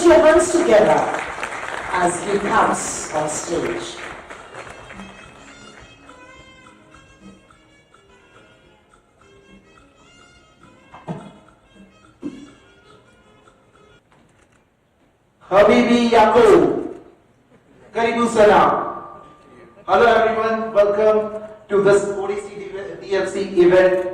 put your hands together as he comes on stage. Habibi Yaqub, Karibu Salam. Hello everyone, welcome to this ODC DMC event.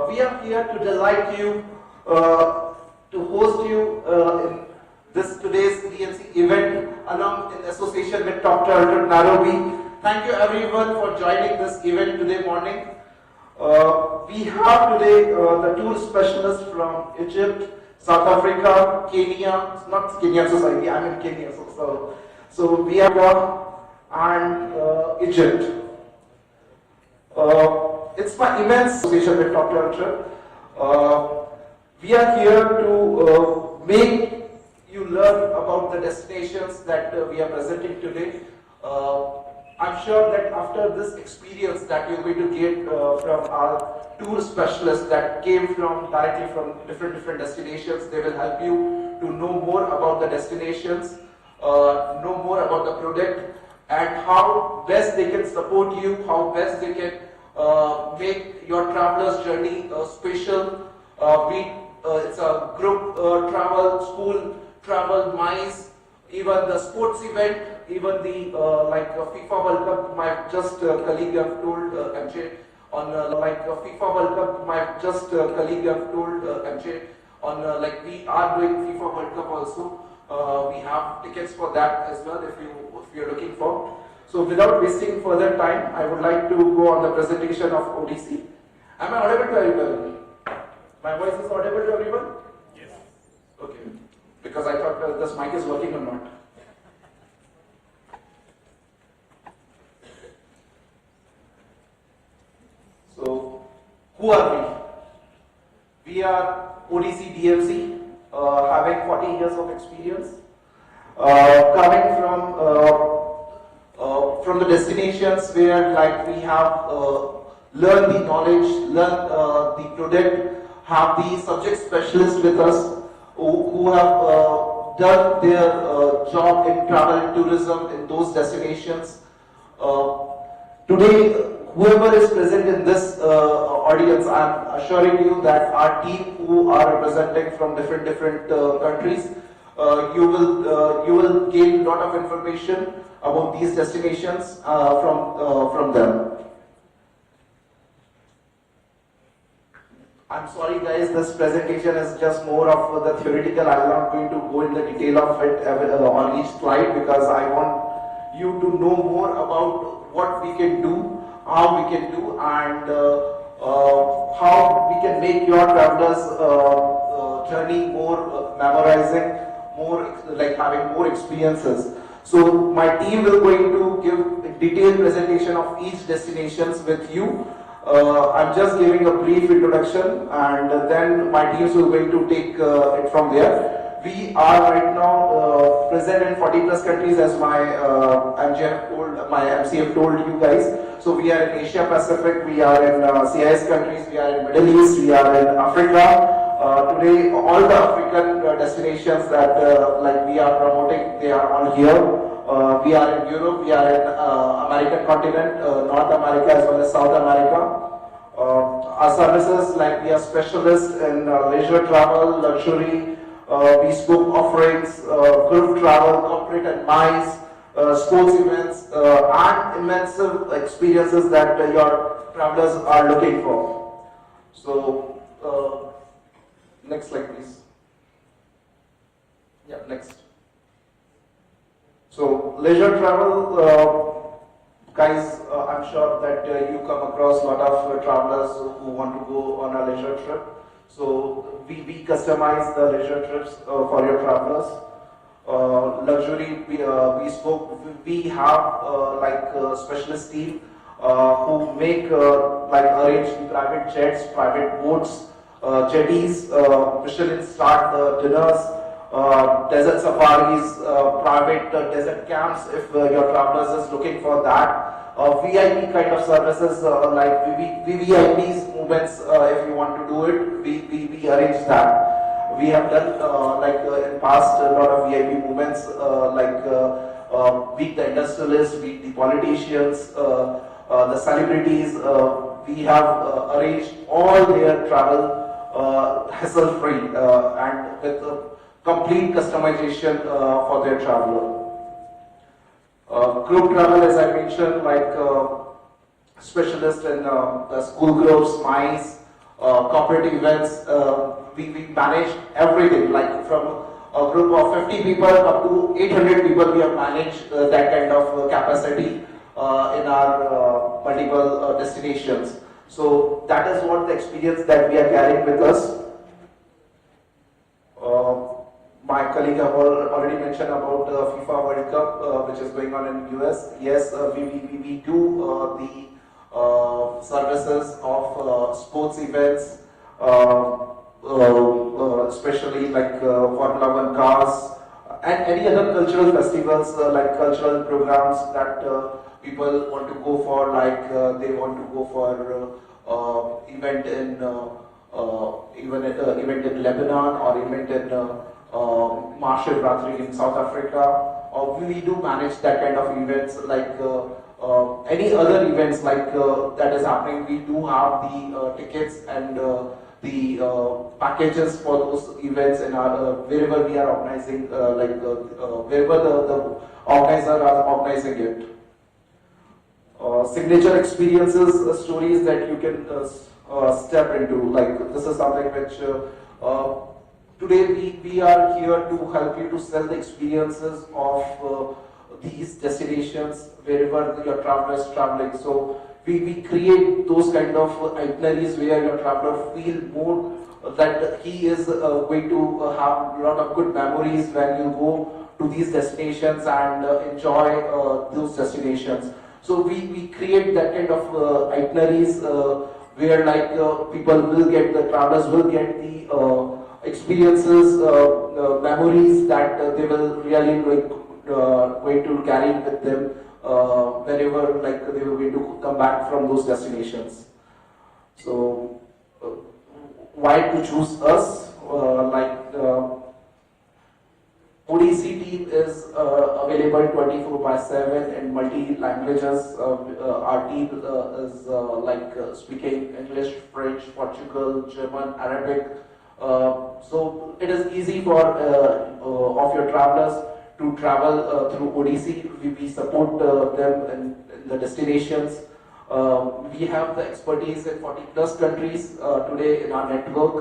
We are here to delight you, to host you in this today's DMC event along in association with Dr. Alfred Nairobi. Thank you everyone for joining this event today morning. We have today the tour specialists from Egypt, South Africa, Kenya, not Kenyan society, I'm in Kenya, so we are and Egypt. It's my immense association with Dr. Alfred. We are here to make you learn about the destinations that we are presenting today. I'm sure that after this experience that you're going to get from our tour specialists that came directly from different destinations, they will help you to know more about the destinations, know more about the product, and how best they can support you, how best they can make your traveler's journey special. It's a group travel, school travel, MICE, even the sports event, even the like FIFA World Cup. My just colleague have told MJ on like FIFA World Cup. My just colleague have told MJ on like we are doing FIFA World Cup also. We have tickets for that as well if you're looking for. So without wasting further time, I would like to go on the presentation of ODC. Am I audible to everyone? My voice is audible to everyone? Yes. Okay. Because I thought this mic is working or not. So, who are we? We are ODC DMC, having 40 years of experience, coming from the destinations where like we have learned the knowledge, learned the product, have the subject specialists with us who have done their job in travel and tourism in those destinations. Today, whoever is present in this audience, I'm assuring you that our team who are representing from different countries, you will gain a lot of information about these destinations from them. I'm sorry guys, this presentation is just more of the theoretical. I'm not going to go in the detail of it on each slide because I want you to know more about what we can do, how we can do, and how we can make your travelers journey more memorizing, more like having more experiences. So my team will going to give a detailed presentation of each destinations with you. I'm just giving a brief introduction, and then my teams will going to take it from there. We are right now present in 40 plus countries, as my MC have told you guys. So we are in Asia Pacific, we are in CIS countries, we are in Middle East, we are in Africa. Today, all the African destinations that like we are promoting, they are all here. We are in Europe, we are in American continent, North America as well as South America. Our services, like we are specialists in leisure travel, luxury, bespoke offerings, group travel, corporate and MICE, sports events, and immense experiences that your travelers are looking for. So, next slide please. Yeah, next. So, leisure travel, guys, I'm sure that you come across a lot of travelers who want to go on a leisure trip. So, we customize the leisure trips for your travelers. Luxury, we have like a specialist team who make like arrange private jets, private boats, jetties, Michelin star dinners, desert safaris, private desert camps if your travelers is looking for that. VIP kind of services like VVIPs movements if you want to do it, we arrange that. We have done like in past a lot of VIP moments meet the industrialists, meet the politicians, the celebrities. We have arranged all their travel hassle-free and with complete customization for their traveler. Group travel, as I mentioned, specialists in the school groups, MICE, corporate events. We manage everything, like from a group of 50 people up to 800 people. We have managed that kind of capacity in our multiple destinations. So that is what the experience that we are carrying with us. My colleague have already mentioned about the FIFA World Cup, which is going on in US. Yes, we do the services of sports events, especially like Formula One cars and any other cultural festivals, like cultural programs that people want to go for, like they want to go for event in event in Lebanon or event in Marshall Bratri in South Africa. We do manage that kind of events, like any other events like that is happening. We do have the tickets and the packages for those events in our wherever we are organizing, wherever the organizer are organizing it. Signature experiences, stories that you can step into. Like this is something which today we are here to help you to sell the experiences of these destinations wherever your traveler is traveling. So we create those kind of itineraries where your traveler feel more that he is going to have a lot of good memories when you go to these destinations and enjoy those destinations. So we create that kind of itineraries where people will get, the travelers will get the experiences, memories that they will really going to carry with them whenever they were going to come back from those destinations. So why to choose us? ODC team is available 24/7 in multi-languages. Our team is speaking English, French, Portugal, German, Arabic. So it is easy for of your travelers to travel through ODC. We support them in the destinations. We have the expertise in 40 plus countries today in our network.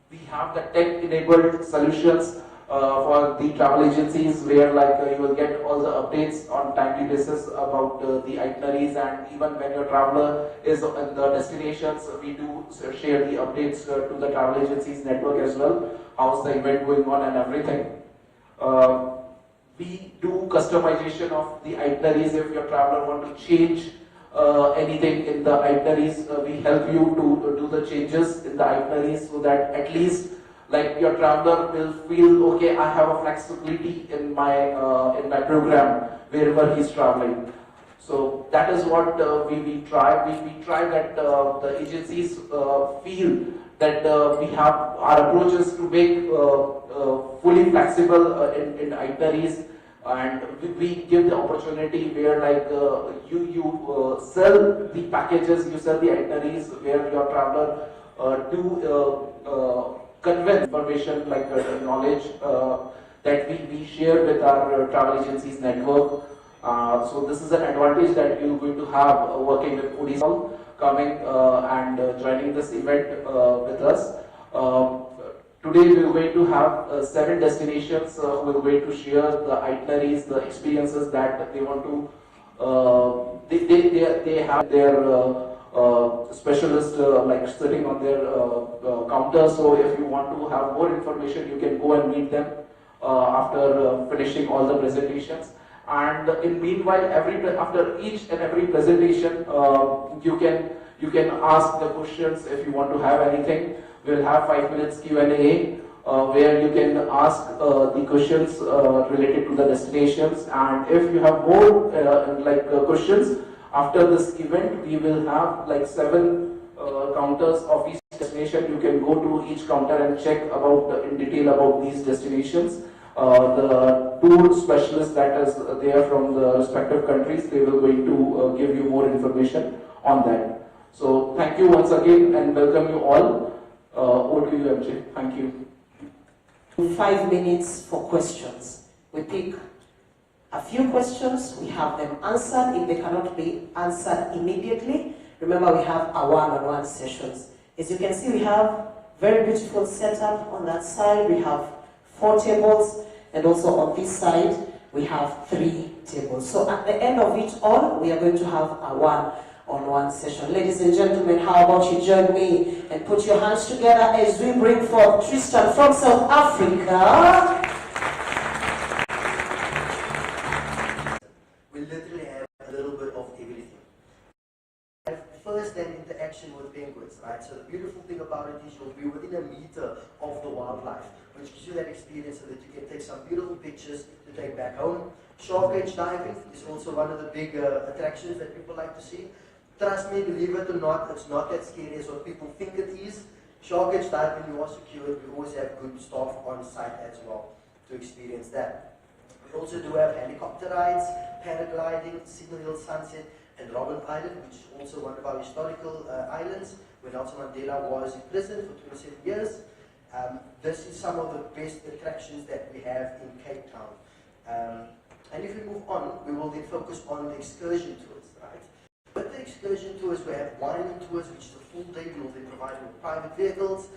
We have the tech-enabled solutions for the travel agencies where you will get all the updates on timely basis about the itineraries, and even when your traveler is in the destinations, we do share the updates to the travel agencies network as well, how's the event going on and everything. We do customization of the itineraries. If your traveler want to change anything in the itineraries, we help you to do the changes in the itineraries so that at least your traveler will feel, okay, I have a flexibility in my program wherever he's traveling. So that is what we try. We try that the agencies feel that we have our approaches to make fully flexible in itineraries, and we give the opportunity where you sell the packages, you sell the itineraries where your traveler do convey information like knowledge that we share with our travel agencies network. So this is an advantage that you're going to have working with ODC, coming and joining this event with us. Today we are going to have 7 destinations who are going to share the itineraries, the experiences that they want to. They have their specialist sitting on their counter. So if you want to have more information, you can go and meet them after finishing all the presentations. And in meanwhile, after each and every presentation, you can ask the questions if you want to have anything. We'll have 5 minutes Q&A where you can ask the questions related to the destinations. And if you have more questions after this event, we will have 7 counters of each destination, you can go to each counter and check about in detail about these destinations. The tour specialists that is there from the respective countries, they will going to give you more information on that. So thank you once again and welcome you all. Over to you, MJ. Thank you. 5 minutes for questions. We pick a few questions, we have them answered. If they cannot be answered immediately, remember we have our one-on-one sessions. As you can see, we have very beautiful setup on that side. We have 4 tables, and also on this side, we have 3 tables. So at the end of it all, we are going to have a one-on-one session. Ladies and gentlemen, how about you join me and put your hands together as we bring forth Tristan from South Africa. We literally have a little bit of everything. First, then interaction with penguins, right? So the beautiful thing about it is you'll be within a meter of the wildlife, which gives you that experience so that you can take some beautiful pictures to take back home. Shark cage diving is also one of the big attractions that people like to see. Trust me, believe it or not, it's not that scary as what people think it is. Shark cage diving, you are secure. We always have good staff on site as well to experience that. We also do have helicopter rides, paragliding, Signal Hill Sunset, and Robben Island, which is also one of our historical islands, where Nelson Mandela was in prison for 27 years. This is some of the best attractions that we have in Cape Town. And if we move on, we will then focus on the excursion tours, right? With the excursion tours, we have wine tours, which is a full day. We will then provide with private vehicles.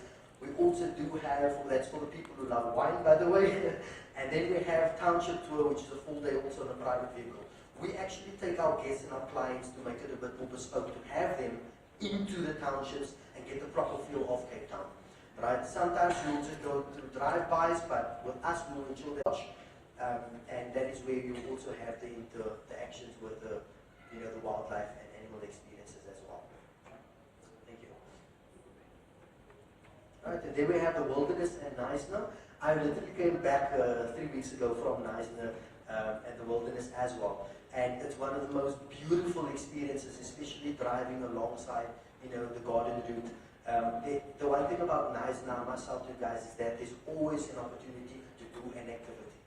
We also do have, that's for the people who love wine, by the way. And then we have township tour, which is a full day also on a private vehicle. We actually take our guests and our clients to make it a bit more bespoke, to have them into the townships and get the proper feel of Cape Town. Right? Sometimes you'll just go through drive-bys, but with us we'll ensure that and that is where you also have the interactions with the the wildlife and animal experiences as well. Thank you. Right, and then we have the wilderness and Knysna. I literally came back 3 weeks ago from Knysna and the wilderness as well. And it's one of the most beautiful experiences, especially driving alongside, the garden route. The one thing about Knysna, I must tell you guys, is that there's always an opportunity to do an activity.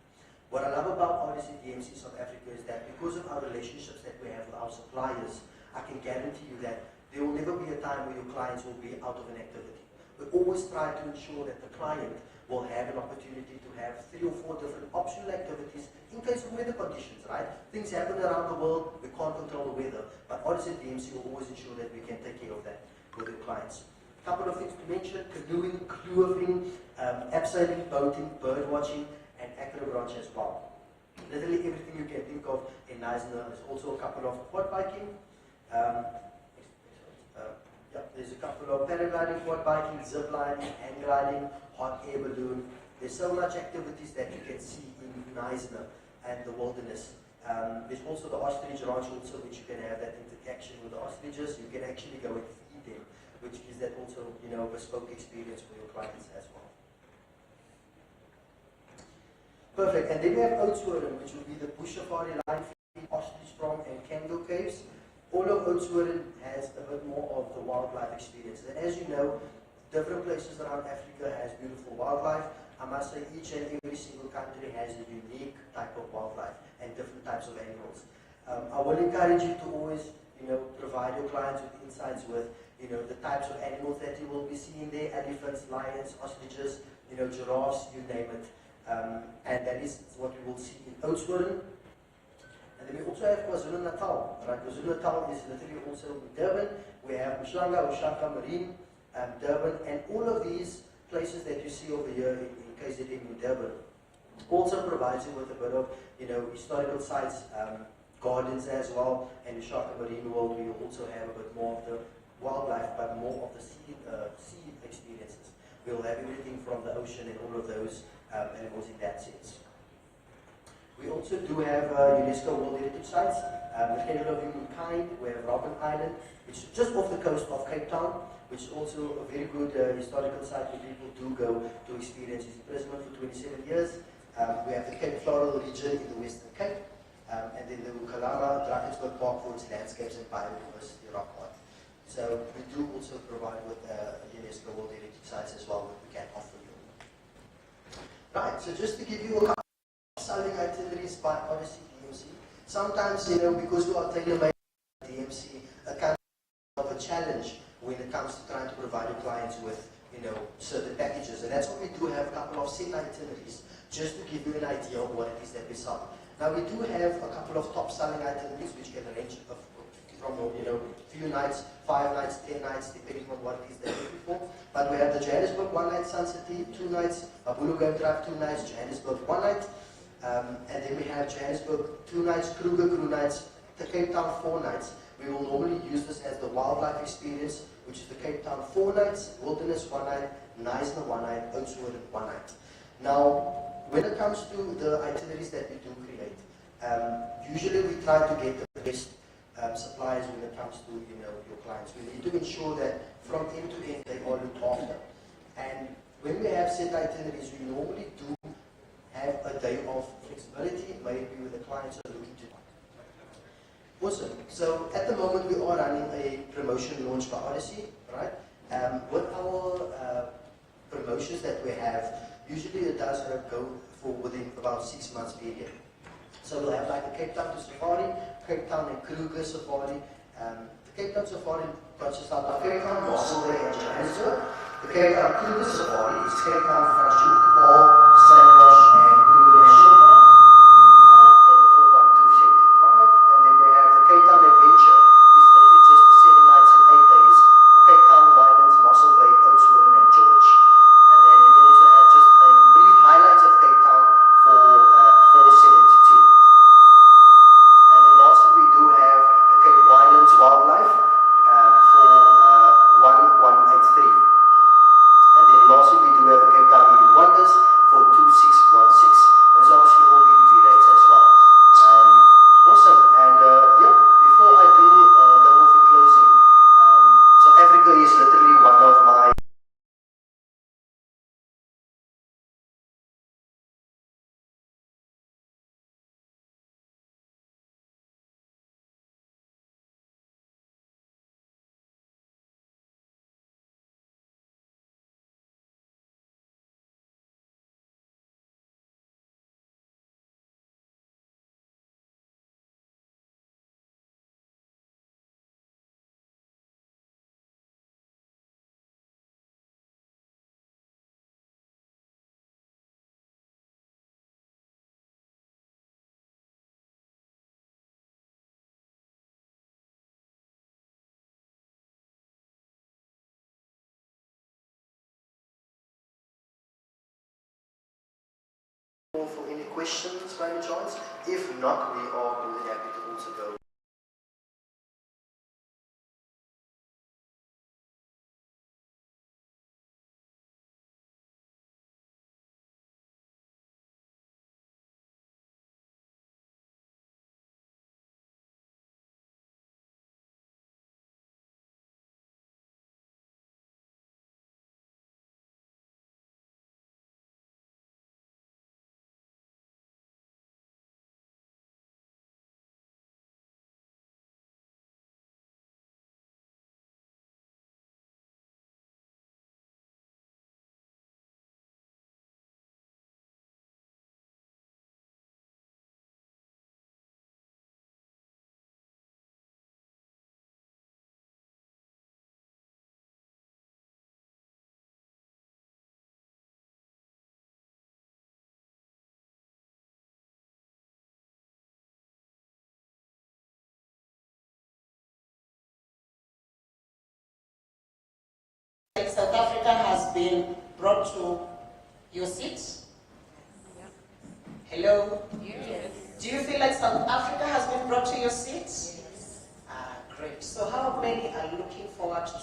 What I love about Dmc South Africa is that because of our relationships that we have with our suppliers, I can guarantee you that there will never be a time where your clients will be out of an activity. We always try to ensure that the client will have an opportunity to have 3 or 4 different optional activities in case of weather conditions, right? Things happen around the world, we can't control the weather, but Dmc will always ensure that we can take care of that with the clients. A couple of things to mention: canoeing, canoeing, abseiling, boating, bird watching, and acrobranch as well. Literally everything you can think of in Knysna. There's also a couple of quad biking. There's a couple of paragliding, quad biking, zip lining, hang gliding, hot air balloon. There's so much activities that you can see in Knysna and the wilderness. There's also the ostrich ranch also, which you can have that interaction with the ostriches. You can actually go and feed them, which gives that also, bespoke experience for your clients as well. Perfect. And then we have Oudtshoorn, which will be the bush safari, line feeding, ostrich farm, and kangaroo caves. All of Oudtshoorn has a bit more of the wildlife experience. And as you know, different places around Africa has beautiful wildlife. I must say each and every single country has a unique type of wildlife and different types of animals. I will encourage you to always, provide your clients with insights with, the types of animals that you will be seeing there: elephants, lions, ostriches, giraffes, you name it. And that is what we will see in Oudtshoorn. And then we also have KwaZulu-Natal. Right? KwaZulu-Natal is literally also in Durban. We have Ushaka Marine, Durban, and all of these places that you see over here in KZN in Durban also provides you with a bit of, historical sites, gardens as well, and Ushaka Marine World, we also have a bit more of the wildlife, but more of the sea experiences. We'll have everything from the ocean and all of those animals in that sense. We also do have UNESCO World Heritage Sites, the Cradle of Humankind. We have Robben Island, which is just off the coast of Cape Town, which is also a very good historical site where people do go to experience his imprisonment for 27 years. We have the Cape Floral region in the Western Cape, and then the Ukalama, Drakensberg Park for its landscapes and biodiversity rock art. So we do also provide with UNESCO World Heritage Sites as well that we can offer you. Right, so just to give you a couple of selling itineraries by Odyssey DMC. Sometimes, because we are tailor-made DMC, a kind of a challenge when it comes to trying to provide your clients with, certain packages. And that's why we do have a couple of set itineraries, just to give you an idea of what it is that we sell. Now, we do have a couple of top selling itineraries, which can range from, few nights, 5 nights, 10 nights, depending on what it is they're looking for. But we have the Johannesburg 1 night, Sun City 2 nights, Babulu Game Drive 2 nights, Johannesburg 1 night, and then we have Johannesburg 2 nights, Kruger Crew nights, the Cape Town 4 nights. We will normally use this as the wildlife experience, which is the Cape Town 4 nights, Wilderness 1 night, Knysna 1 night, Oudtshoorn 1 night. Now, when it comes to the itineraries that we do create, usually we try to get the best suppliers when it comes to your clients. We need to ensure that from end to end they are looked after. And when we have set itineraries, we normally do have a day of flexibility, maybe when the clients are looking to. Awesome. So at the moment we are running a promotion launch by Odyssey, right? With our promotions that we have, usually it does go for within about 6 months period. So we'll have like the Cape Town to Safari, Cape Town and Kruger Safari. The Cape Town Safari consists of Cape Town, Mossel Bay and Johannesburg. The Cape Town Kruger Safari is Cape Town, Franschhoek, Paul, Stellenbosch and Kruger National Park. For 1,275. And then we have the Cape Town Adventure, is literally just the 7 nights and 8 days for Cape Town, Winelands, Mossel Bay, Oudtshoorn and George. And then we also have just a brief highlights of Cape Town for 472. And then lastly, we do have the Cape Winelands Wildlife for 1183. And then lastly, we do have the Cape Town Hidden Wonders for 2616. There's obviously all B2B rates as well. Awesome. And before I do go off in closing, South Africa is literally one of my for any questions by any chance. If not, we are more than happy to also go. South Africa has been brought to your seats? Hello? Yes. Do you feel like South Africa has been brought to your seats? Yes. Great. So how many are looking forward to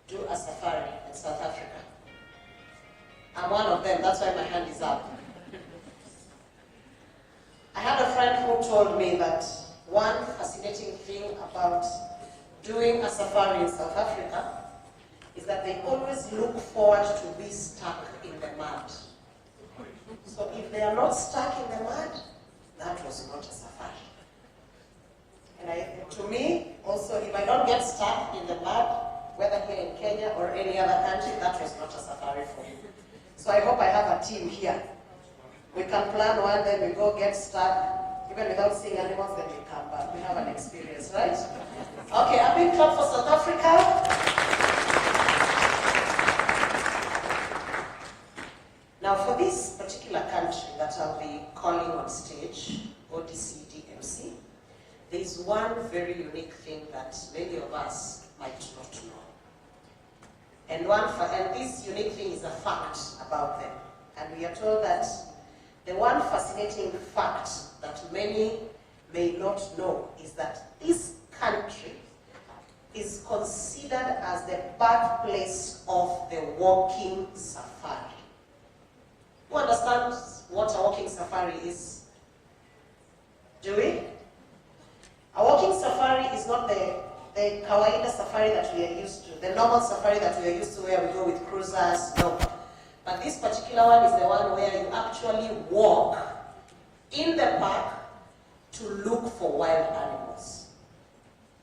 do a safari in South Africa? I'm one of them, that's why my hand is up. I had a friend who told me that one fascinating thing about doing a safari in South Africa is that they always look forward to be stuck in the mud. So if they are not stuck in the mud, that was not a safari. And to me, Also, if I don't get stuck in the mud, whether here in Kenya or any other country, that was not a safari for me. So I hope I have a team here. We can plan one, then we go get stuck, even without seeing animals, then we come back. We have an experience, right? Okay, a big clap for South Africa. Now for this particular country that I'll be calling on stage, ODC DMC, there is one very unique thing that many of us might not know. And this unique thing is a fact about them. And we are told that the one fascinating fact that many may not know is that this country is considered as the birthplace of the walking safari. Who understands what a walking safari is? Do we? A walking safari is not the kawaida safari that we are used to, the normal safari that we are used to where we go with cruisers, no. But this particular one is the one where you actually walk in the park to look for wild animals.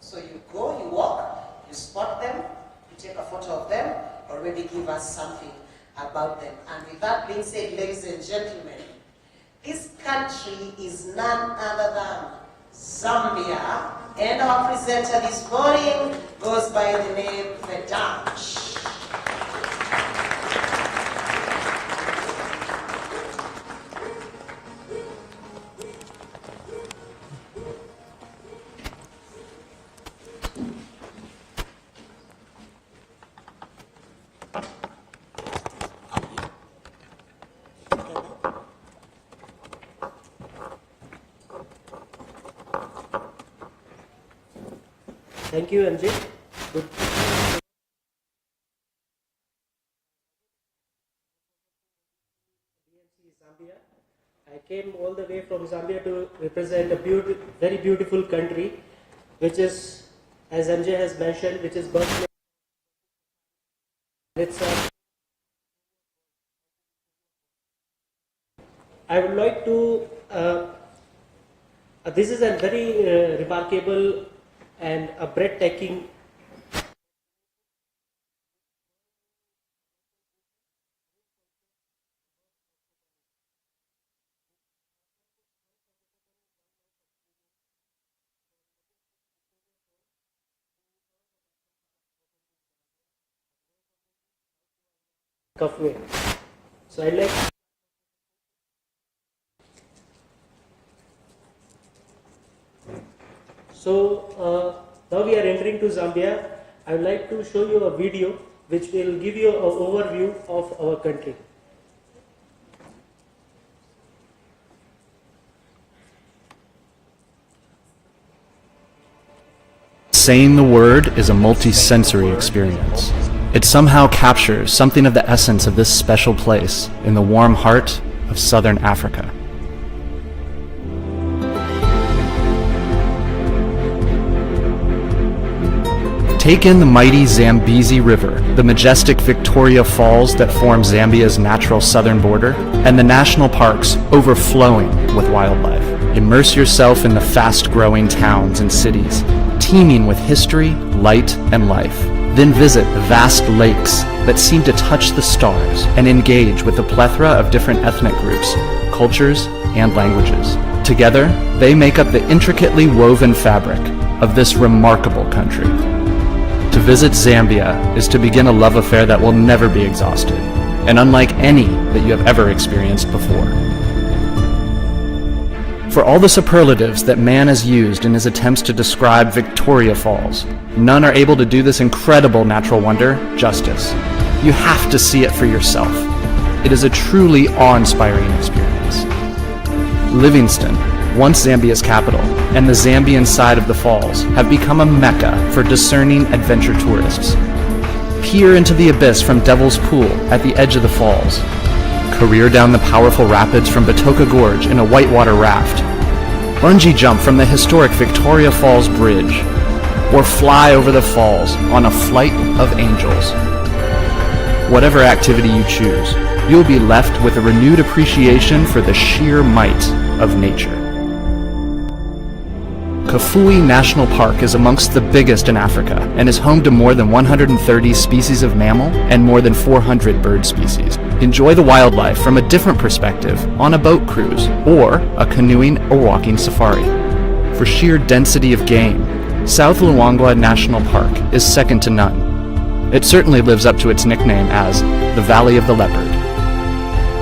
So you go, you walk, you spot them, you take a photo of them, or maybe give us something about them. And with that being said, ladies and gentlemen, this country is none other than Zambia, and our presenter this morning goes by the name Vedant. Thank you, MJ. Good. Dmc Zambia. I came all the way from Zambia to represent a very beautiful country, which is, as MJ has mentioned, which is birthplace. I would like to. This is a very remarkable and a breathtaking way. So I like. So now we are entering to Zambia. I would like to show you a video which will give you an overview of our country. Saying the word is a multi-sensory experience. It somehow captures something of the essence of this special place in the warm heart of southern Africa. Take in the mighty Zambezi River, the majestic Victoria Falls that form Zambia's natural southern border, and the national parks overflowing with wildlife. Immerse yourself in the fast-growing towns and cities, teeming with history, light, and life. Then visit the vast lakes that seem to touch the stars and engage with a plethora of different ethnic groups, cultures, and languages. Together, they make up the intricately woven fabric of this remarkable country. To visit Zambia is to begin a love affair that will never be exhausted, and unlike any that you have ever experienced before. For all the superlatives that man has used in his attempts to describe Victoria Falls, none are able to do this incredible natural wonder justice. You have to see it for yourself. It is a truly awe-inspiring experience. Livingstone, once Zambia's capital, and the Zambian side of the falls have become a mecca for discerning adventure tourists. Peer into the abyss from Devil's Pool at the edge of the falls. Career down the powerful rapids from Batoka Gorge in a whitewater raft. Bungee jump from the historic Victoria Falls Bridge. Or fly over the falls on a flight of angels. Whatever activity you choose, you'll be left with a renewed appreciation for the sheer might of nature. Kafue National Park is amongst the biggest in Africa and is home to more than 130 species of mammal and more than 400 bird species. Enjoy the wildlife from a different perspective on a boat cruise or a canoeing or walking safari. For sheer density of game, South Luangwa National Park is second to none. It certainly lives up to its nickname as the Valley of the Leopard.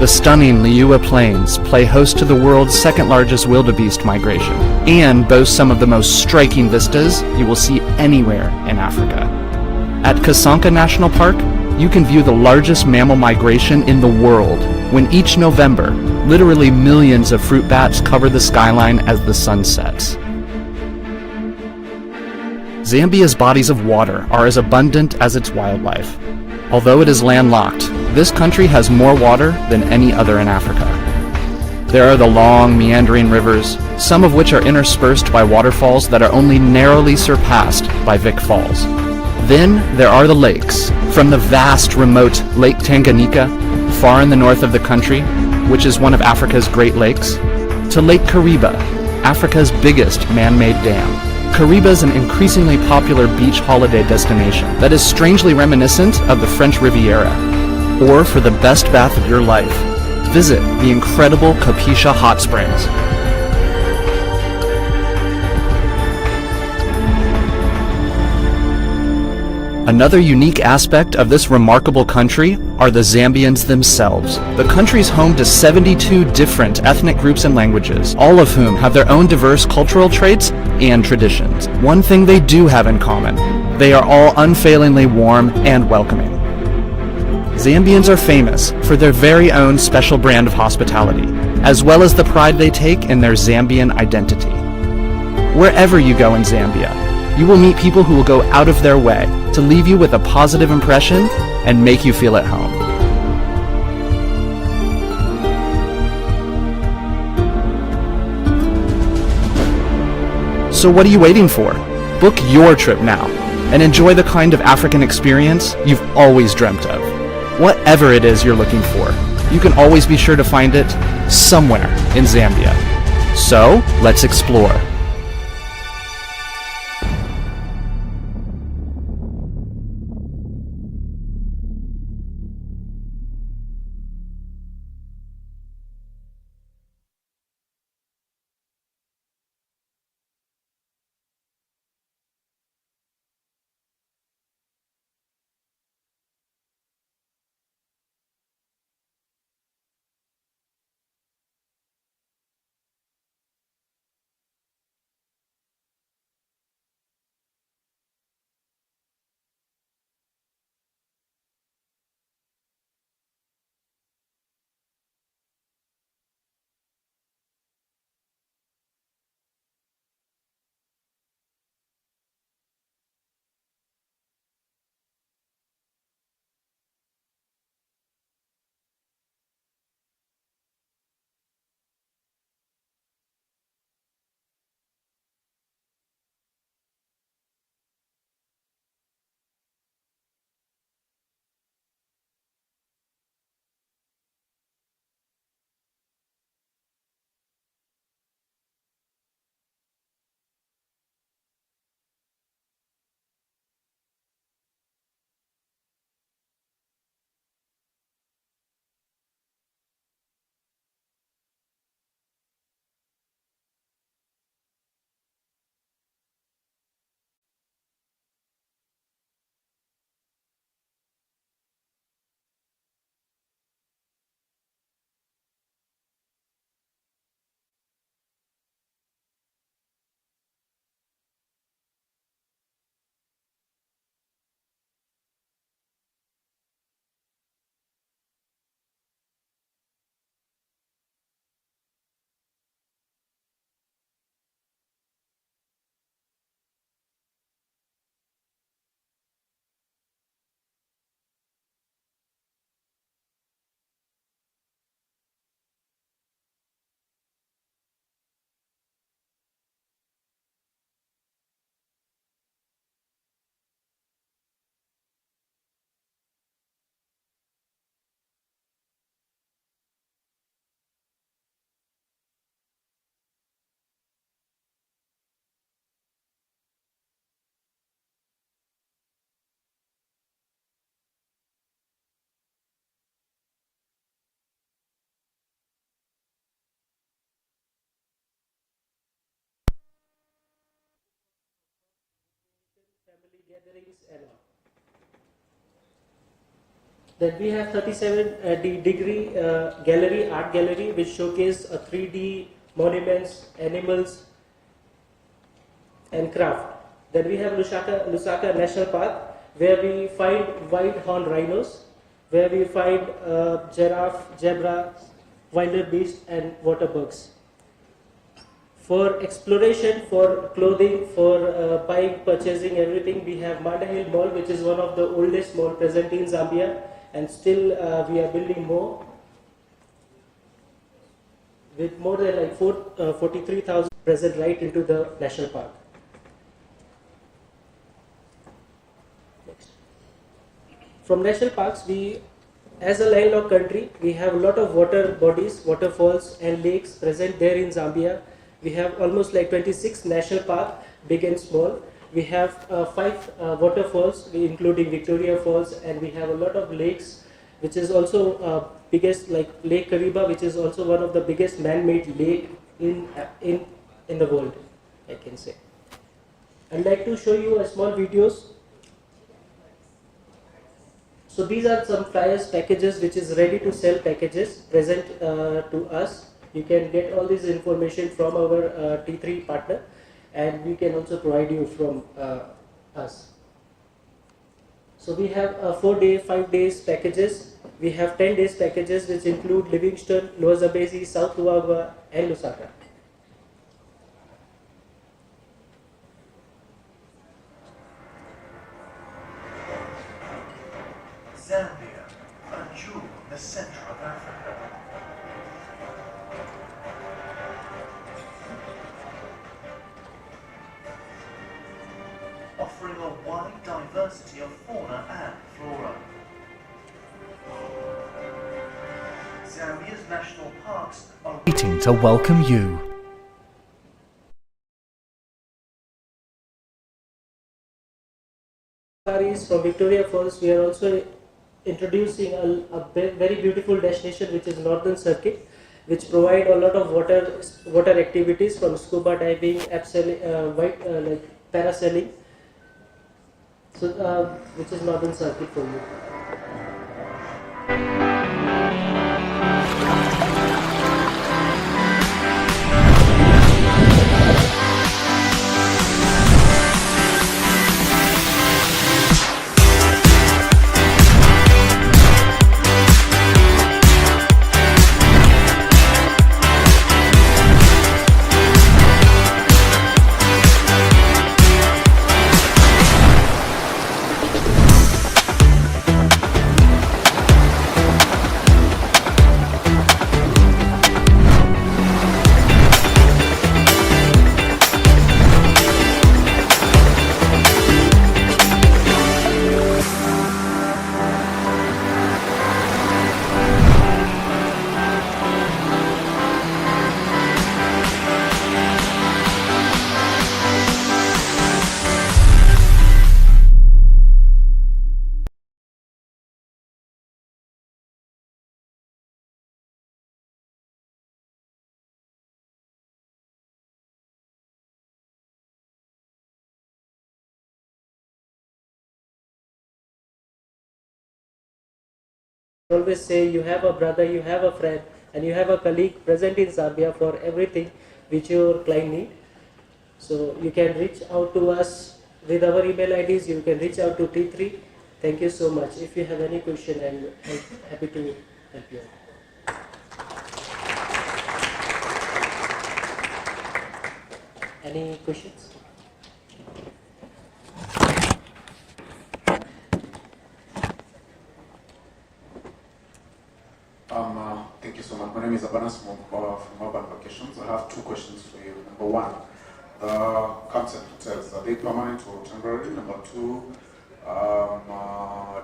The stunning Liuwa Plains play host to the world's second largest wildebeest migration and boast some of the most striking vistas you will see anywhere in Africa. At Kasanka National Park, you can view the largest mammal migration in the world when each November, literally millions of fruit bats cover the skyline as the sun sets. Zambia's bodies of water are as abundant as its wildlife. Although it is landlocked, this country has more water than any other in Africa. There are the long, meandering rivers, some of which are interspersed by waterfalls that are only narrowly surpassed by Vic Falls. Then there are the lakes, from the vast, remote Lake Tanganyika, far in the north of the country, which is one of Africa's Great Lakes, to Lake Kariba, Africa's biggest man-made dam. Kariba is an increasingly popular beach holiday destination that is strangely reminiscent of the French Riviera. Or for the best bath of your life, visit the incredible Kapisha Hot Springs. Another unique aspect of this remarkable country are the Zambians themselves. The country's home to 72 different ethnic groups and languages, all of whom have their own diverse cultural traits and traditions. One thing they do have in common: they are all unfailingly warm and welcoming. Zambians are famous for their very own special brand of hospitality, as well as the pride they take in their Zambian identity. Wherever you go in Zambia, you will meet people who will go out of their way to leave you with a positive impression and make you feel at home. So what are you waiting for? Book your trip now and enjoy the kind of African experience you've always dreamt of. Whatever it is you're looking for, you can always be sure to find it somewhere in Zambia. So let's explore. gatherings and all. Then we have 37-degree gallery, art gallery, which showcase 3D monuments, animals, and craft. Then we have Lusaka National Park, where we find white-horned rhinos, where we find giraffe, zebra, wildebeest, and water bugs. For exploration, for clothing, for buying, purchasing, everything, we have Manda Hill Mall, which is one of the oldest mall present in Zambia, and still we are building more, with more than like 43,000 present right into the national park. Next. From national parks, we, as a landlocked country, we have a lot of water bodies, waterfalls, and lakes present there in Zambia. We have almost like 26 national parks, big and small. We have 5 waterfalls, including Victoria Falls, and we have a lot of lakes, which is also biggest, like Lake Kariba, which is also one of the biggest man-made lake in the world, I can say. I'd like to show you a small videos. So these are some flyers packages, which is ready to sell packages present to us. You can get all this information from our T3 partner, and we can also provide you from us. So we have 4-day, 5 days packages. We have 10 days packages, which include Livingston, Lower Zambezi, South Luangwa, and Lusaka. Zambia, a jewel in the center of Africa. Offering a wide diversity of fauna and flora. Zambia's national parks are Waiting to welcome you. From Victoria Falls, we are also introducing a very beautiful destination, which is Northern Circuit, which provide a lot of water activities, from scuba diving, like parasailing. So, which is Northern Circuit for you. I always say, you have a brother, you have a friend, and you have a colleague present in Zambia for everything which your client need. So you can reach out to us with our email IDs. You can reach out to T3. Thank you so much. If you have any question, I'm happy to help you. Any questions? Thank you so much. My name is Abanas from Urban Vacations. I have 2 questions for you. Number 1, the concept hotels, are they permanent or temporary? Number 2,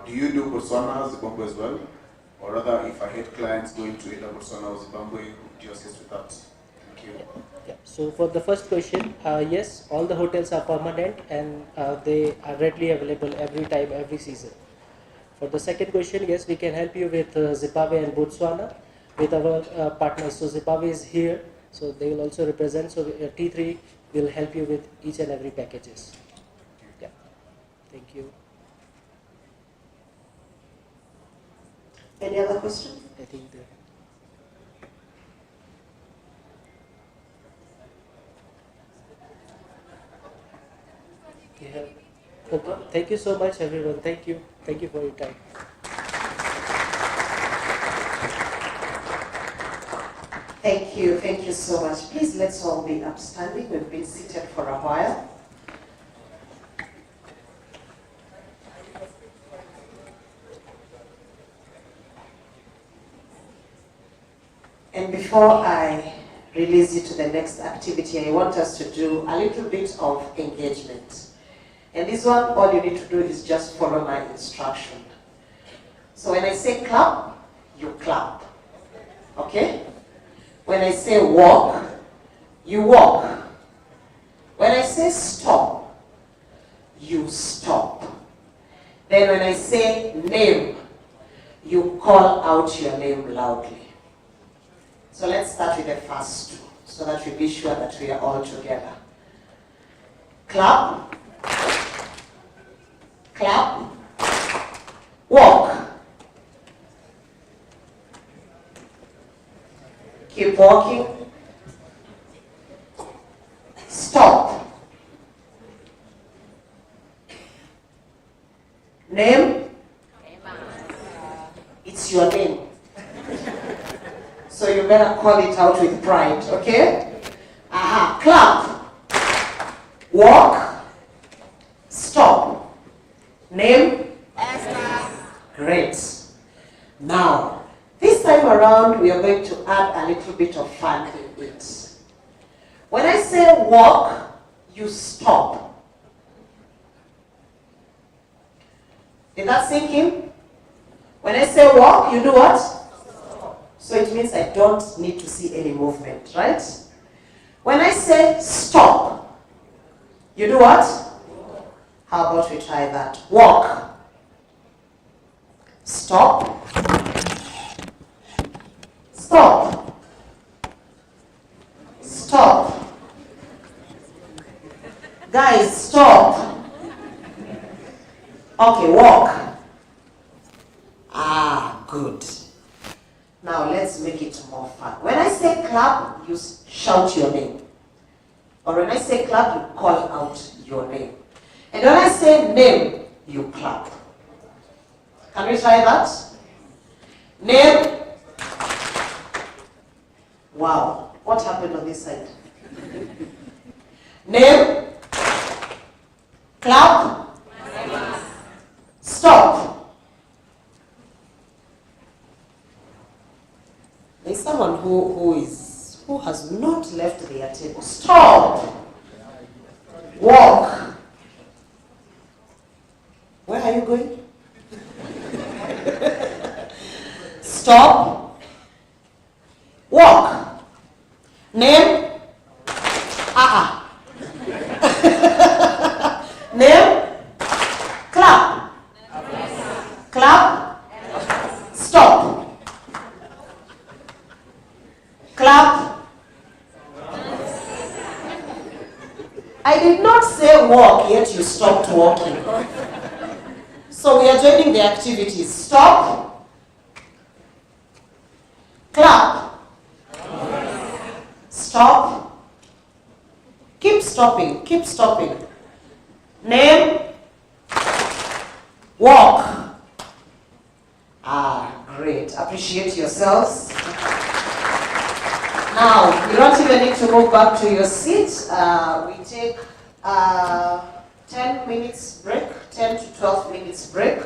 do you do Botswana, Zimbabwe as well? Or rather, if I had clients going to either Botswana or Zimbabwe, would you assist with that? Thank you. Yeah. So for the first question, yes, all the hotels are permanent, and they are readily available every time, every season. For the second question, yes, we can help you with Zimbabwe and Botswana with our partners. So Zimbabwe is here, so they will also represent. So T3 will help you with each and every packages. Yeah. Thank you. Any other question? I think that. Yeah. Okay. Thank you so much, everyone. Thank you. Thank you for your time. Thank you so much. Please let's all be upstanding. We've been seated for a while. And before I release you to the next activity, I want us to do a little bit of engagement. And this one, all you need to do is just follow my instruction. So when I say clap, you clap. Okay? When I say walk, you walk. When I say stop, you stop. Then when I say name, you call out your name loudly. So let's start with the first two, so that we be sure that we are all together. Clap, clap, walk. Keep walking. Stop. Name? It's your name. So you better call it out with pride, okay? Aha. Clap. Walk. Stop. Name? Esther. Great. Now, this time around, we are going to add a little bit of fun in it. When I say walk, you stop. Did that sink in? When I say walk, you do what? So it means I don't need to see any movement, right? When I say stop, you do what? How about we try that? Walk. Stop. Stop. Stop. Guys, stop. Okay, walk. Ah, good. Now let's make it more fun. When I say clap, you shout your name. Or when I say clap, you call out your name. And when I say name, you clap. Can we try that? Name. Wow, what happened on this side? Name. Clap. Stop. There's someone who has not left their table. Stop. Walk. Where are you going? Stop. Walk. Name. Name. Clap. Clap. Stop. Clap. I did not say walk, yet you stopped walking. So we are joining the activities. Stop. Clap. Stop. Keep stopping. Keep stopping. Name. Walk. Ah, great. Appreciate yourselves. Now, you don't even need to move back to your seat. We take 10 minutes break, 10 to 12 minutes break.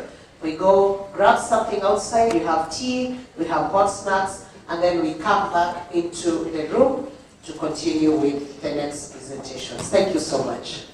We go grab something outside. We have tea, we have hot snacks, and then we come back into the room to continue with the next presentations. Thank you so much.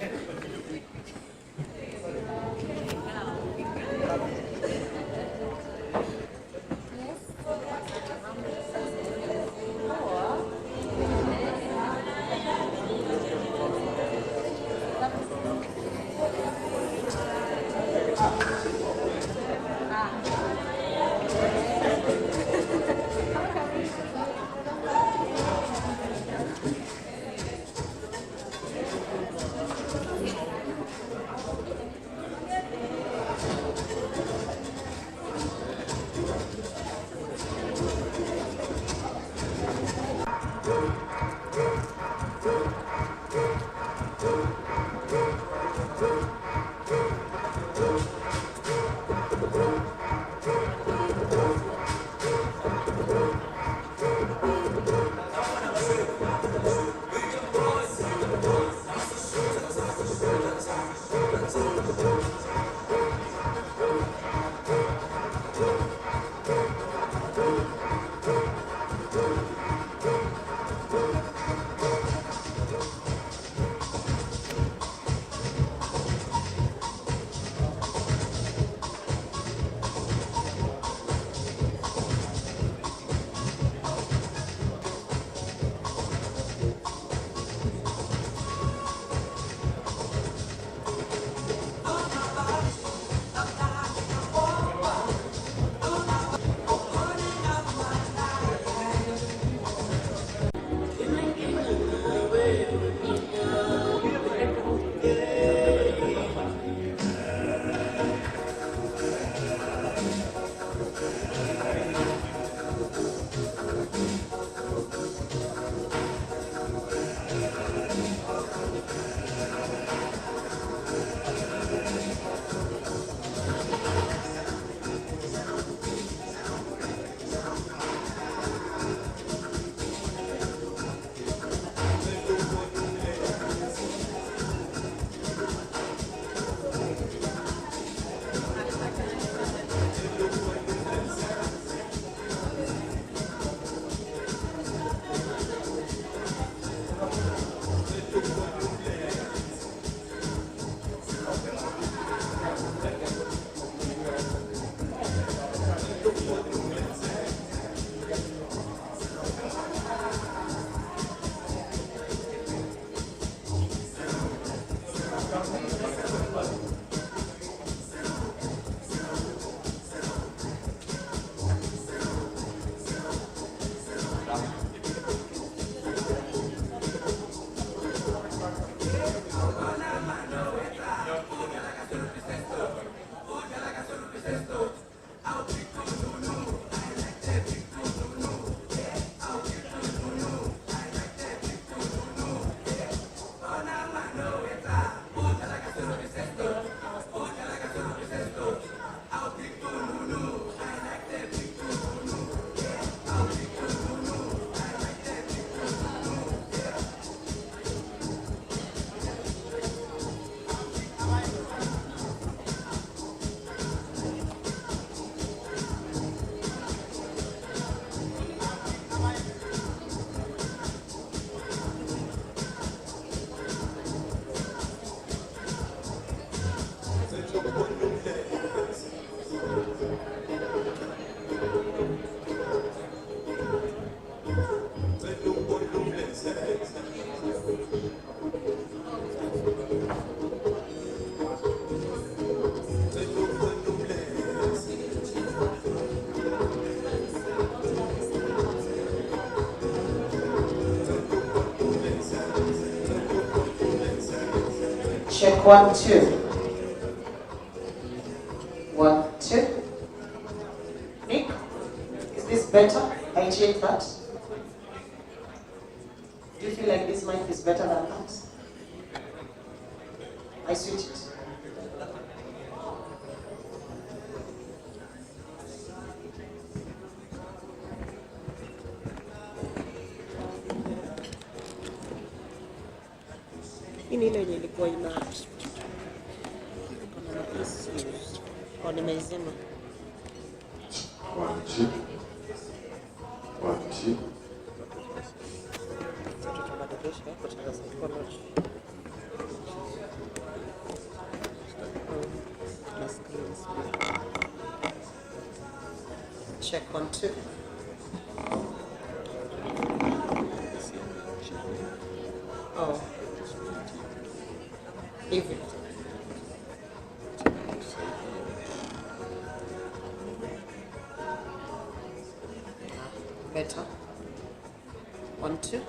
Check 1, 2. 1, 2. Nick, is this better? I checked that. Do you feel like this mic is better than that? I switch it. Ini ile ilikuwa ina issues. Au nimeizima. 1, 2. 1, 2. Tutabadilisha kutoka psychology. Check 1, 2. Oh. Leave it. Better. 1, 2.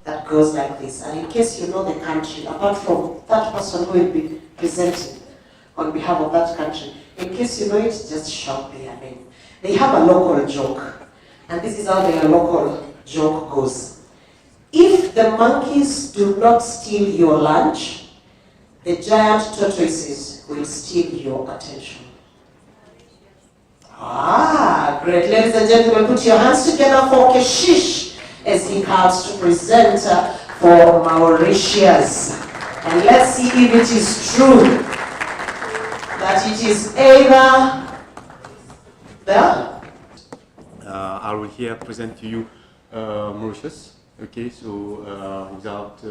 that goes like this. And in case you know the country, apart from that person who will be presenting on behalf of that country, in case you know it, just shout their name. They have a local joke, and this is how their local joke goes. If the monkeys do not steal your lunch, the giant tortoises will steal your attention. Ah, great. Ladies and gentlemen, put your hands together for Keshish as he comes to present for Mauritius. And let's see if it is true that it is either there. I will here present to you Mauritius. Okay, so without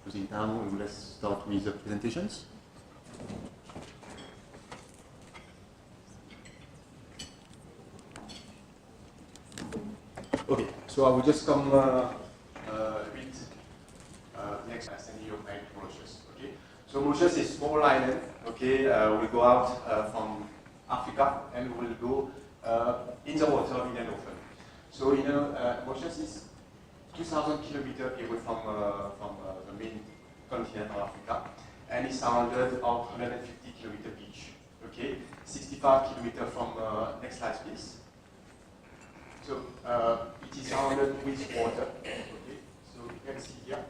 losing time, let's start with the presentations. Okay, so I will just come a bit next and send you back to Mauritius. Okay, so Mauritius is a small island. Okay, we'll go out from Africa and we'll go in the water in an ocean. So Mauritius is 2,000 kilometers away from the main continent of Africa, and it's surrounded of 150 kilometer beach. Okay, 65 kilometers from next slide, please. So it is surrounded with water. Okay, so you can see here,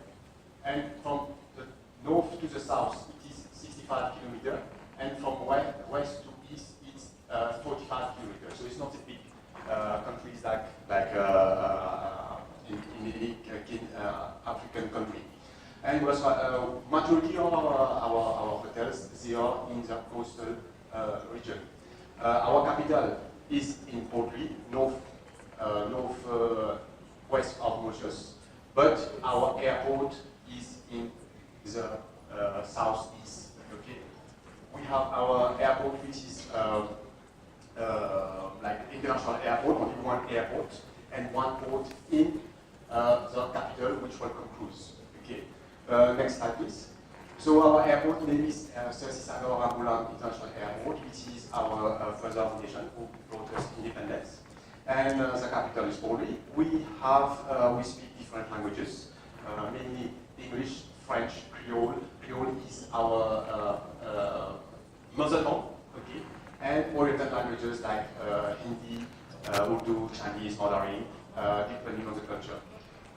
and from the north to the south, it is 65 kilometers, and from west to east, it's 45 kilometers. So it's not a big countries like in any African country. And also, majority of our hotels, they are in the coastal region. Our capital is in Port Louis, west of Mauritius, but our airport is in the southeast. Okay, we have our airport, which is like international airport, only one airport, and one port in the capital, which welcome cruise. Okay, next slide, please. So our airport name is Sagar Rambulan International Airport, which is our further nation who brought us independence. And the capital is Port Louis. We speak different languages, mainly English, French, Creole. Creole is our mother tongue. Okay, and Oriental languages like Hindi, Urdu, Chinese, Mandarin, depending on the culture.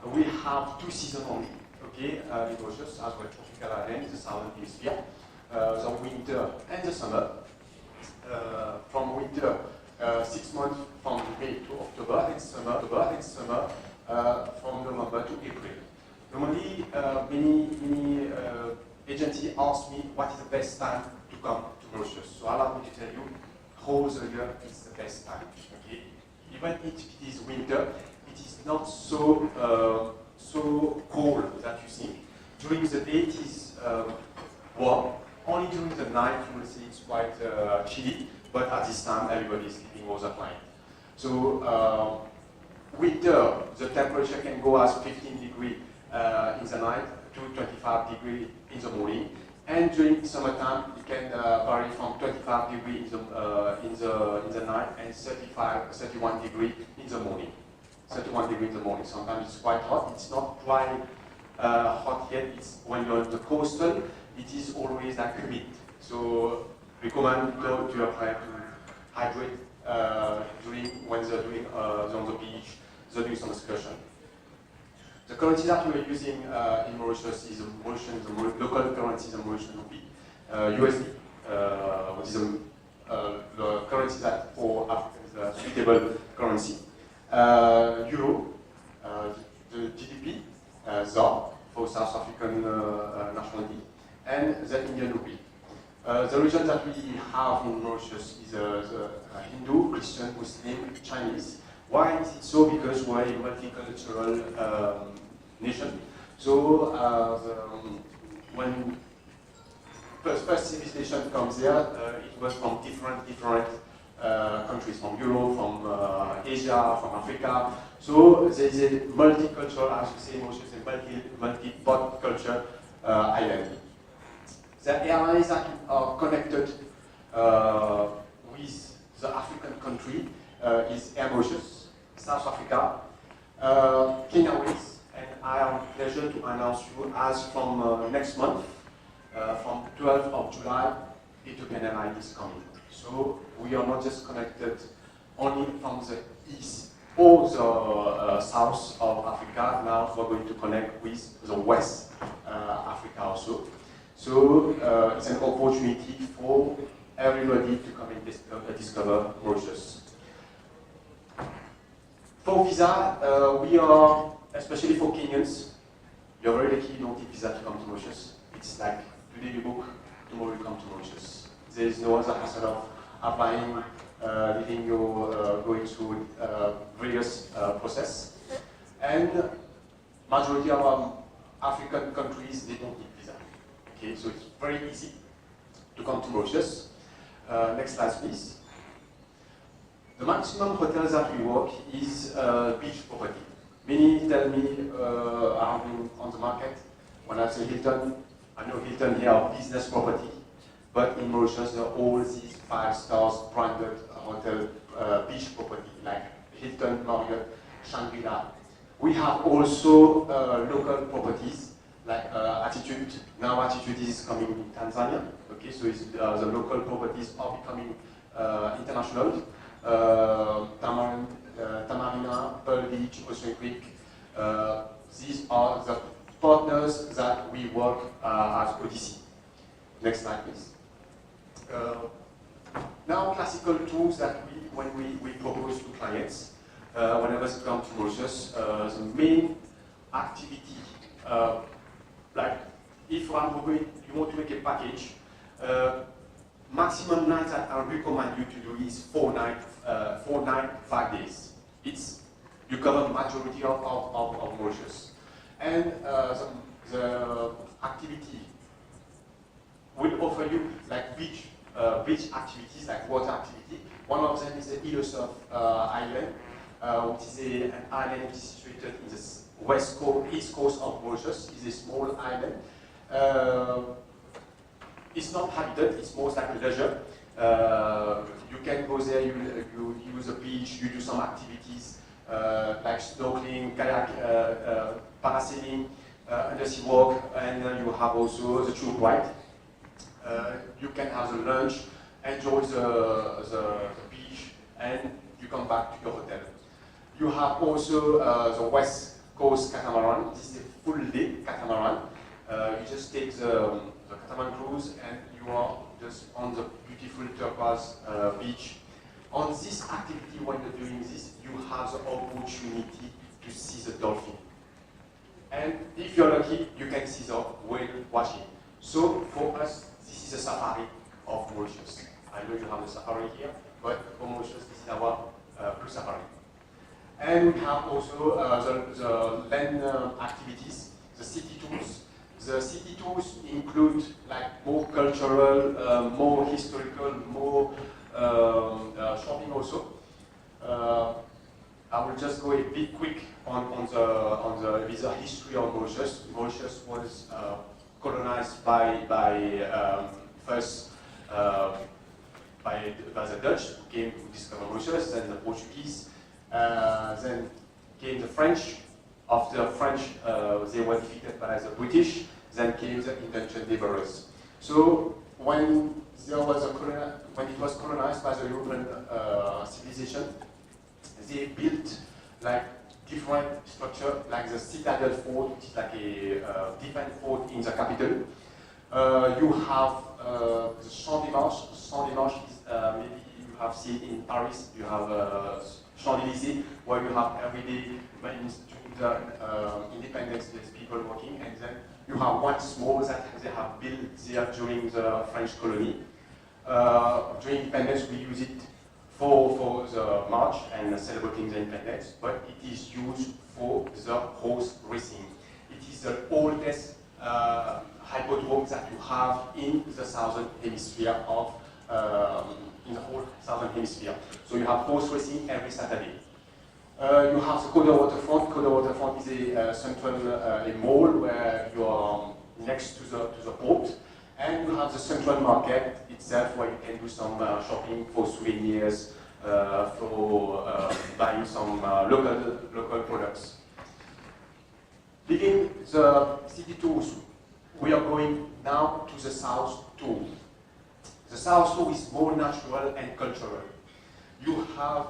We have 2 seasons only. Okay, in Mauritius, as well tropical island in the southern hemisphere, the winter and the summer. From winter, 6 months from May to October, and summer from November to April. Normally, many agencies ask me what is the best time to come to Mauritius. So allow me to tell you how the year is the best time. Okay, even if it is winter, it is not so cold that you see. During the day it is warm. Only during the night you will see it's quite chilly. But at this time everybody is sleeping all the time. So winter, the temperature can go as 15 degrees in the night to 25 degrees in the morning. And during summertime, it can vary from 25 degrees in the night and 31 degrees in the morning. 31 degrees in the morning. Sometimes it's quite hot. It's not quite hot yet. It's when you're on the coastal, it is always like humid. So recommend to your friend to hydrate when they're doing on the beach, they're doing some excursion. The currency that we are using in Mauritius is the local currency, the Mauritian rupee, USD, which is the currency that for Africans is a suitable currency. Euro, the GDP, ZAR for South African nationality, and the Indian rupee. The region that we have in Mauritius is the Hindu, Christian, Muslim, Chinese. Why is it so? Because we're a multicultural nation. So when first civilization comes here, it was from different countries, from Europe, from Asia, from Africa. So there is a multicultural, as you say, Mauritius is a multi-pot culture island. The airlines that are connected with the African country is Air Mauritius, South Africa, Kenya Airways, and I am pleasure pleasure to announce you as from next month, from 12th of July, Ethiopian Airlines is coming. So we are not just connected only from the east or the south of Africa. Now we're going to connect with the west Africa also. So it's an opportunity for everybody to come and discover Mauritius. For visa, we are, especially for Kenyans, you're very lucky you don't need visa to come to Mauritius. It's like today you book, tomorrow you come to Mauritius. There is no other hassle of applying, leaving you going through various process. And majority of African countries, they don't need visa. Okay, so it's very easy to come to Mauritius. Next slide, please. The maximum hotels that we work is beach property. Many tell me I have been on the market. When I say Hilton, I know Hilton here are business property, but in Mauritius there are all these 5-star branded hotel beach property like Hilton, Marriott, Shangri-La. We have also local properties like Attitude. Now Attitude is coming in Tanzania. Okay, so it's, the local properties are becoming international. Tamarina, Pearl Beach, Ocean Creek. These are the partners that we work as Odyssey. Next slide, please. Now, classical tools that when we propose to clients, whenever they come to Mauritius, the main activity, like if you want to make a package, maximum nights that I recommend you to do is 4 nights, 5 days. You cover majority of Mauritius. And the activity will offer you like beach activities, like water activity. One of them is the Ilosov Island, which is an island which is situated in the east coast of Mauritius. It's a small island. It's not habited, it's more like a leisure. You can go there, you use the beach, you do some activities like snorkeling, kayak, parasailing, undersea walk, and you have also the tube ride. You can have the lunch, enjoy the beach, and you come back to your hotel. You have also the West Coast catamaran. This is a full day catamaran. You just take the catamaran cruise and you are just on the beautiful turquoise beach. On this activity, when you're doing this, you have the opportunity to see the dolphin. And if you're lucky, you can see the whale watching. So for us, this is a safari of Mauritius. I know you have the safari here, but for Mauritius, this is our blue safari. And we have also the land activities, the city tours. The city tours include like more cultural, more historical, more shopping also. I will just go a bit quick on the history of Mauritius. Mauritius was colonized first by the Dutch, who came to discover Mauritius, then the Portuguese, then came the French. After the French, they were defeated by the British, then came the indentured laborers. So when it was colonized by the European civilization, they built like different structure, like the Citadel Fort, which is like a defense fort in the capital. You have the Champ des Marches. Champ des Marches is maybe you have seen in Paris. You have Champs-Élysées, where you have every day during the independence, there's people working, and then you have one small that they have built there during the French colony. During independence, we use it for the march and celebrating the independence, but it is used for the horse racing. It is the oldest hippodrome that you have in the southern hemisphere in the whole southern hemisphere. So you have horse racing every Saturday. You have the Coda Waterfront. Coda Waterfront is a central a mall where you are next to the port, and you have the central market itself where you can do some shopping for souvenirs, for buying some local products. Leaving the city tours, we are going now to the south tour. The south tour is more natural and cultural. You have,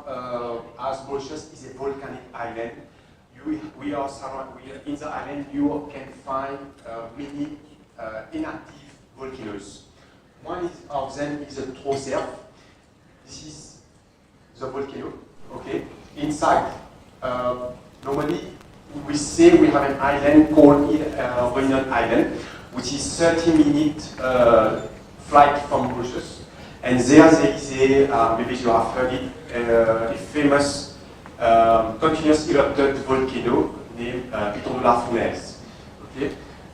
as Mauritius is a volcanic island, we are in the island. You can find many inactive volcanoes. One of them is a Trocerf. This is the volcano. Okay. Inside, normally we say we have an island called Réunion Island, which is 30-minute flight from Mauritius. And there is a, maybe you have heard it, a famous continuous erupted volcano named Piton de la Fournaise. Okay?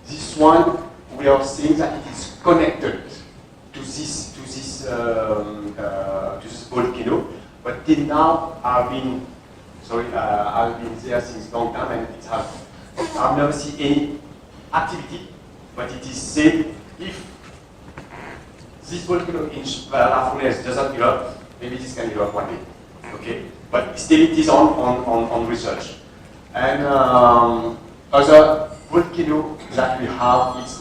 This one, we are saying that it is connected to this volcano, but till now I've been there since long time, and I've never seen any activity, but it is said if this volcano in La Fournaise doesn't erupt, maybe this can erupt one day. Okay, but still it is on research. And other volcano that we have is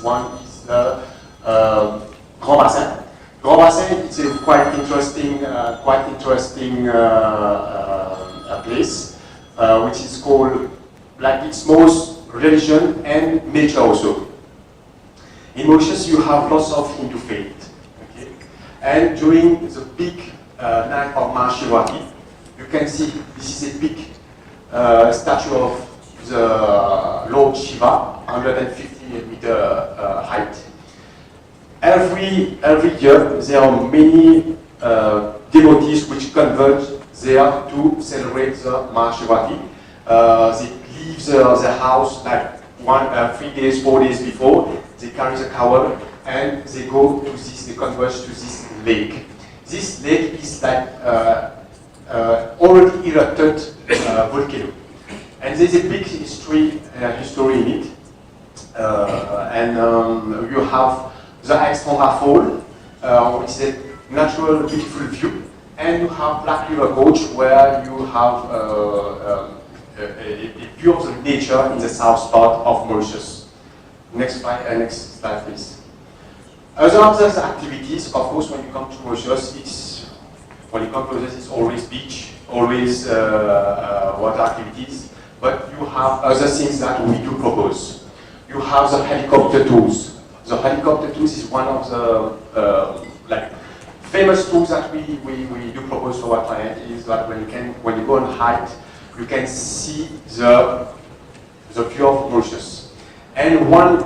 the Grand Bassin. Grand Bassin is a quite interesting place, which is called, like, it's most religion and nature also. In Mauritius, you have lots of Hindu faith. Okay? And during the big night of Mahashivratri, you can see this is a big statue of the Lord Shiva, 150-meter height. Every year, there are many devotees which converge there to celebrate the Mahashivratri. They leave the house like 3 days, 4 days before. They carry the cowl and they go to this. They converge to this lake. This lake is like already erupted volcano, and there's a big history in it. You have the Alexandra Fall, which is a natural, beautiful view, and you have Black River Gorge, where you have a view of the nature in the south part of Mauritius. Next slide, please. Other activities, of course, when you come to Mauritius, it's always beach, always water activities, but you have other things that we do propose. You have the helicopter tours. The helicopter tours is one of the famous tours that we do propose to our client. Is that when you go on height, you can see the view of Mauritius. And one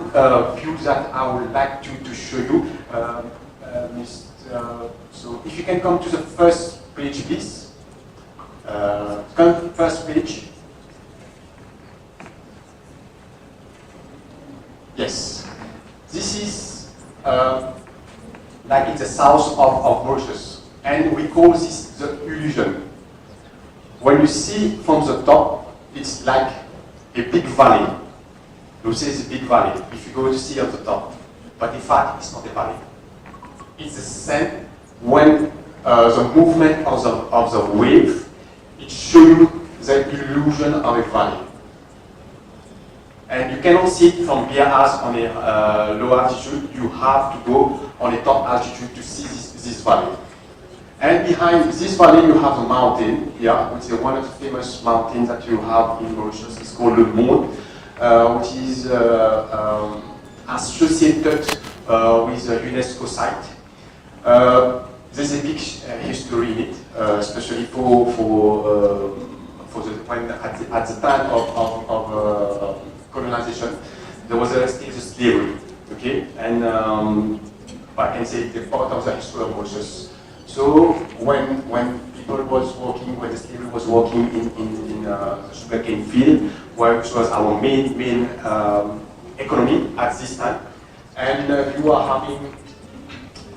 view that I would like to show you, so if you can come to the first page, please. Come to the first page. Yes. This is like in the south of Mauritius, and we call this the illusion. When you see from the top, it's like a big valley. You say it's a big valley if you go to see at the top, but in fact it's not a valley. It's the same when the movement of the wave, it shows you the illusion of a valley. And you cannot see it from here as on a low altitude. You have to go on a top altitude to see this valley. And behind this valley, you have a mountain here, which is one of the famous mountains that you have in Mauritius. It's called Le Monde, which is associated with a UNESCO site. There's a big history in it, especially for the when at the time of colonization, there was still the slavery, okay, and I can say the part of the history of Mauritius. So when people was working, when the slavery was working in the sugarcane field, which was our main economy at this time, and you are having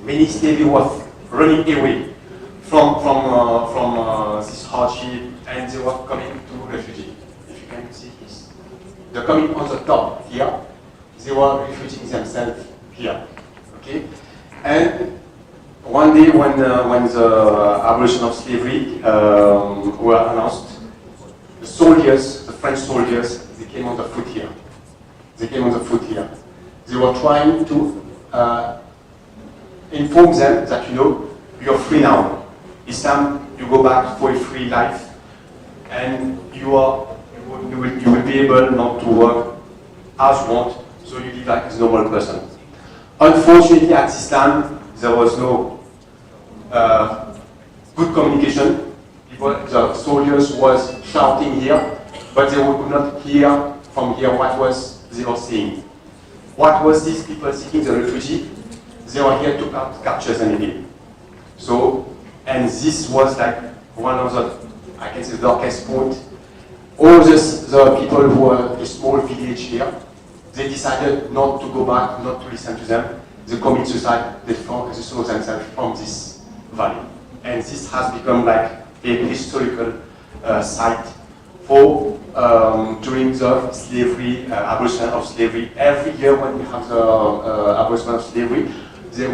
many slaves who were running away from this hardship, and they were coming to refugee. If you can see this, they're coming on the top here. They were refugeeing themselves here, okay, and one day when the abolition of slavery were announced, the French soldiers, they came on the foot here. They came on the foot here. They were trying to inform them that, you know, you're free now. It's time you go back for a free life, and you will be able not to work as you want, so you live like a normal person. Unfortunately, at this time, there was no good communication. The soldiers was shouting here, but they could not hear from here what was they were saying. What was these people seeking the refugee? They were here to capture them again. So, and this was like one of the, I can say, the darkest point. All the people who were a small village here, they decided not to go back, not to listen to them. They commit suicide, they throw themselves from this valley. And this has become like a historical site for during the slavery, abolition of slavery. Every year when we have the abolition of slavery,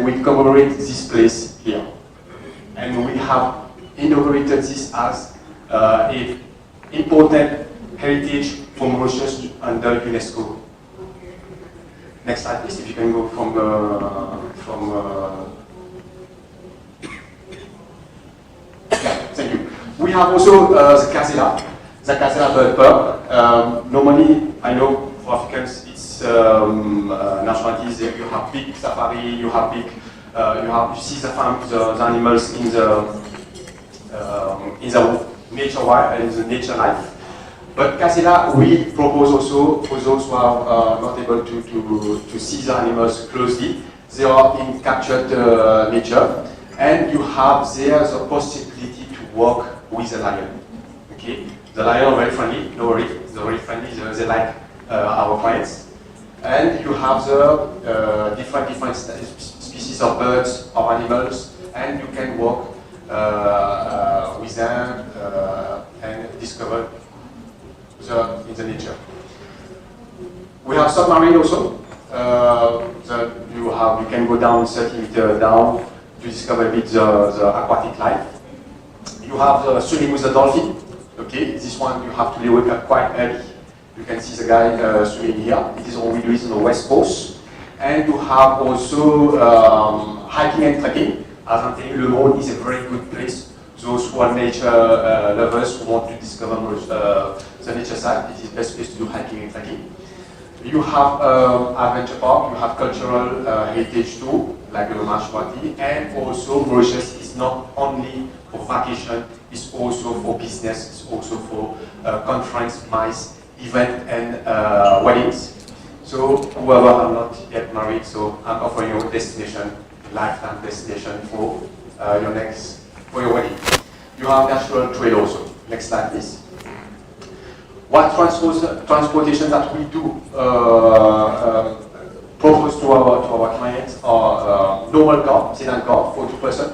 we commemorate this place here. And we have inaugurated this as an important heritage for Mauritius under UNESCO. Next slide, please, if you can go yeah, thank you. We have also the Casella bird pub. Normally, I know for Africans, it's nationalities. You have big safari, you have big, you see the farm, the animals in the nature life. But Casella, we propose also for those who are not able to see the animals closely. They are in captured nature, and you have there the possibility to work with a lion. Okay, the lion are very friendly. No worry, they're very friendly. They like our clients, and you have the different species of birds or animals, and you can work with them and discover in the nature. We have submarine also. You can go down 30 meters down to discover a bit the aquatic life. You have swimming with the dolphin. Okay, this one you have to wake up quite early. You can see the guy swimming here. It is only on the west coast. And you have also hiking and trekking. As I'm telling you, Le Monde is a very good place. Those who are nature lovers who want to discover the nature side, it is the best place to do hiking and trekking. You have adventure park, you have cultural heritage too, like the Mashwati, and also Mauritius is not only for vacation, it's also for business, it's also for conference, MICE, event and weddings. So whoever are not yet married, so I'm offering you a destination, lifetime destination for for your wedding. You have natural trail also. Next slide, please. What transportation that we do propose to our clients are normal car, sedan car for 2 persons,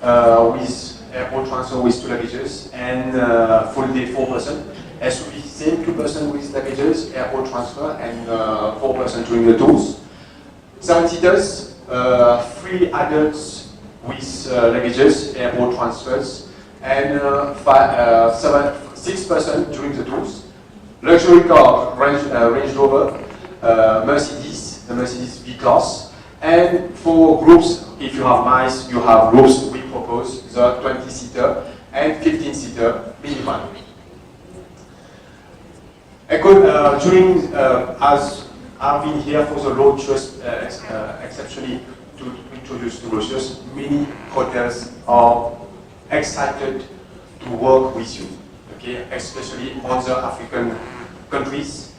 with airport transfer with 2 luggages, and full day 4 persons. SUV, same 2 persons with luggages, airport transfer, and 4 persons during the tours. 7 seaters, 3 adults with luggages, airport transfers, and 6 persons during the tours. Luxury car, Range Rover, Mercedes, the Mercedes B-Class, and for groups, if you have MICE, you have groups, we propose the 20-seater and 15-seater minivan. During, as I've been here for the roadshow, exceptionally to introduce to Mauritius, many hotels are excited to work with you, okay, especially on the African countries.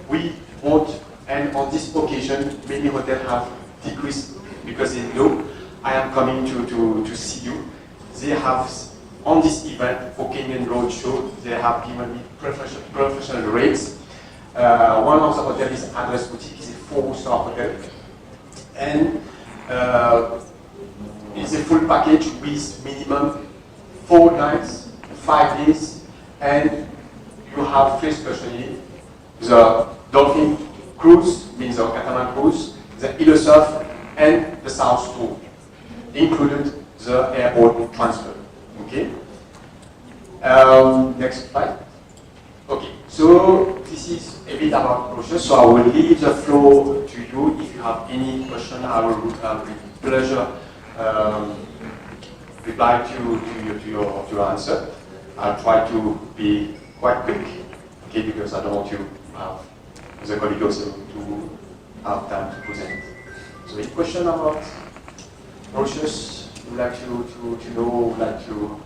We want, and on this occasion, many hotels have decreased because they know I am coming to see you. They have, on this event for Kenyan Roadshow, they have given me professional rates. One of the hotels is Address Boutique, it's a 4-star hotel. And it's a full package with minimum 4 nights, 5 days, and you have three specialty: the dolphin cruise, means the catamaran cruise, the Ile Surf, and the South Tour, included the airport transfer. Okay. Next slide. Okay. So this is a bit about Mauritius, so I will leave the floor to you. If you have any question, I will with pleasure reply to your answer. I'll try to be quite quick, okay, because I don't want you have the colleague also to have time to present. So any question about Mauritius? Would like to know, would like to...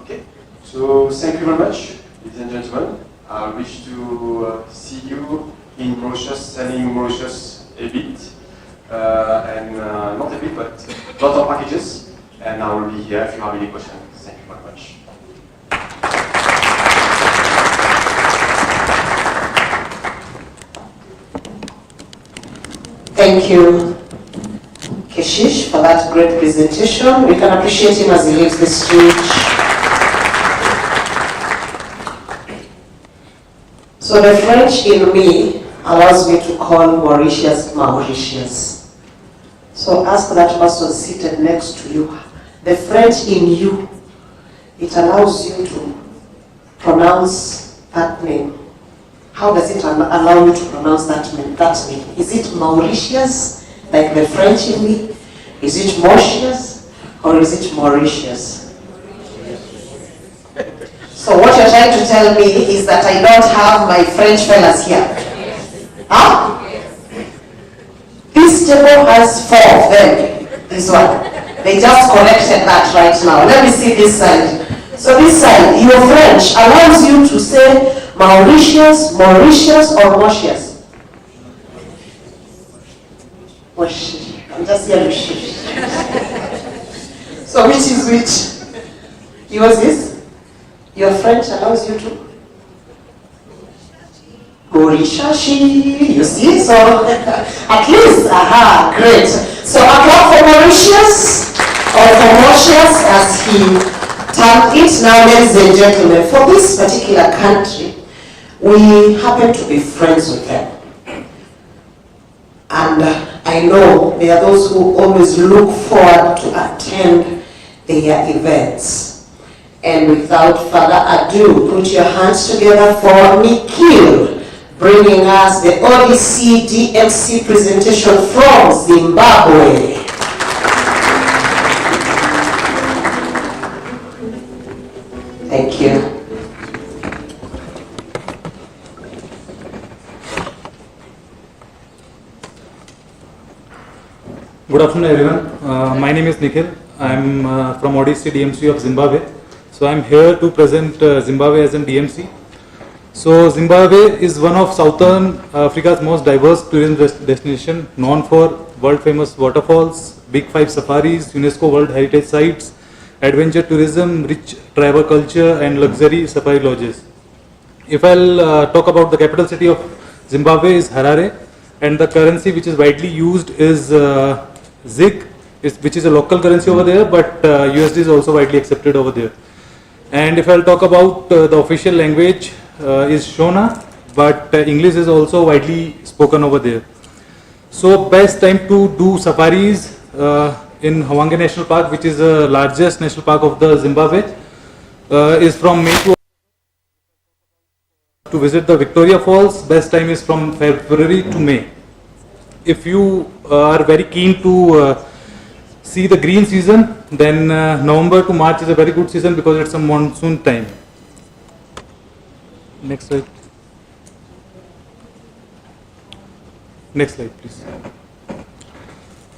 Okay, so thank you very much, ladies and gentlemen. I wish to see you in Mauritius, selling Mauritius a bit, and not a bit, but lots of packages. And I will be here if you have any questions. Thank you very much. Thank you, Keshish, for that great presentation. We can appreciate him as he leaves the stage. So the French in me allows me to call Mauritius Mauritius. So ask that person seated next to you. The French in you, it allows you to pronounce that name. How does it allow you to pronounce that name? Is it Mauritius, like the French in me? Is it Mauritius, or is it Mauritius? So what you're trying to tell me is that I don't have my French fellas here. Huh? This table has 4 of them. This one. They just corrected that right now. Let me see this side. So this side, your French allows you to say Mauritius, Mauritius, or Mauritius. I'm just hearing shish. So which is which? Yours is? Your French allows you to Mauritius, you see? So at least, aha, great. So I clap for Mauritius, or for Mauritius as he termed it. Now, ladies and gentlemen, for this particular country, we happen to be friends with them. And I know there are those who always look forward to attend their events. And without further ado, put your hands together for Nikhil, bringing us the Odyssey DMC presentation from Zimbabwe. Thank you. Good afternoon, everyone. My name is Nikhil. I am from Odyssey DMC of Zimbabwe. So I am here to present Zimbabwe as an DMC. So Zimbabwe is one of Southern Africa's most diverse tourism destination, known for world famous waterfalls, Big 5 safaris, UNESCO World Heritage Sites, adventure tourism, rich tribal culture and luxury safari lodges. If I'll talk about the capital city of Zimbabwe is Harare, and the currency which is widely used is ZiG, which is a local currency over there, but USD is also widely accepted over there. And if I'll talk about the official language is Shona, but English is also widely spoken over there. So best time to do safaris in Hwange National Park, which is the largest national park of the Zimbabwe, is from May to visit the Victoria Falls. Best time is from February to May. If you are very keen to see the green season, then November to March is a very good season because it's a monsoon time. Next slide. Next slide, please.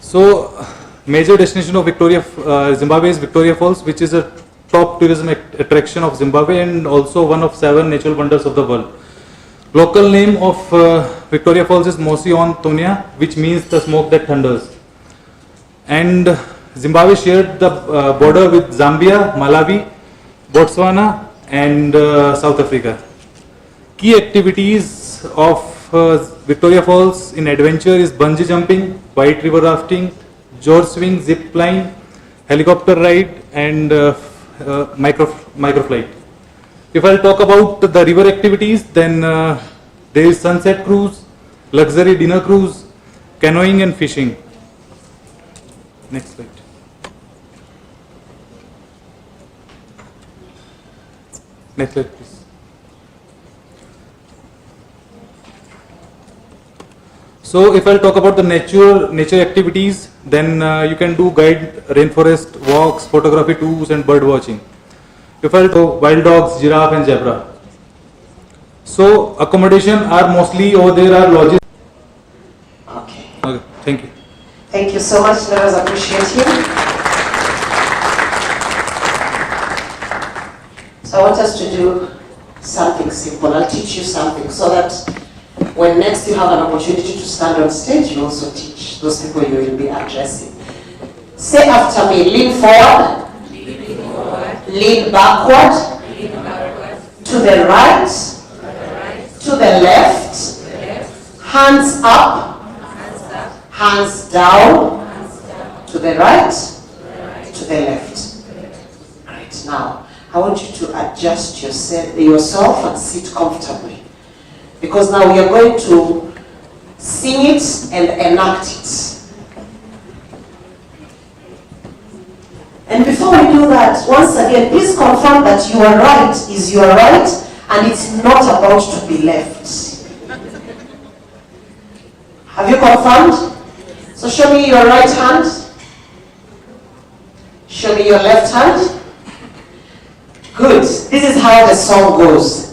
So, major destination of Zimbabwe is Victoria Falls, which is a top tourism attraction of Zimbabwe and also one of 7 natural wonders of the world. Local name of Victoria Falls is Mosi on Tonia, which means the smoke that thunders. And Zimbabwe shared the border with Zambia, Malawi, Botswana and South Africa. Key activities of Victoria Falls in adventure is bungee jumping, white river rafting, George swing, zip line, helicopter ride and micro microflight. If I'll talk about the river activities, then there is sunset cruise, luxury dinner cruise, canoeing and fishing. Next slide. Next slide, please. So if I'll talk about the nature activities, then you can do guide rainforest walks, photography tours and bird watching. If I'll talk wild dogs, giraffe and zebra. So accommodation are mostly over there are lodges. Okay. Okay, thank you. Thank you so much. Let us appreciate him. So I want us to do something simple. I'll teach you something so that when next you have an opportunity to stand on stage, you also teach those people you will be addressing. Say after me, lean forward, lean backward, to the right, to the left, hands up, hands down, to the right, to the left. Great. Now, I want you to adjust yourself and sit comfortably. Because now we are going to sing it and enact it. And before we do that, once again, please confirm that you are right is you are right and it's not about to be left. Have you confirmed? So show me your right hand. Show me your left hand. Good. This is how the song goes.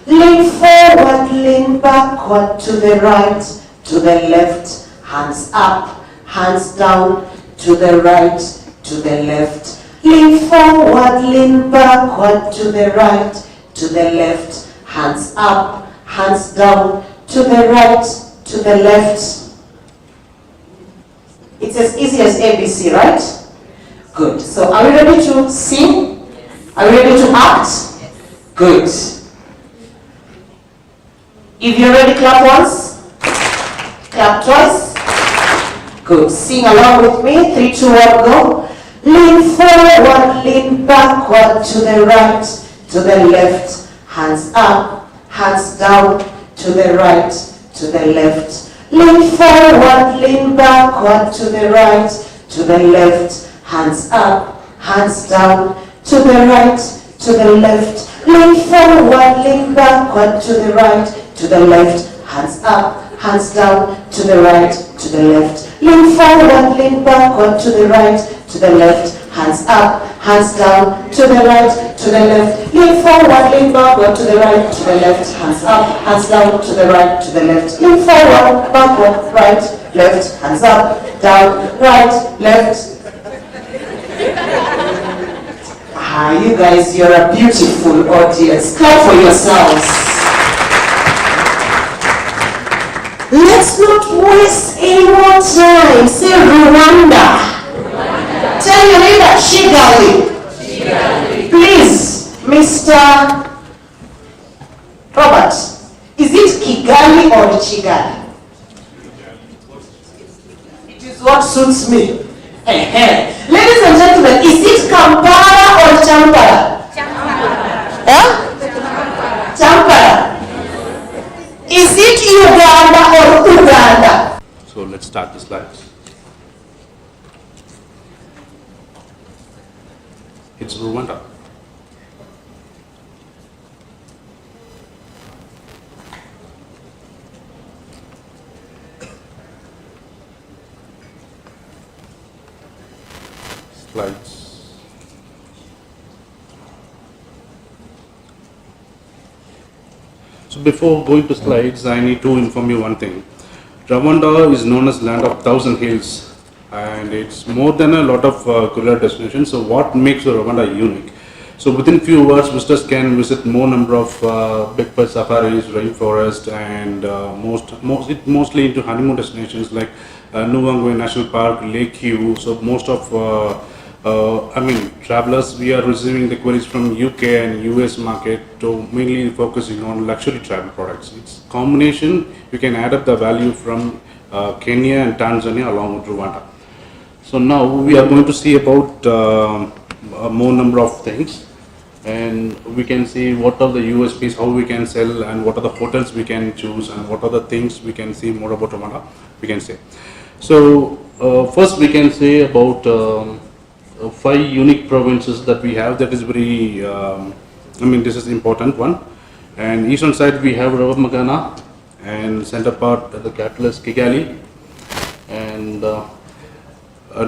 Lean forward, lean backward, to the right, to the left, hands up, hands down, to the right, to the left. Lean forward, lean backward, to the right, to the left, hands up, hands down, to the right, to the left. It's as easy as ABC, right? Good. So are we ready to sing? Are we ready to act? Good. If you're ready, clap once. Clap twice. Good. Sing along with me. 3, 2, 1, go. Lean forward, lean backward, to the right, to the left. Hands up, hands down, to the right, to the left. Lean forward, lean backward, to the right, to the left. Hands up, hands down, to the right, to the left. Lean forward, lean backward, to the right, to the left, hands up, hands down, to the right, to the left. Lean forward, lean backward, to the right, to the left, hands up, hands down, to the right, to the left. Lean forward, lean backward, to the right, to the left, hands up, hands down, to the right, to the left. Lean forward, backward, right, left, hands up, down, right, left. You guys, you're a beautiful audience. Clap for yourselves. Let's not waste any more time. Say Rwanda. Tell your neighbor, Kigali. Please, Mr. Robert, is it Kigali or Chigali? It is what suits me. Ladies and gentlemen, is it Kampala or Champara? Champara. Champara. Is it Uganda or Uganda? So let's start the slides. It's Rwanda. Slides. So before going to slides, I need to inform you one thing. Rwanda is known as land of 1,000 hills, and it's more than a lot of cooler destinations. So what makes Rwanda unique? So within few hours, visitors can visit more number of big bird safaris, rainforest, and mostly into honeymoon destinations like Nuvangwe National Park, Lake Hugh. So most of travelers, we are receiving the queries from UK and US market to mainly focusing on luxury travel products. It's combination, you can add up the value from Kenya and Tanzania along with Rwanda. So now we are going to see about more number of things. and we can see what are the USPs, how we can sell, and what are the hotels we can choose, and what are the things we can see more about Rwanda, we can say. So first we can say about 5 unique provinces that we have. That is very, this is important one. And eastern side we have Ravamagana, and center part the capital is Kigali, and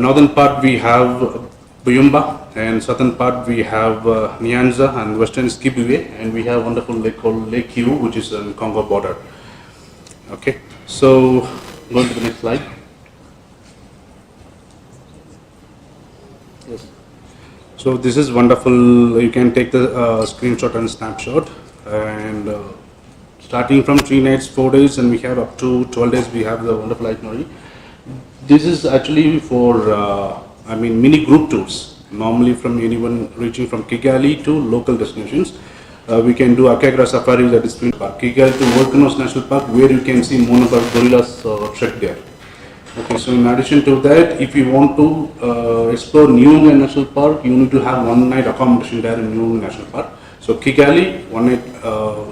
northern part we have Buyumba, and southern part we have Nyanza, and western is Kibuye, and we have wonderful lake called Lake Kivu, which is on Congo border. Okay, so going to the next slide. Yes. So this is wonderful. You can take the screenshot and snapshot, and starting from 3 nights, 4 days, and we have up to 12 days. We have the wonderful itinerary. This is actually for mini group tours. Normally, from anyone reaching from Kigali to local destinations, we can do Akagra Safari, that is Twin Park, Kigali to Volcanoes National Park, where you can see more about gorillas trek there. Okay, so in addition to that, if you want to explore Nyungwe National Park, you need to have 1 night accommodation there in Nyungwe National Park. So Kigali, 1 night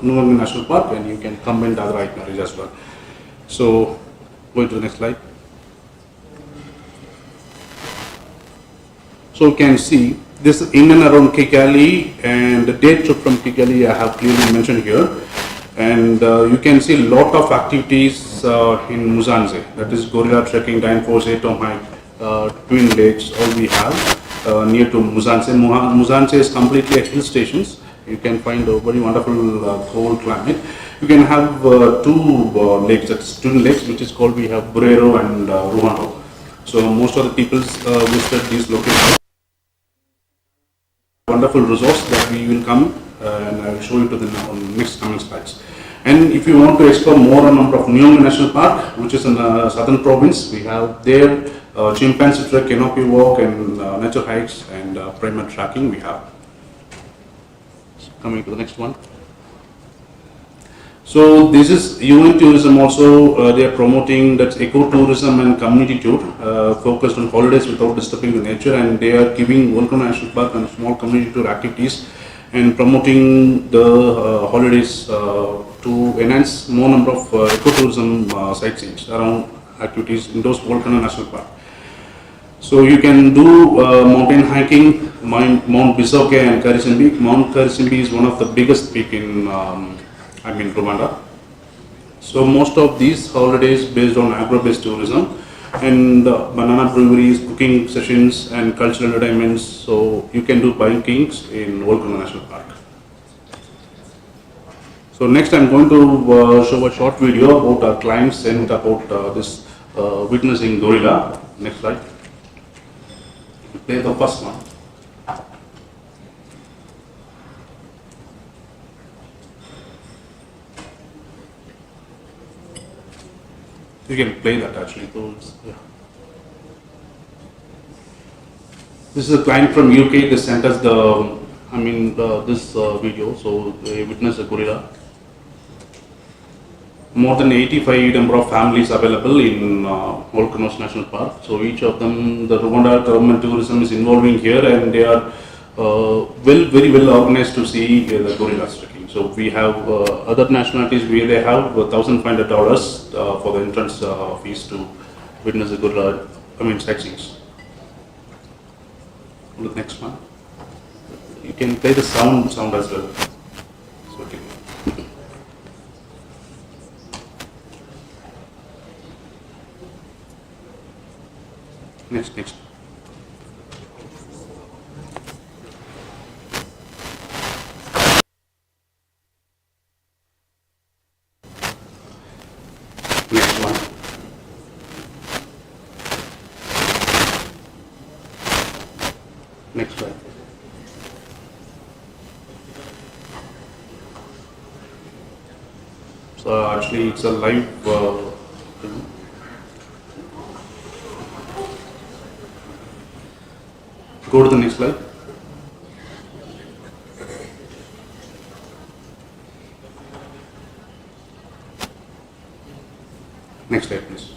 Nyungwe National Park, and you can combine the other itineraries as well. So going to the next slide. So you can see this in and around Kigali, and the day trip from Kigali I have clearly mentioned here. And you can see a lot of activities in Muzanze, that is gorilla trekking, Dainfose, Tomai, Twin Lakes, all we have near to Muzanze. Muzanze is completely a hill stations. You can find a very wonderful cold climate. You can have 2 lakes, that's Twin Lakes, which is called, we have Burero and Ruano. So most of the people visited these locations. Wonderful resource that we will come and I will show you to the next coming slides. And if you want to explore more a number of Nyungwe National Park, which is in the southern province, we have there chimpanzee trek, canopy walk, and nature hikes, and primate tracking we have. Coming to the next one. So this is UN tourism also. They are promoting that ecotourism and community tour focused on holidays without disturbing the nature, and they are giving Volcano National Park and small community tour activities and promoting the holidays to enhance more number of ecotourism sightseeing around activities in those Volcano National Park. So you can do mountain hiking, Mount Bisoke and Karisimbi. Mount Karisimbi is one of the biggest peak in Rwanda. So most of these holidays based on agro-based tourism, and banana breweries, cooking sessions, and cultural entertainments. So you can do bikings in Volcano National Park. So next I'm going to show a short video about our clients and about this witnessing gorilla. Next slide. Play the first one. You can play that actually. So yeah. This is a client from UK. They sent us this video. So they witnessed a gorilla. More than 85 number of families available in Volcanoes National Park. So each of them, the Rwanda government tourism is involving here, and they are very well organized to see the gorillas trekking. So we have other nationalities where they have $1,500 for the entrance fees to witness the gorilla, sightseeing. The next one. You can play the sound as well. So, okay. Next. Next one. Next one. So actually it's a live film. Go to the next slide. Next slide, please.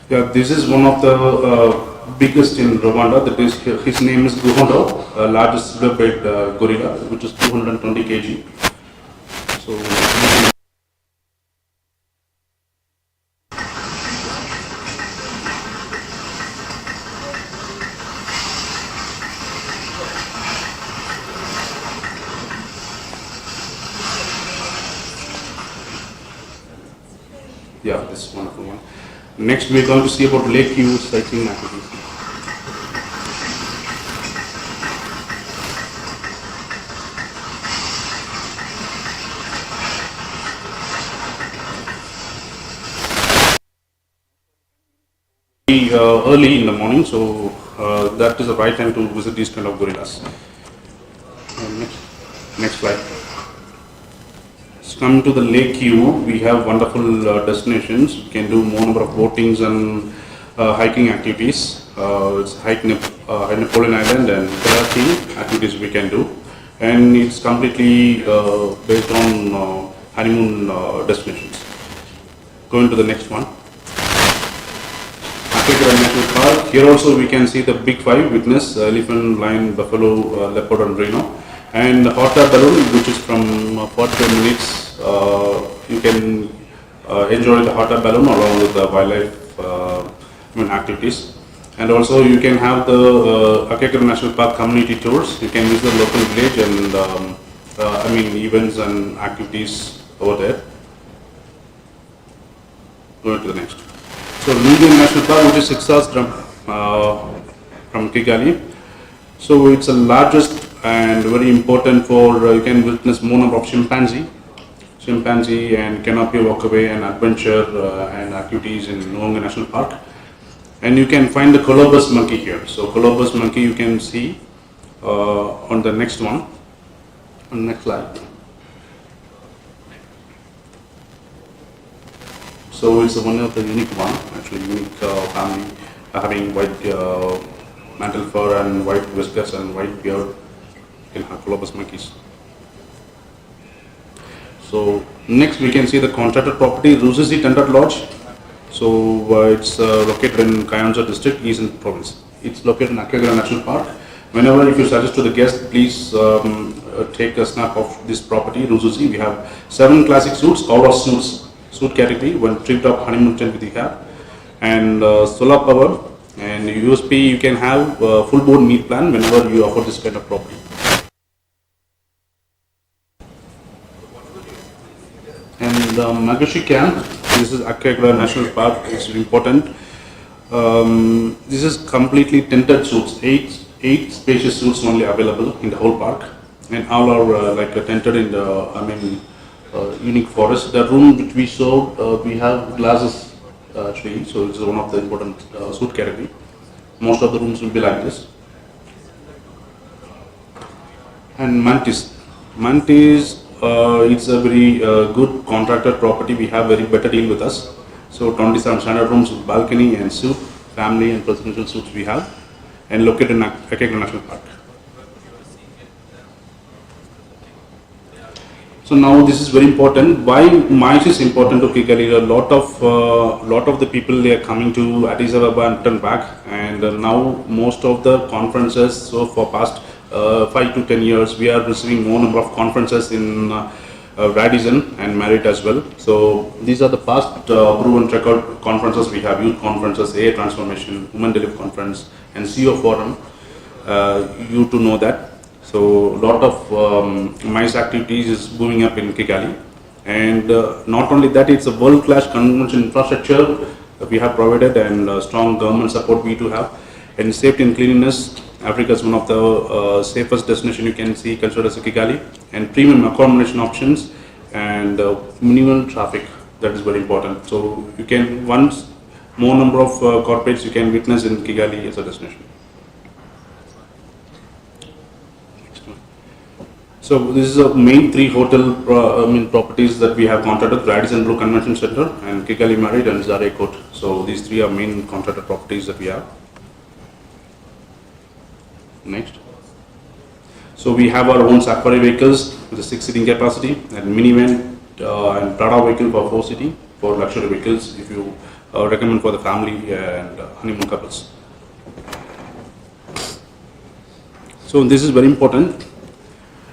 Yeah, this is one of the biggest in Rwanda. That is, his name is Guhondo, largest silver-bed gorilla, which is 220 kg. So, yeah, this is wonderful one. Next, we are going to see about Lake View sightseeing activities. Early in the morning, so that is the right time to visit these kind of gorillas. Next slide. So coming to the Lake View, we have wonderful destinations. You can do more number of boatings and hiking activities. It's hike Napoleon Island and kayaking activities we can do, and it's completely based on honeymoon destinations. Going to the next one. National Park. Here also we can see the big five: witness, elephant, lion, buffalo, leopard, and rhino. And the hot air balloon, which is from 45 minutes. You can enjoy the hot air balloon along with the wildlife activities. And also you can have the Akekara National Park community tours. You can visit the local village and events and activities over there. Go to the next. So Lungu National Park, which is 6 hours from Kigali. So it's the largest and very important for, you can witness more number of chimpanzee and canopy walkaway and adventure and activities in Lungu National Park. And you can find the colobus monkey here. So colobus monkey you can see on the next one, on the next slide. So it's one of the unique one, actually unique family having white mantle fur and white whiskers and white beard. You can have colobus monkeys. So next we can see the contracted property, Ruzizi Tented Lodge. So it's located in Kayonza district, Eastern province. It's located in Akegera National Park. Whenever if you suggest to the guest, please take a snap of this property, Ruzizi. We have 7 classic suites, all are suite category, one trip-top honeymoon tent with the cab, and solar power, and USP you can have full board meal plan whenever you offer this kind of property. And Magashi Camp, this is Akegera National Park, it's important. This is completely tented suites, 8 spacious suites only available in the whole park, and all are tented in the, unique forest. The room which we showed, we have glasses actually, so it's one of the important suite category. Most of the rooms will be like this. And Mantis, it's a very good contracted property. We have very better deal with us. So 27 standard rooms with balcony and suite, family and presidential suites we have, and located in Akegera National Park. So now this is very important. Why MICE is important to Kigali? A lot of the people, they are coming to Addis Ababa and return back, and now most of the conferences. So for past 5 to 10 years, we are receiving more number of conferences in Radisson and Merit as well. So these are the past proven record conferences we have: youth conferences, AI transformation, women delivery conference, and CEO forum. You to know that. So a lot of MICE activities is booming up in Kigali, and not only that, it's a world-class convention infrastructure that we have provided, and strong government support we do have, and safety and cleanliness. Africa is one of the safest destination you can see considered as Kigali, and premium accommodation options and minimal traffic. That is very important. So you can once more number of corporates you can witness in Kigali as a destination. So this is the main 3 hotel properties that we have contracted: Radisson Blue Convention Center and Kigali Marriott and Zare Court. So these 3 are main contracted properties that we have. Next. So we have our own safari vehicles with a 6 seating capacity, and minivan and Prada vehicle for 4 seating for luxury vehicles. If you recommend for the family and honeymoon couples. So this is very important.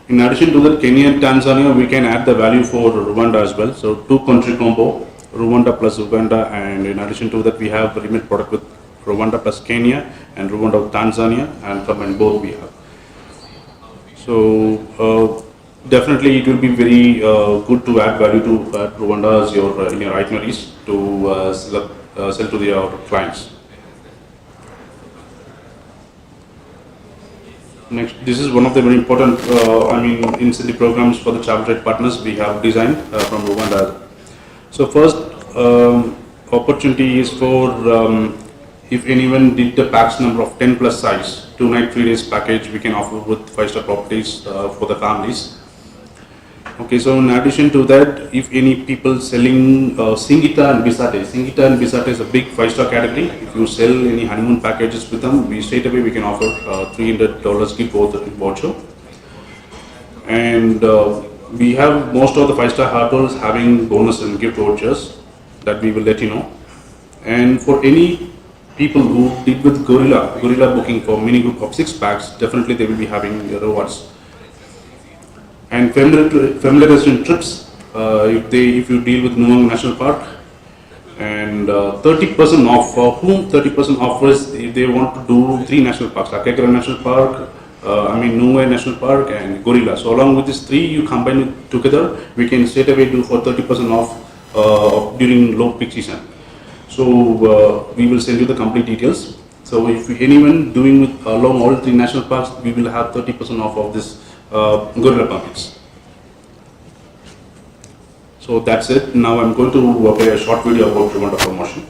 In addition to that, Kenya and Tanzania, we can add the value for Rwanda as well. So 2-country combo, Rwanda plus Uganda, and in addition to that, we have a remit product with Rwanda plus Kenya and Rwanda with Tanzania, and combined both we have. So definitely it will be very good to add value to Rwanda as your in your itineraries to sell to your clients. Next, this is one of the very important, incentive programs for the travel trade partners we have designed from Rwanda. So first opportunity is for if anyone did the packs number of 10 plus size, 2-night 3 days package we can offer with 5-star properties for the families. Okay, so in addition to that, if any people selling Singita and Bisate is a big 5-star category. If you sell any honeymoon packages with them, we straight away we can offer $300 gift voucher. And we have most of the 5-star hotels having bonus and gift vouchers that we will let you know. And for any people who did with Gorilla booking for mini group of 6 packs, definitely they will be having rewards. And familiarization trips, if you deal with Nuang National Park, and 30% off, for whom 30% offers if they want to do 3 national parks, Akekara National Park, Nuang National Park and Gorilla. So along with these 3, you combine it together, we can straight away do for 30% off during low peak season. So we will send you the complete details. So if anyone doing with along all 3 national parks, we will have 30% off of this Gorilla permits. So that's it. Now I'm going to play a short video about Rwanda promotion.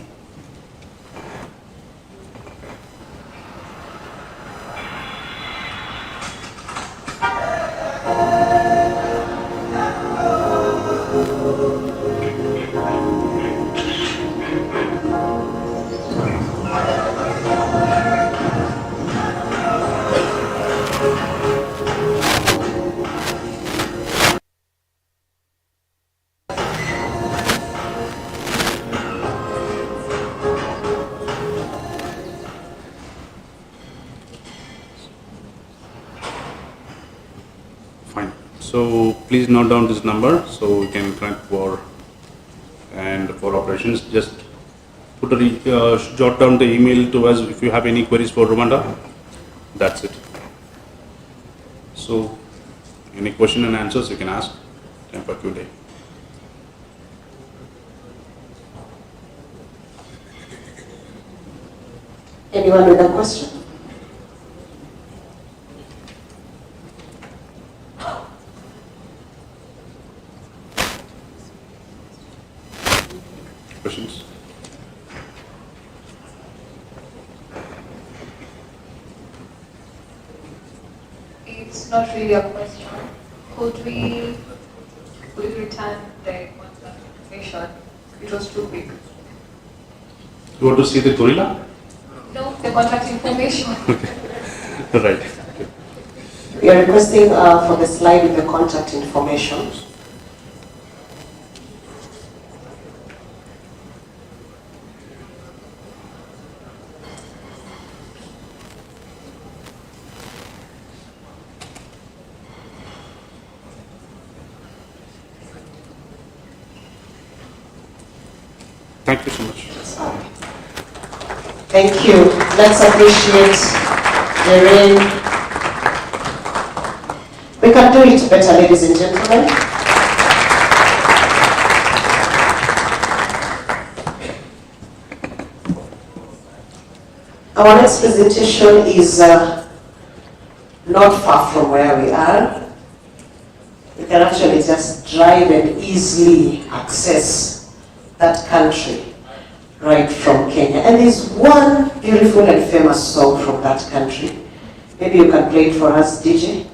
Fine. So please note down this number so we can connect for operations. Just put jot down the email to us if you have any queries for Rwanda. That's it. So any question and answers you can ask. Time for Q&A. Anyone with a question? Questions? It's not really a question. Could we return the contact information? It was too big. You want to see the gorilla? No, the contact information. Right. We are requesting for the slide with the contact information. Thank you so much. Thank you. Let's appreciate the rain. We can do it better, ladies and gentlemen. Our next presentation is not far from where we are. You can actually just drive and easily access that country right from Kenya. And there's one beautiful and famous song from that country. Maybe you can play it for us, DJ.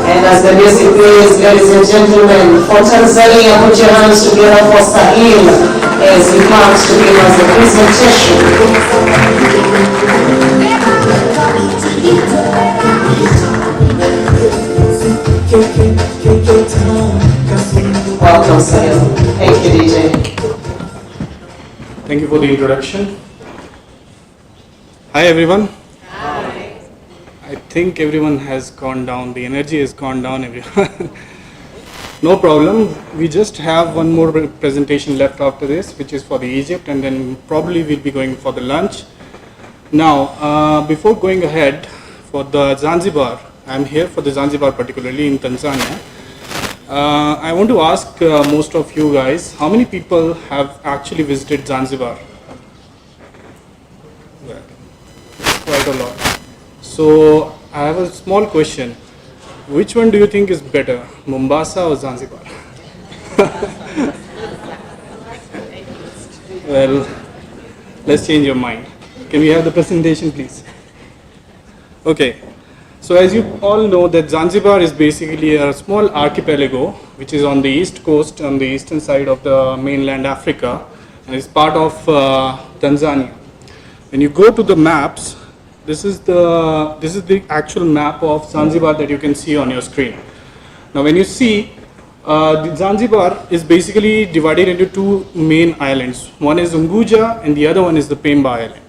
And as the music plays, ladies and gentlemen, for Tanzania, put your hands together for Sahil as he comes to give us a presentation. welcome, Sunil. Thank you, DJ. Thank you for the introduction. Hi everyone. Hi. I think everyone has gone down. The energy has gone down, everyone. No problem. We just have one more presentation left after this, which is for the Egypt, and then probably we'll be going for the lunch. Now, before going ahead for the Zanzibar, I'm here for the Zanzibar, particularly in Tanzania. I want to ask most of you guys, how many people have actually visited Zanzibar? Well, quite a lot. So I have a small question. Which one do you think is better, Mombasa or Zanzibar? Well, let's change your mind. Can we have the presentation, please? Okay. So as you all know that Zanzibar is basically a small archipelago which is on the east coast, on the eastern side of the mainland Africa, and is part of Tanzania. When you go to the maps, this is the actual map of Zanzibar that you can see on your screen. Now when you see, the Zanzibar is basically divided into two main islands. One is Unguja and the other one is the Pemba island.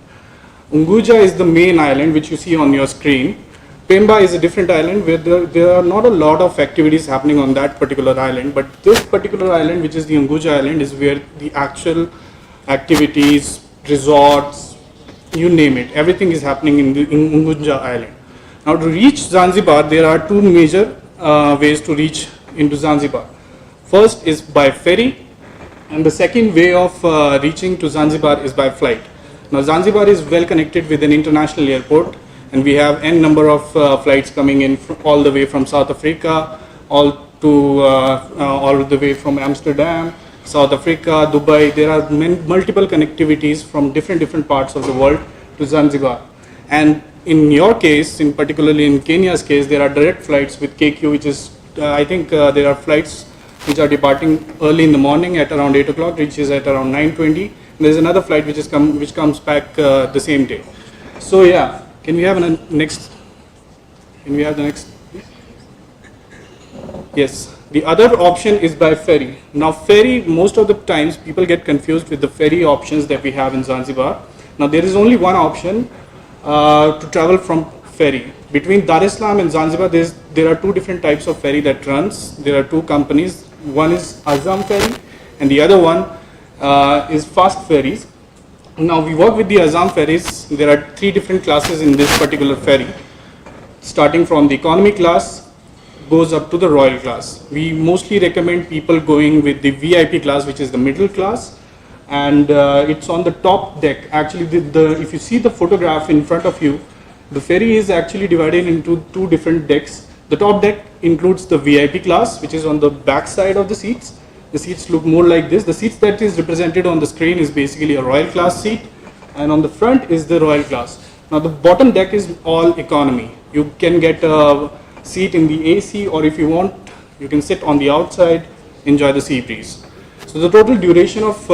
Unguja is the main island which you see on your screen. Pemba is a different island where there are not a lot of activities happening on that particular island, but this particular island, which is the Unguja island, is where the actual activities, resorts, you name it, everything is happening in Unguja island. Now to reach Zanzibar, there are two major ways to reach into Zanzibar. First is by ferry, and the second way of reaching to Zanzibar is by flight. Now Zanzibar is well connected with an international airport, and we have n number of flights coming in all the way from South Africa, all the way from Amsterdam, South Africa, Dubai. There are multiple connectivities from different parts of the world to Zanzibar. And in your case, in particularly in Kenya's case, there are direct flights with KQ, which is I think there are flights which are departing early in the morning at around 8 o'clock, reaches at around 9:20. There's another flight which comes back the same day. So yeah. Can we have the next? Can we have the next? Yes. The other option is by ferry. Now ferry, most of the times people get confused with the ferry options that we have in Zanzibar. Now there is only one option to travel from ferry. Between Dar es Salaam and Zanzibar, there are two different types of ferry that runs. There are two companies. One is Azam Ferry and the other one is Fast Ferries. Now we work with the Azam ferries. There are three different classes in this particular ferry. Starting from the economy class, goes up to the royal class. We mostly recommend people going with the VIP class, which is the middle class, and it's on the top deck. Actually, if you see the photograph in front of you, the ferry is actually divided into two different decks. The top deck includes the VIP class, which is on the back side of the seats. The seats look more like this. The seats that is represented on the screen is basically a royal class seat, and on the front is the royal class. Now the bottom deck is all economy. You can get a seat in the AC, or if you want, you can sit on the outside, enjoy the sea breeze. So the total duration of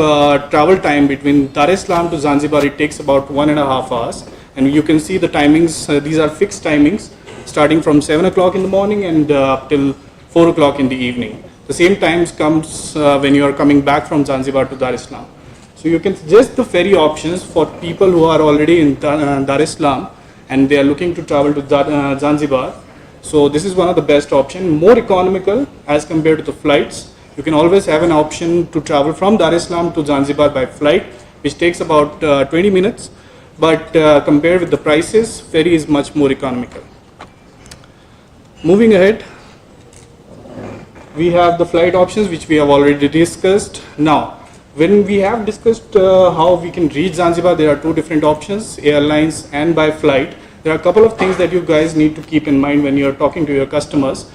travel time between Dar es Salaam to Zanzibar, it takes about 1.5 hours, and you can see the timings. These are fixed timings, starting from 7 o'clock in the morning and till 4 o'clock in the evening. The same times comes when you are coming back from Zanzibar to Dar es Salaam. So you can suggest the ferry options for people who are already in Dar es Salaam and they are looking to travel to Zanzibar. So this is one of the best options, more economical as compared to the flights. You can always have an option to travel from Dar es Salaam to Zanzibar by flight, which takes about 20 minutes. But compared with the prices, ferry is much more economical. Moving ahead, we have the flight options which we have already discussed. Now, when we have discussed how we can reach Zanzibar, there are two different options, airlines and by flight. There are a couple of things that you guys need to keep in mind when you are talking to your customers.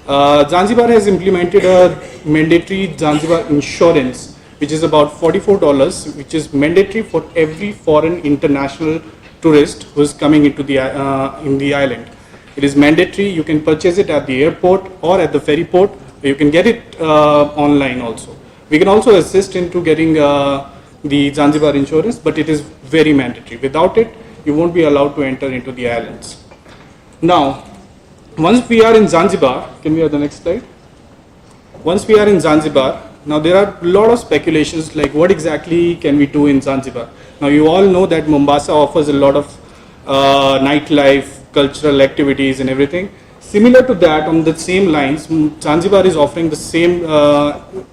Zanzibar has implemented a mandatory Zanzibar insurance, which is about $44, which is mandatory for every foreign international tourist who is coming into the in the island. It is mandatory. You can purchase it at the airport or at the ferry port. You can get it online also. We can also assist into getting the Zanzibar insurance, but it is very mandatory. Without it, you won't be allowed to enter into the islands. Now, once we are in Zanzibar, can we have the next slide? once we are in Zanzibar, now there are a lot of speculations like what exactly can we do in Zanzibar. Now you all know that Mombasa offers a lot of nightlife, cultural activities and everything. Similar to that, on the same lines, Zanzibar is offering the same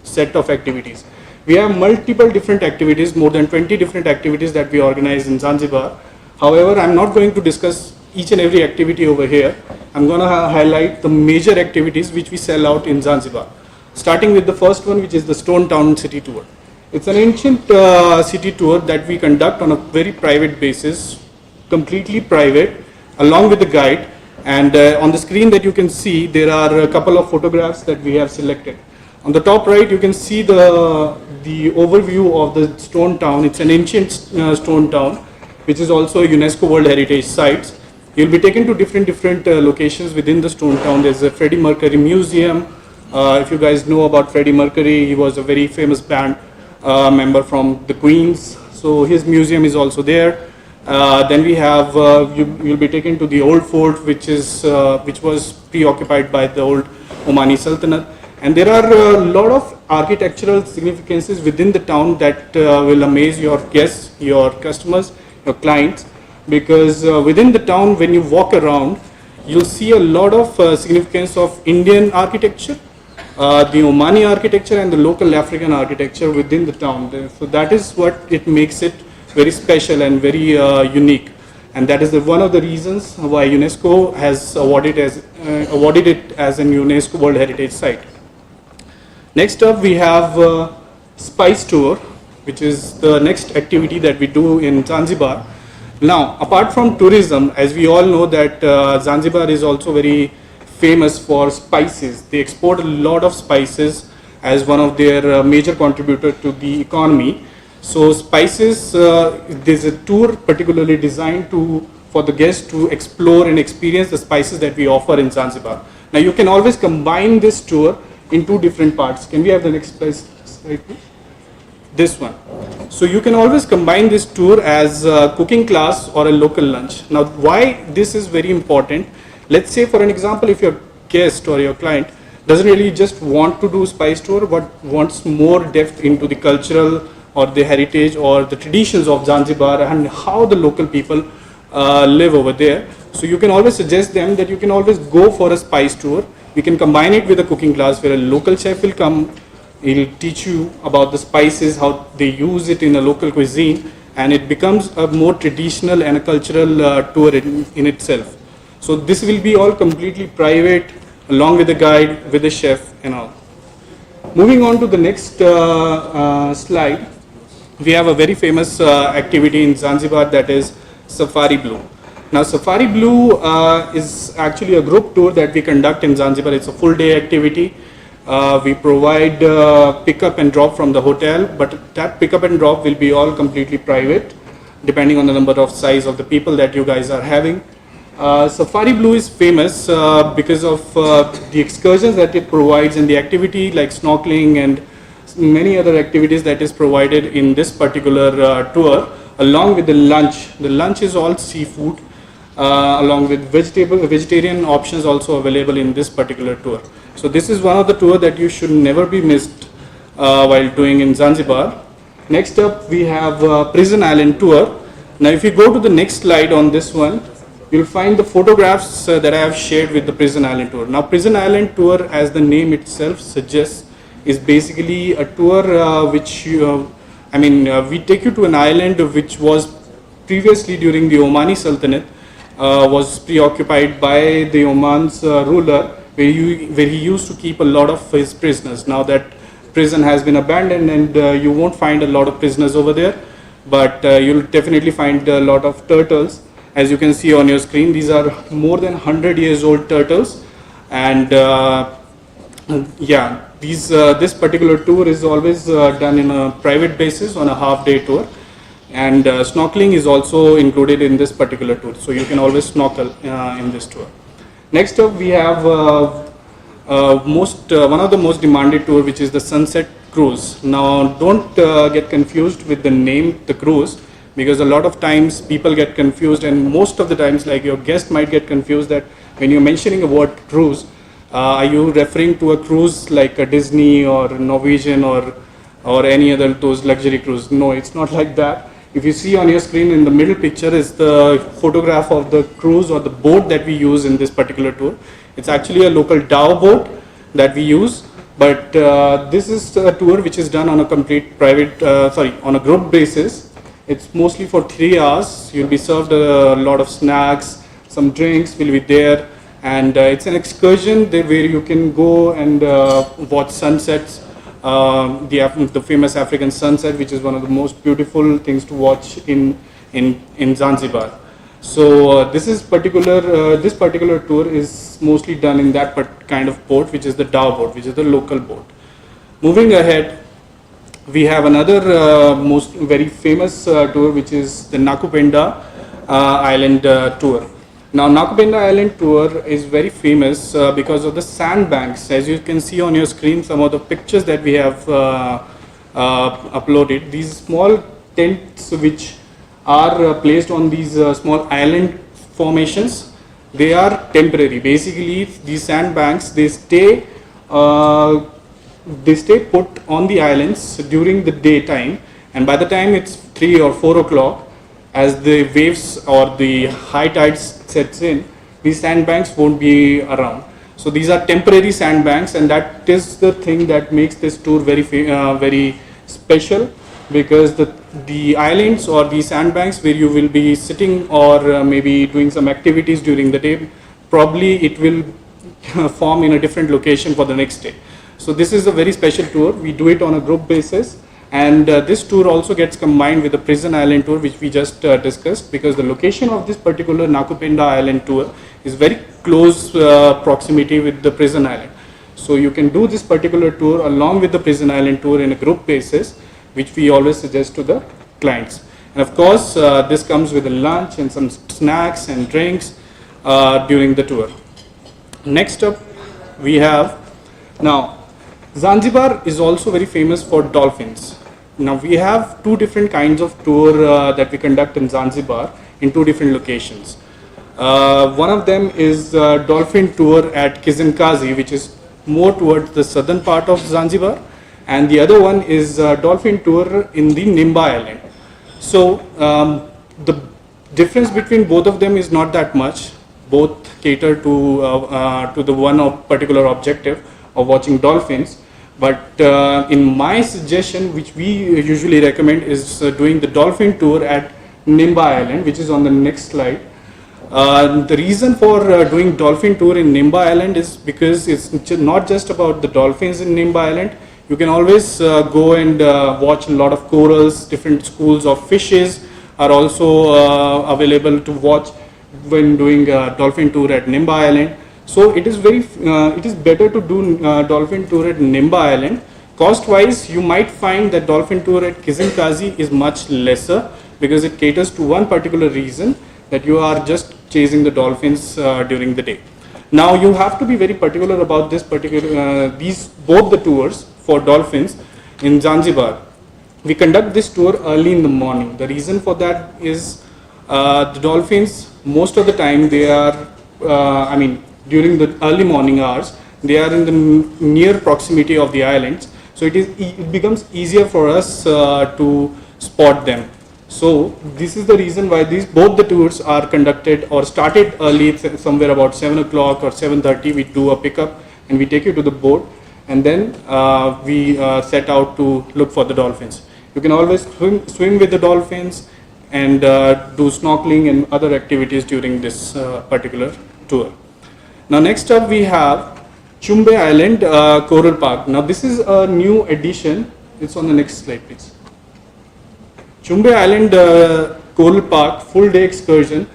set of activities. We have multiple different activities, more than 20 different activities that we organize in Zanzibar. However, I'm not going to discuss each and every activity over here. I'm going to highlight the major activities which we sell out in Zanzibar. Starting with the first one, which is the Stone Town City Tour. It's an ancient city tour that we conduct on a very private basis, completely private, along with the guide. And on the screen that you can see, there are a couple of photographs that we have selected. On the top right, you can see the overview of the stone town. It's an ancient stone town, which is also a UNESCO World Heritage Site. You'll be taken to different locations within the stone town. There's a Freddie Mercury Museum. If you guys know about Freddie Mercury, he was a very famous band member from the Queens. So his museum is also there. Then we have, you'll be taken to the old fort, which was preoccupied by the old Omani Sultanate. And there are a lot of architectural significances within the town that will amaze your guests, your customers, your clients, because within the town, when you walk around, you'll see a lot of significance of Indian architecture, the Omani architecture and the local African architecture within the town. So that is what it makes it very special and very unique. And that is one of the reasons why UNESCO has awarded it as a UNESCO World Heritage Site. Next up, we have Spice Tour, which is the next activity that we do in Zanzibar. Now, apart from tourism, as we all know that Zanzibar is also very famous for spices. They export a lot of spices as one of their major contributor to the economy. So spices, there's a tour particularly designed for the guests to explore and experience the spices that we offer in Zanzibar. Now you can always combine this tour in two different parts. Can we have the next slide, please? This one. So you can always combine this tour as a cooking class or a local lunch. Now why this is very important, let's say for an example, if your guest or your client doesn't really just want to do spice tour but wants more depth into the cultural or the heritage or the traditions of Zanzibar and how the local people live over there. So you can always suggest them that you can always go for a spice tour. We can combine it with a cooking class where a local chef will come. He'll teach you about the spices, how they use it in a local cuisine, and it becomes a more traditional and a cultural tour in itself. So this will be all completely private, along with the guide, with the chef and all. Moving on to the next slide, we have a very famous activity in Zanzibar, that is Safari Blue. Now Safari Blue is actually a group tour that we conduct in Zanzibar. It's a full day activity. We provide pickup and drop from the hotel, but that pickup and drop will be all completely private, depending on the number of size of the people that you guys are having. Safari Blue is famous because of the excursions that it provides and the activity like snorkeling and many other activities that is provided in this particular tour, along with the lunch. The lunch is all seafood, along with vegetarian options also available in this particular tour. So this is one of the tours that you should never be missed while doing in Zanzibar. Next up, we have Prison Island tour. Now if you go to the next slide on this one, you'll find the photographs that I have shared with the Prison Island tour. Now Prison Island tour, as the name itself suggests, is basically a tour which we take you to an island which was previously during the Omani Sultanate was preoccupied by the Oman's ruler, where he used to keep a lot of his prisoners. Now that prison has been abandoned and you won't find a lot of prisoners over there, but you'll definitely find a lot of turtles. As you can see on your screen, these are more than 100 years old turtles, and this particular tour is always done in a private basis on a half-day tour, and snorkeling is also included in this particular tour, so you can always snorkel in this tour. Next up, we have one of the most demanded tour, which is the Sunset Cruise. Now don't get confused with the name, the cruise, because a lot of times people get confused, and most of the times, like your guest might get confused that when you're mentioning a word cruise, Are you referring to a cruise like a Disney or Norwegian or any other those luxury cruise? No, it's not like that. If you see on your screen in the middle picture is the photograph of the cruise or the boat that we use in this particular tour. It's actually a local dhow boat that we use, but this is a tour which is done on a complete private, on a group basis. It's mostly for 3 hours. You'll be served a lot of snacks, some drinks will be there, and it's an excursion there where you can go and watch sunsets. The famous African sunset, which is one of the most beautiful things to watch in Zanzibar. So this particular tour is mostly done in that kind of boat, which is the dhow boat, which is the local boat. Moving ahead, we have another very famous tour, which is the Nakupenda Island tour. Now, Nakupenda Island tour is very famous because of the sandbanks. As you can see on your screen, some of the pictures that we have uploaded, these small tents which are placed on these small island formations, they are temporary. Basically, these sandbanks, they stay put on the islands during the daytime, and by the time it's 3 or 4 o'clock, as the waves or the high tides sets in, these sandbanks won't be around. So these are temporary sandbanks, and that is the thing that makes this tour very special, because the islands or the sandbanks where you will be sitting or maybe doing some activities during the day, probably it will form in a different location for the next day. So this is a very special tour. We do it on a group basis. And this tour also gets combined with the Prison Island tour, which we just discussed, because the location of this particular Nakupenda Island tour is very close proximity with the Prison Island. So you can do this particular tour along with the Prison Island tour in a group basis, which we always suggest to the clients. And of course, this comes with a lunch and some snacks and drinks during the tour. Next up, we have, now, Zanzibar is also very famous for dolphins. Now we have two different kinds of tour that we conduct in Zanzibar in two different locations. One of them is dolphin tour at Kizimkazi, which is more towards the southern part of Zanzibar, and the other one is dolphin tour in the Nimba Island. So the difference between both of them is not that much. Both cater to the one particular objective of watching dolphins. But in my suggestion, which we usually recommend, is doing the dolphin tour at Nimba Island, which is on the next slide. The reason for doing dolphin tour in Nimba Island is because it's not just about the dolphins in Nimba Island. You can always go and watch a lot of corals. Different schools of fishes are also available to watch when doing a dolphin tour at Nimba Island. So it is better to do dolphin tour at Nimba Island. Cost wise, you might find that dolphin tour at Kizimkazi is much lesser, because it caters to one particular reason, that you are just chasing the dolphins during the day. Now you have to be very particular about this particular both the tours for dolphins in Zanzibar. We conduct this tour early in the morning. The reason for that is the dolphins, most of the time they are during the early morning hours, they are in the near proximity of the islands, so it becomes easier for us to spot them. So this is the reason why both the tours are conducted or started early, somewhere about 7 o'clock or 7:30. We do a pickup and we take you to the boat, and then we set out to look for the dolphins. You can always swim with the dolphins and do snorkeling and other activities during this particular tour. Now next up we have Chumbe Island Coral Park. Now this is a new addition. It's on the next slide, please. Chumbe Island Coral Park full day excursion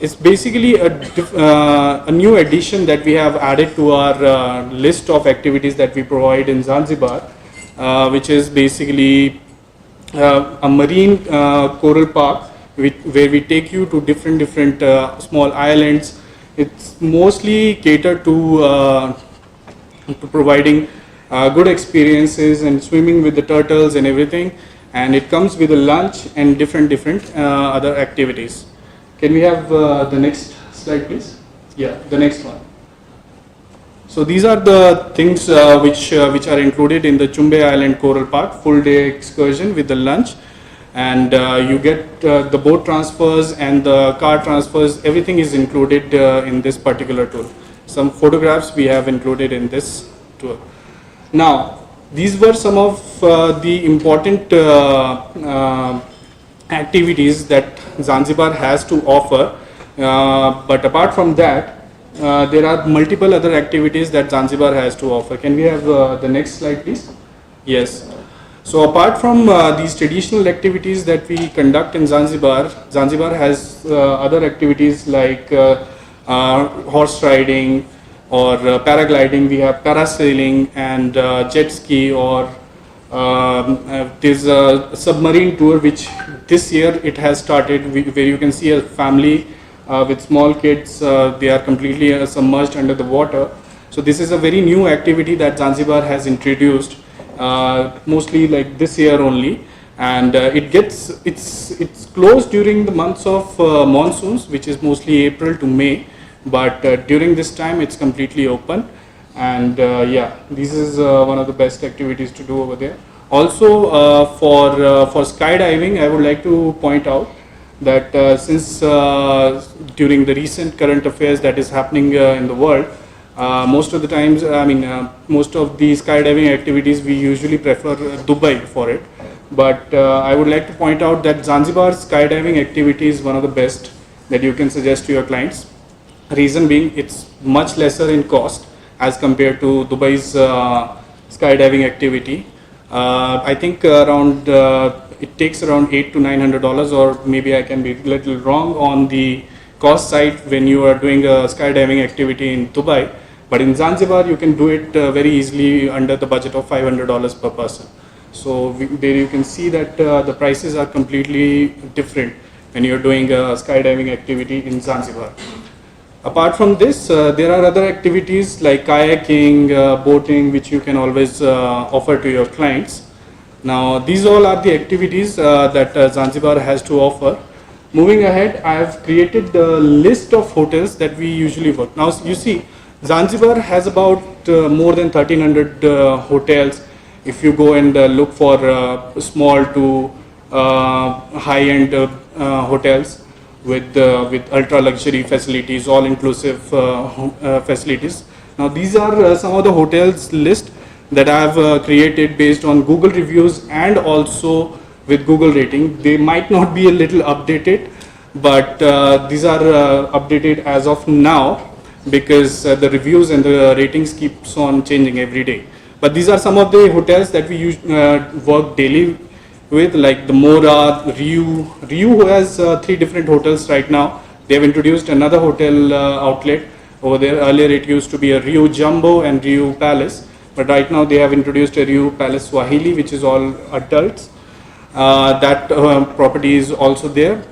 is basically a new addition that we have added to our list of activities that we provide in Zanzibar, which is basically a marine coral park where we take you to different small islands. It's mostly catered to providing good experiences and swimming with the turtles and everything, and it comes with a lunch and different other activities. Can we have the next slide, please? Yeah, the next one. So these are the things which are included in the Chumbe Island Coral Park full day excursion with the lunch, and you get the boat transfers and the car transfers. Everything is included in this particular tour. Some photographs we have included in this tour. Now, these were some of the important activities that Zanzibar has to offer, but apart from that, there are multiple other activities that Zanzibar has to offer. Can we have the next slide, please? Yes. So apart from these traditional activities that we conduct in Zanzibar, Zanzibar has other activities like horse riding or paragliding. We have parasailing and jet ski, or there's a submarine tour which this year it has started, where you can see a family with small kids. They are completely submerged under the water. So this is a very new activity that Zanzibar has introduced, mostly like this year only, and it's closed during the months of monsoons, which is mostly April to May, but during this time it's completely open. And yeah, this is one of the best activities to do over there. Also for skydiving, I would like to point out that since during the recent current affairs that is happening in the world, most of the times, most of the skydiving activities we usually prefer Dubai for it. But I would like to point out that Zanzibar's skydiving activity is one of the best that you can suggest to your clients. Reason being, it's much lesser in cost as compared to Dubai's skydiving activity. I think around it takes around $800 to $900, or maybe I can be a little wrong on the cost side when you are doing a skydiving activity in Dubai. But in Zanzibar, you can do it very easily under the budget of $500 per person. So there you can see that the prices are completely different when you're doing a skydiving activity in Zanzibar. Apart from this, there are other activities like kayaking, boating, which you can always offer to your clients. Now, these all are the activities that Zanzibar has to offer. Moving ahead, I have created a list of hotels that we usually work. Now, you see, Zanzibar has about more than 1300 hotels. If you go and look for small to high-end hotels with ultra luxury facilities, all inclusive facilities. Now these are some of the hotels list that I have created based on Google reviews and also with Google rating. They might not be a little updated, but these are updated as of now, because the reviews and the ratings keeps on changing every day. But these are some of the hotels that we work daily with, like the Mora, Riu, who has 3 different hotels right now. They have introduced another hotel outlet over there. Earlier it used to be a Riu Jumbo and Riu Palace, but right now they have introduced a Riu Palace Swahili, which is all adults. That property is also there.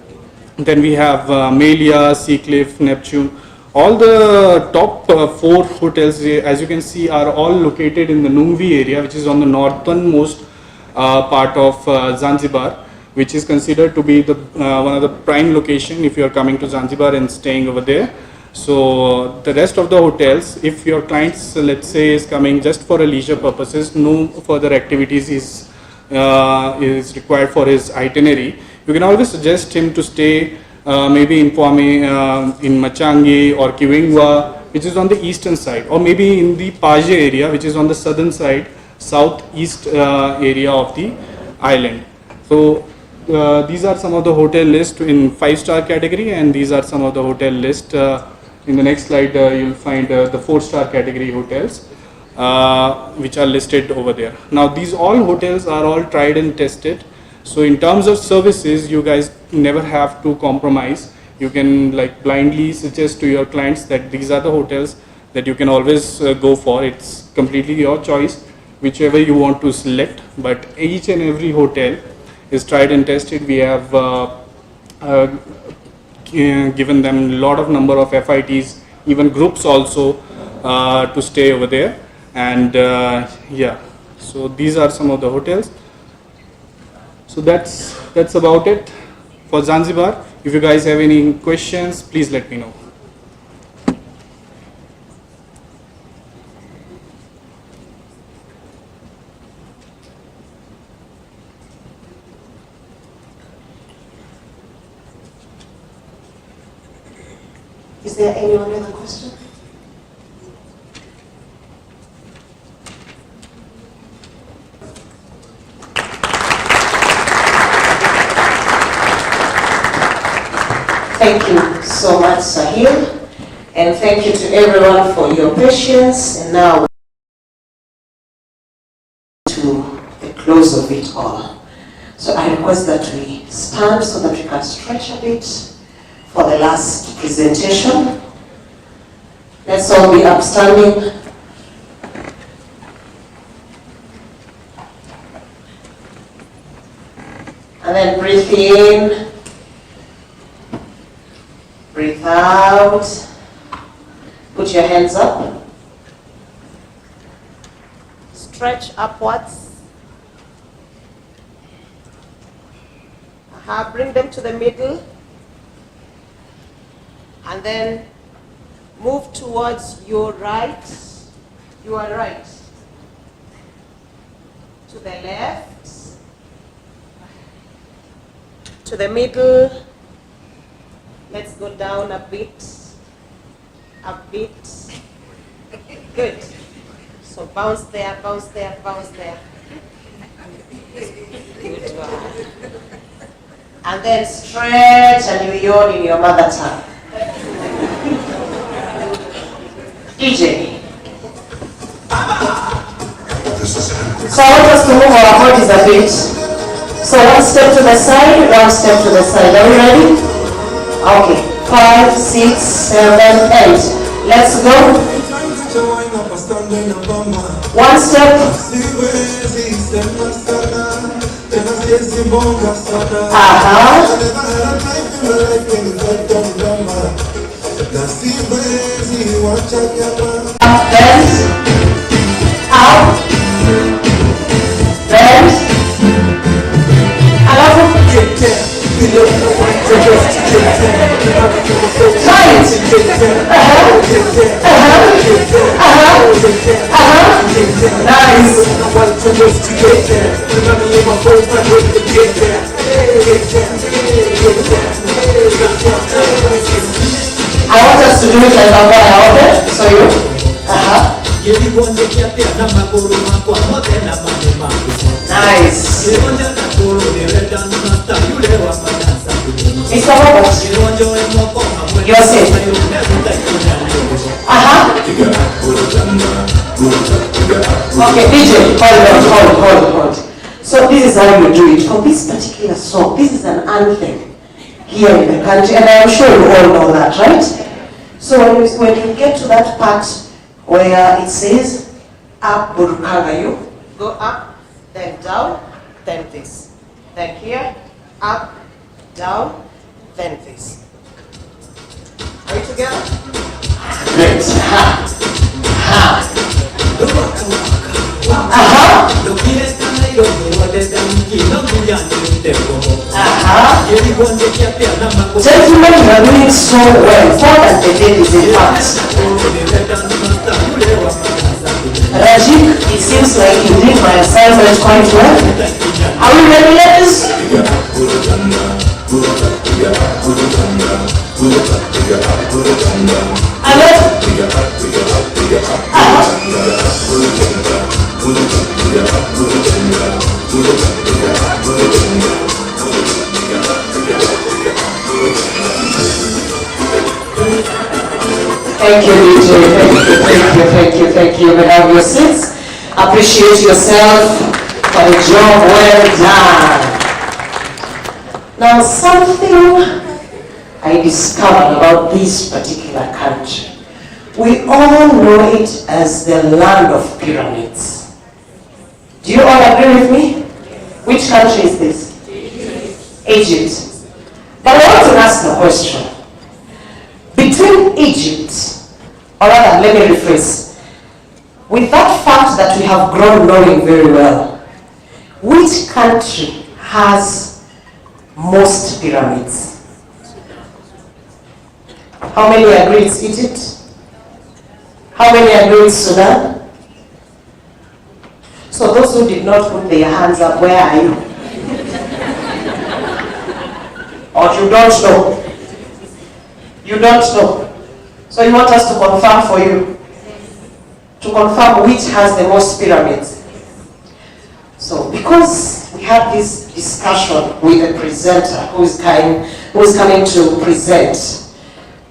Then we have Melia, Seacliff, Neptune. All the top 4 hotels, as you can see, are all located in the Nungvi area, which is on the northernmost part of Zanzibar, which is considered to be the one of the prime location if you are coming to Zanzibar and staying over there. So the rest of the hotels, if your clients, let's say, is coming just for a leisure purposes, no further activities is required for his itinerary, you can always suggest him to stay maybe in Pwame, in Machangi or Kiwingwa, which is on the eastern side, or maybe in the Paje area, which is on the southern side, southeast area of the island. So these are some of the hotel list in 5-star category, and these are some of the hotel list. In the next slide, you'll find the 4-star category hotels, which are listed over there. Now, these all hotels are all tried and tested. So in terms of services, you guys never have to compromise. You can like blindly suggest to your clients that these are the hotels that you can always go for. It's completely your choice, whichever you want to select, but each and every hotel is tried and tested. We have given them a lot of number of FITs, even groups also to stay over there. And yeah, so these are some of the hotels. So that's about it for Zanzibar. If you guys have any questions, please let me know. Is there any other question? Thank you so much, Sahil, and thank you to everyone for your patience. And now to the close of it all. So I request that we stand so that we can stretch a bit for the last presentation. Let's all be upstanding. And then breathe in. Breathe out. Put your hands up. Stretch upwards. Bring them to the middle. And then move towards your right. To the left. To the middle. Let's go down a bit. Good. So bounce there, bounce there, bounce there. Good one. And then stretch and you yawn in your mother tongue. DJ. So I want us to move our bodies a bit. So one step to the side, one step to the side. Are we ready? Okay. 5, 6, 7, 8. Let's go. One step. Bend. Out. Bend. Nice. I want us to do it like I ordered. So you. Nice. Mr. Robert, you're safe. Okay, DJ, hold. So this is how you do it. For this particular song, this is an anthem here in the country, and I'm sure you all know that, right? So when you get to that part where it says, up, burukanga, you go up, then down, then this. Then here, up, down, then this. Are you together? Great. Gentlemen, you are doing so well. More than the day is in fact. Rajiv, it seems like you did my assignment quite well. Are we ready, ladies? Thank you, DJ. Thank you. You may have your seats. Appreciate yourself for the job well done. Now, something I discovered about this particular country. We all know it as the land of pyramids. Do you all agree with me? Which country is this? Egypt. But I want to ask a question. Between Egypt, or rather, let me rephrase, with that fact that we have grown knowing very well, which country has most pyramids? How many agree it's Egypt? How many agree it's Sudan? So those who did not put their hands up, where are you? Or you don't know? You don't know? So you want us to confirm for you? To confirm which has the most pyramids. So because we had this discussion with the presenter who is coming to present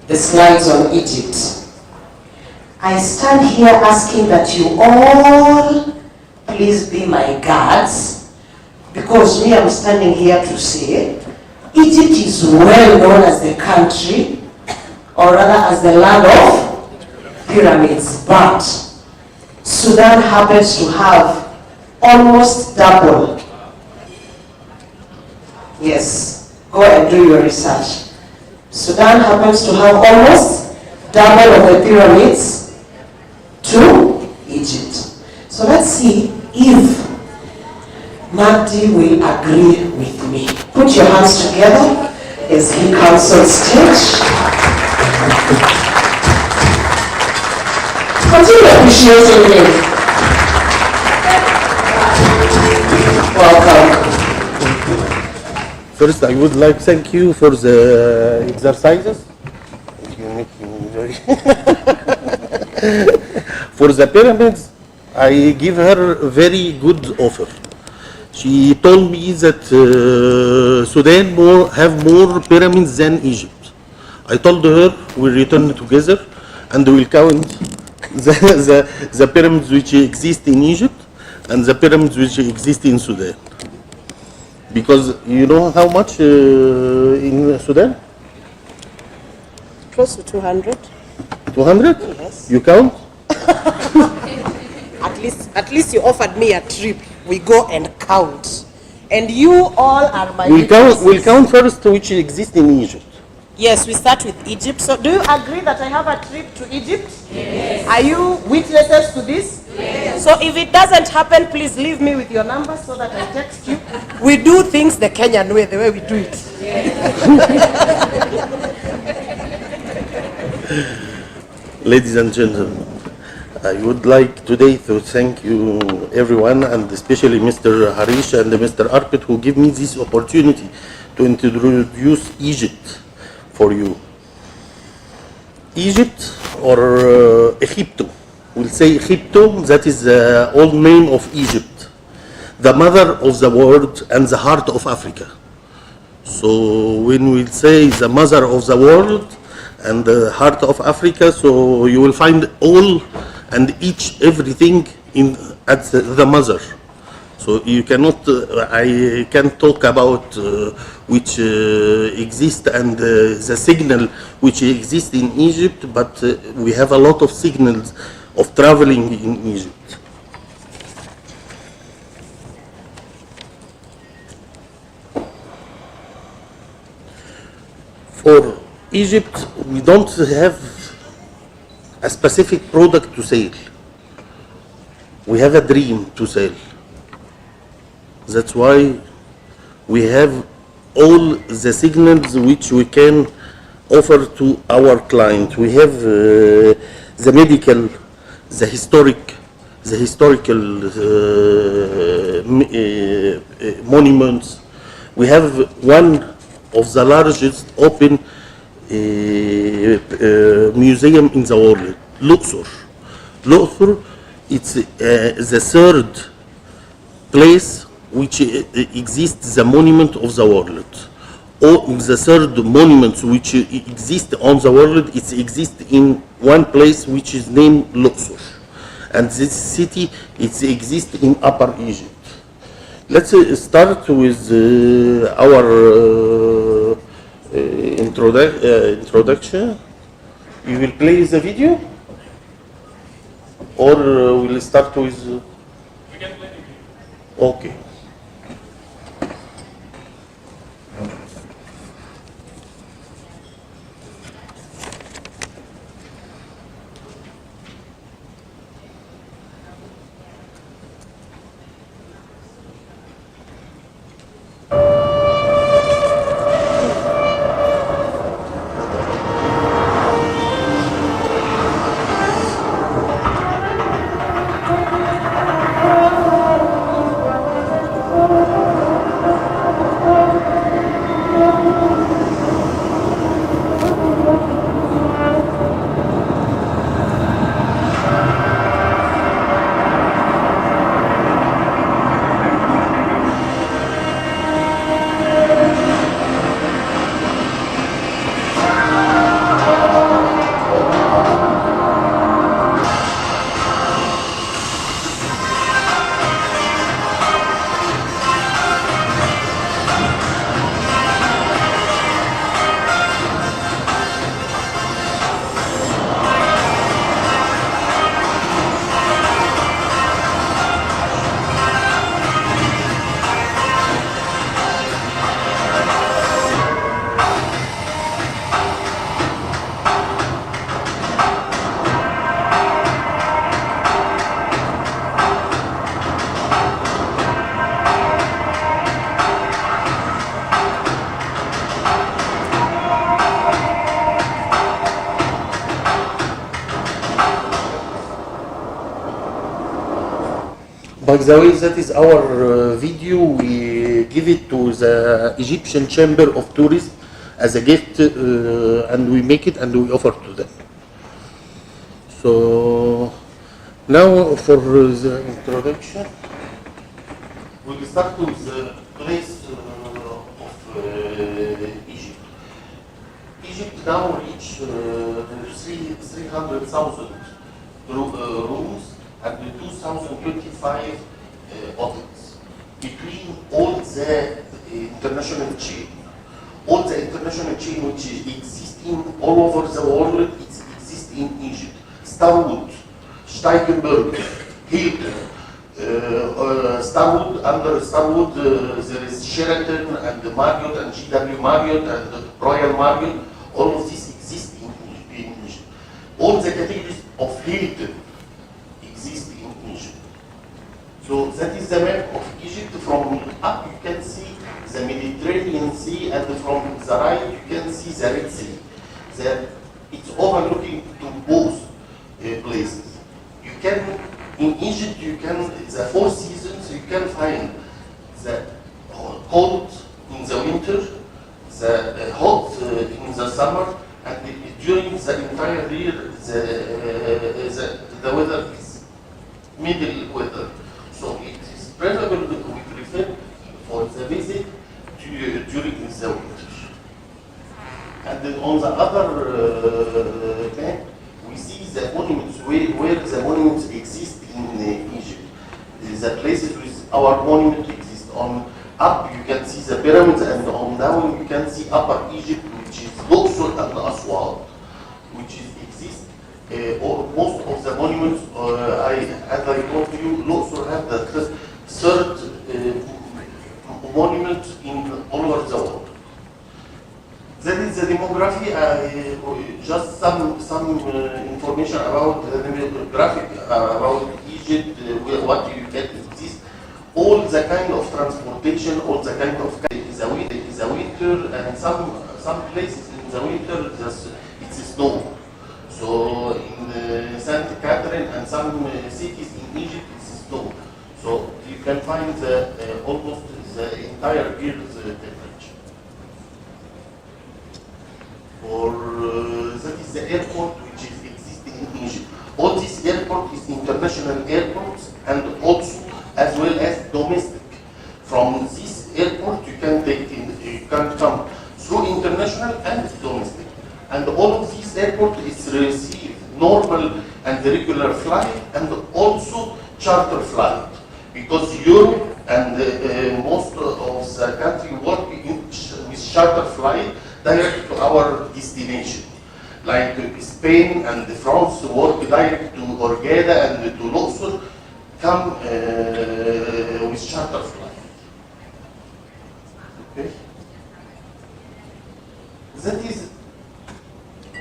the slides on Egypt, I stand here asking that you all please be my guards, because me, I'm standing here to say Egypt is well known as the country, or rather as the land of pyramids, but Sudan happens to have almost double. Yes, go and do your research. Sudan happens to have almost double of the pyramids to Egypt. So let's see if Magdi will agree with me. Put your hands together as he comes on stage. Continue appreciating him. Welcome. First, I would like to thank you for the exercises. You make me enjoy. For the pyramids, I give her a very good offer. She told me that Sudan have more pyramids than Egypt. I told her we'll return together and we'll count the pyramids which exist in Egypt and the pyramids which exist in Sudan. Because you know how much in Sudan? Close to 200. 200? Yes. You count? At least you offered me a trip. We go and count. And you all are my We'll count first which exist in Egypt. Yes, we start with Egypt. So do you agree that I have a trip to Egypt? Yes. Are you witnesses to this? Yes. So if it doesn't happen, please leave me with your number so that I text you. We do things the Kenyan way, the way we do it. Ladies and gentlemen, I would like today to thank you everyone, and especially Mr. Harish and Mr. Arpit, who give me this opportunity to introduce Egypt for you. Egypt, or Egypto, we'll say Egypto, that is the old name of Egypt, the mother of the world and the heart of Africa. So when we say the mother of the world and the heart of Africa, so you will find all and everything at the mother. So you cannot, I can't talk about which exist and the signal which exist in Egypt, but we have a lot of signals of traveling in Egypt. For Egypt, we don't have a specific product to sell. We have a dream to sell. That's why we have all the signals which we can offer to our client. We have the medical, the historical monuments. We have one of the largest open museum in the world, Luxor. Luxor, it's the third place which exists the monument of the world. Or the third monument which exists on the world, it exists in one place which is named Luxor. And this city, it exists in Upper Egypt. Let's start with our introduction. You will play the video? Or we'll start with... We can play the video. Okay. By the way, that is our video. We give it to the Egyptian Chamber of Tourism as a gift, and we make it and we offer to them. So now for the introduction, we'll start with the place of Egypt. Egypt now reach 300,000 rooms and 2,025 hotels between all the international chain. All the international chain which is existing all over the world, it exists in Egypt. Starwood, Steigenberg, Hilton, Starwood, under Starwood there is Sheraton and Marriott and GW Marriott and Royal Marriott. All of this exists in Egypt. All the categories of Hilton exist in Egypt. So that is the map of Egypt. From up you can see the Mediterranean Sea, and from the right you can see the Red Sea. It's overlooking to both places. You can, in Egypt, you can, the 4 seasons, you can find the cold in the winter, the hot in the summer, and during the entire year, the weather is middle weather. So it is preferable, we prefer for the visit during the winter. And then on the other map, we see the monuments, where the monuments exist in Egypt. The places with our monument exist. On up you can see the pyramids, and on down you can see Upper Egypt, which is Luxor and Aswan, which exist. Most of the monuments, as I told you, Luxor have the third monument in all over the world. That is the demography. Just some information about the demographic about Egypt. What you get exist. All the kind of transportation, all the kind of is a winter, and some places in the winter it's snow. So in St. Catherine and some cities in Egypt it's snow. So you can find almost the entire year's temperature. Or that is the airport which is existing in Egypt. All these airports is international airports, and also as well as domestic. From this airport you can come through international and domestic. And all of these airports is receive normal and regular flight and also charter flight, because Europe and most of the country work with charter flight direct to our destination. Like Spain and France work direct to Hurghada and to Luxor, come with charter flight. Okay. That is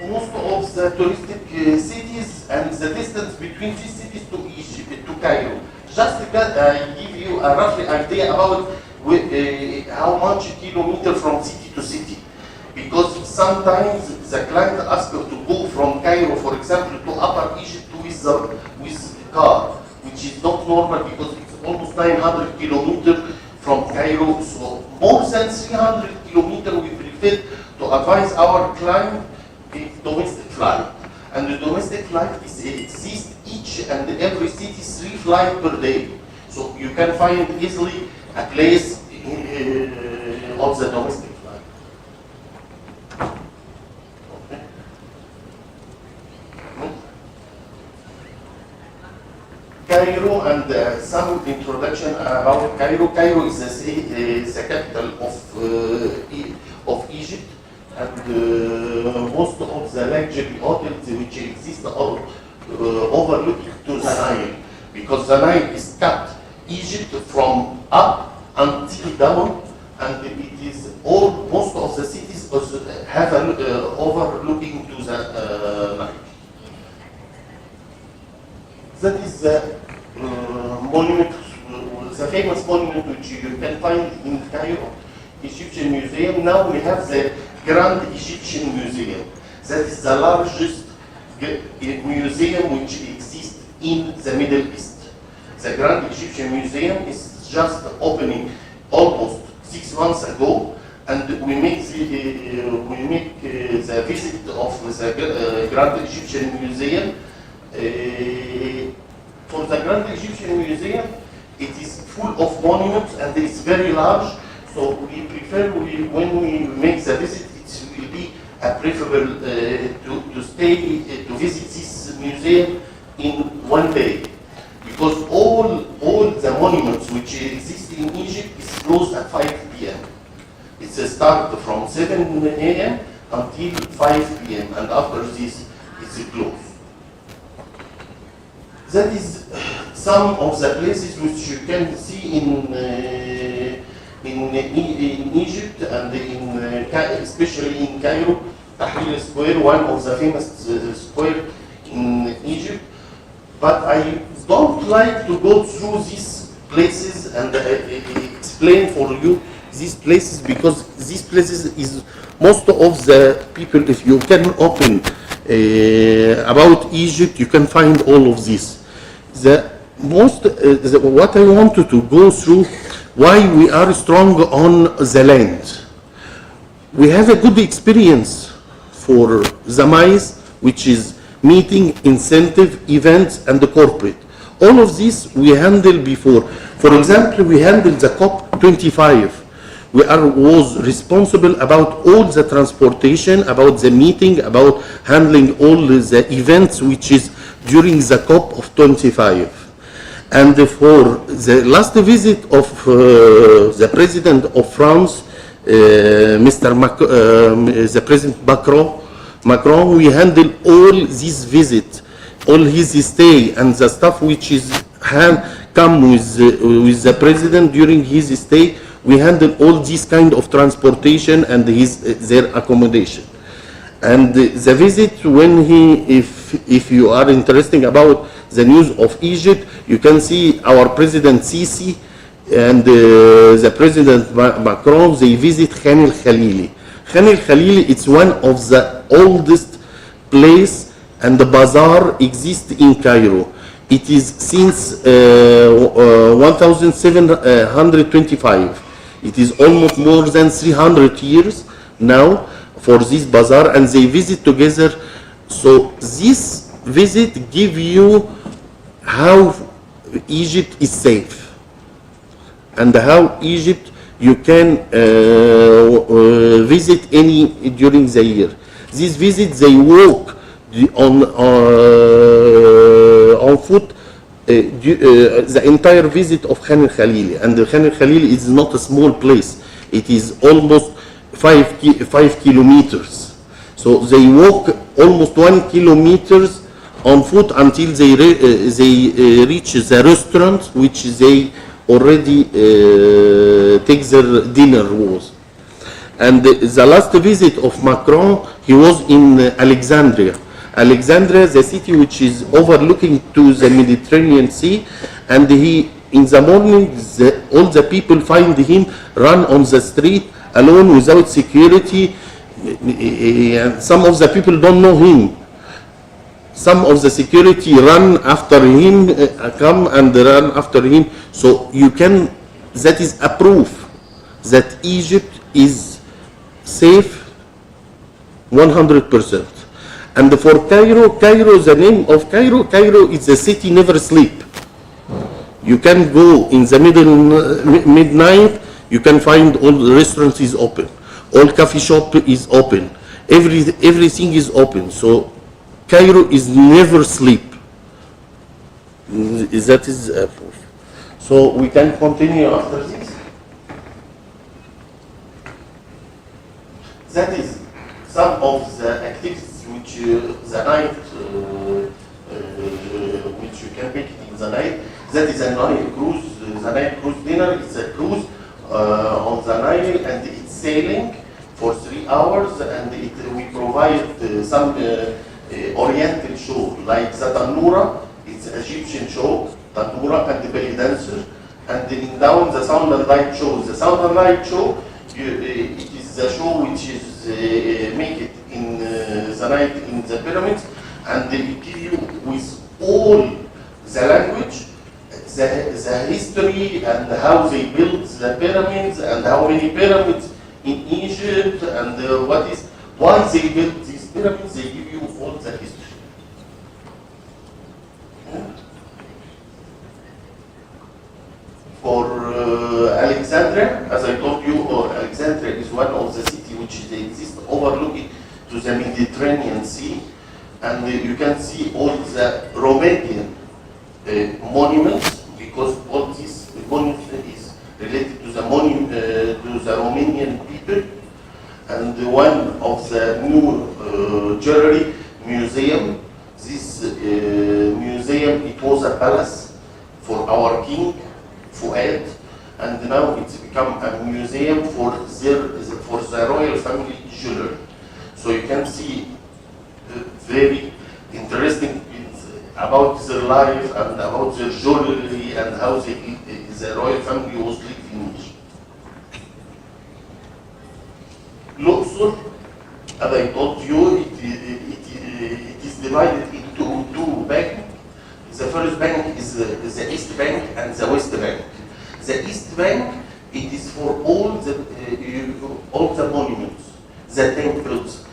most of the touristic cities and the distance between these cities to Egypt, to Cairo. Just to give you a rough idea about how much kilometer from city to city. Because sometimes the client asks to go from Cairo, for example, to Upper Egypt with car, which is not normal because it's almost 900 kilometers from Cairo. So more than 300 kilometers we prefer to advise our client a domestic flight. And the domestic flight exists each and every city 3 flights per day. So you can find easily a place of the domestic flight. Okay. Cairo, and some introduction about Cairo. Cairo is the capital of Egypt, and most of the luxury hotels which exist are overlooking to the Nile, because the Nile is cut Egypt from up until down, and it is most of the cities have overlooking to the Nile. That is the monument, the famous monument which you can find in Cairo, Egyptian Museum. Now we have the Grand Egyptian Museum. That is the largest museum which exists in the Middle East. The Grand Egyptian Museum is just opening almost 6 months ago, and we make the visit of the Grand Egyptian Museum. For the Grand Egyptian Museum, it is full of monuments and it's very large. So we prefer when we make the visit, it will be preferable to stay to visit this museum in one day, because all the monuments which exist in Egypt is closed at 5 p.m. It's a start from 7 a.m. until 5 p.m. and after this it's closed. That is some of the places which you can see in Egypt and especially in Cairo. Tahrir Square, one of the famous square in Egypt. But I don't like to go through these places and explain for you these places, because these places is most of the people, if you can open about Egypt, you can find all of this. What I wanted to go through, why we are strong on the land. We have a good experience for the MICE, which is meeting, incentive, events, and the corporate. All of this we handled before. For example, we handled the COP25. We was responsible about all the transportation, about the meeting, about handling all the events which is during the COP of 25. And for the last visit of the President of France, the President Macron, we handle all these visits, all his stay, and the stuff which is come with the President during his stay. We handle all this kind of transportation and their accommodation. And the visit, when if you are interested about the news of Egypt, you can see our President Sisi and the President Macron, they visit Khan el-Khalili. Khan el-Khalili, it's one of the oldest place and the bazaar exists in Cairo. It is since 1725. It is almost more than 300 years now for this bazaar, and they visit together. So this visit give you how Egypt is safe and how Egypt you can visit any during the year. This visit, they walk on foot the entire visit of Khan el-Khalili, and Khan el-Khalili is not a small place. It is almost 5 kilometers. So they walk almost 1 kilometer on foot until they reach the restaurant which they already take their dinner was. And the last visit of Macron, he was in Alexandria. Alexandria, the city which is overlooking to the Mediterranean Sea, and in the morning, all the people find him run on the street alone without security. Some of the people don't know him. Some of the security run after him, come and run after him. So you can, that is a proof that Egypt is safe 100%. And for Cairo, the name of Cairo is a city never sleep. You can go in the midnight, you can find all the restaurants is open, all coffee shop is open, everything is open. So Cairo is never sleep. That is a proof. So we can continue after this. That is some of the activities which the night, which you can make it in the night. That is a night cruise. The night cruise dinner is a cruise on the Nile, and it's sailing for 3 hours, and we provide some Oriental show like the Tanura. It's an Egyptian show, Tanura and the belly dancer, and then down the sound and light show. The sound and light show, it is the show which is make it in the night in the pyramids, and they give you with all the language. the history and how they built the pyramids and how many pyramids in Egypt and why they built these pyramids. They give you all the history. For Alexandria, as I told you, Alexandria is one of the cities which exist overlooking to the Mediterranean Sea, and you can see all the Romanian monuments, because all this monument is related to the Romanian people. And one of the new jewelry museum, this museum, it was a palace for our king Fuad, and now it's become a museum for the royal family jewelry. So you can see very interesting about their life and about their jewelry and how the royal family was living in Egypt. Luxor, as I told you, it is divided into two banks. The first bank is the East Bank and the West Bank. The East Bank, it is for all the monuments, the temples,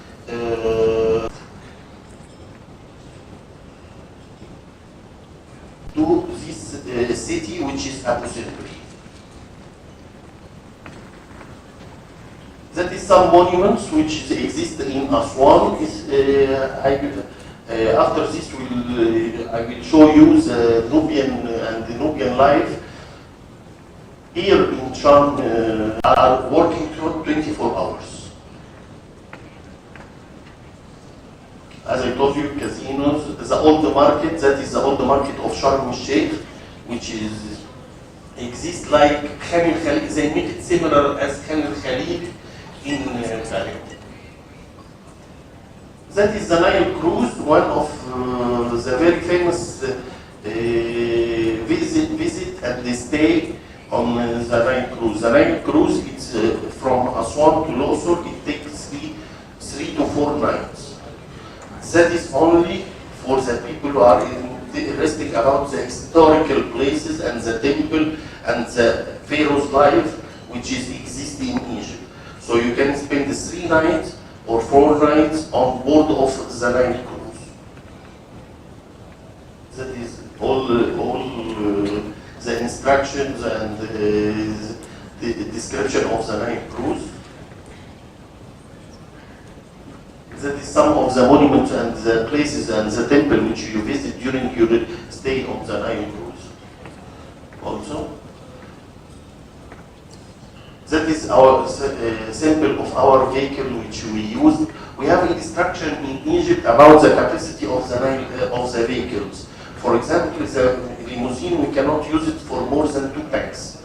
to this city, which is Abu Simbel. That is some monuments which exist in Aswan. After this, I will show you the Nubian and the Nubian life. Here in Sharm are working 24 hours. As I told you, casinos, the old market, that is the old market of Sharm el-Sheikh, which exists like Khan el-Khalid. They make it similar as Khan el-Khalid in Bahrain. That is the Nile cruise, one of the very famous visit and stay on the Nile cruise. The Nile cruise, it's from Aswan to Luxor. It takes 3 to 4 nights. That is only for the people who are interested about the historical places and the temple and the pharaoh's life, which is existing in Egypt. So you can spend 3 nights or 4 nights on board of the Nile cruise. That is all the instructions and the description of the Nile cruise. That is some of the monuments and the places and the temple which you visit during your stay on the Nile cruise. Also, that is our sample of our vehicle which we use. We have instruction in Egypt about the capacity of the vehicles. For example, the limousine, we cannot use it for more than 2 packs.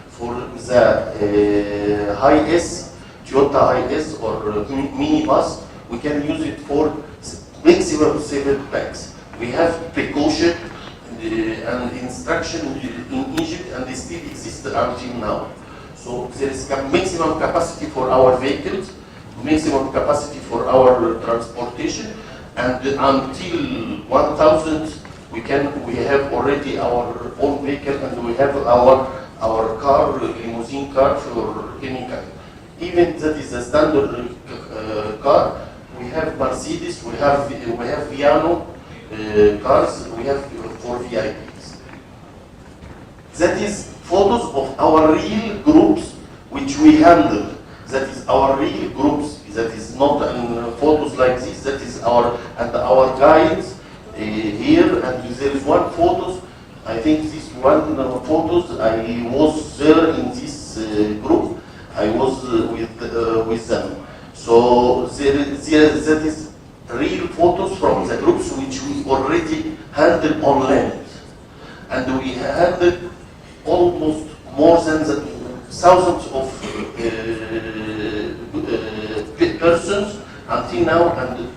For the high-S, Toyota high-S or minibus, we can use it for maximum 7 packs. We have precaution and instruction in Egypt, and they still exist until now. So there is maximum capacity for our vehicles, maximum capacity for our transportation, and until 1,000 we have already our own vehicle, and we have our car, limousine car for any kind. Even that is a standard car. We have Mercedes, we have Viano cars, we have for VIPs. That is photos of our real groups which we handle. That is our real groups. That is not photos like this. That is our guides here. And there is one photos. I think this one photos. I was there in this group. I was with them. So that is real photos from the groups which we already handled on land, and we handled almost more than thousands of persons until now, and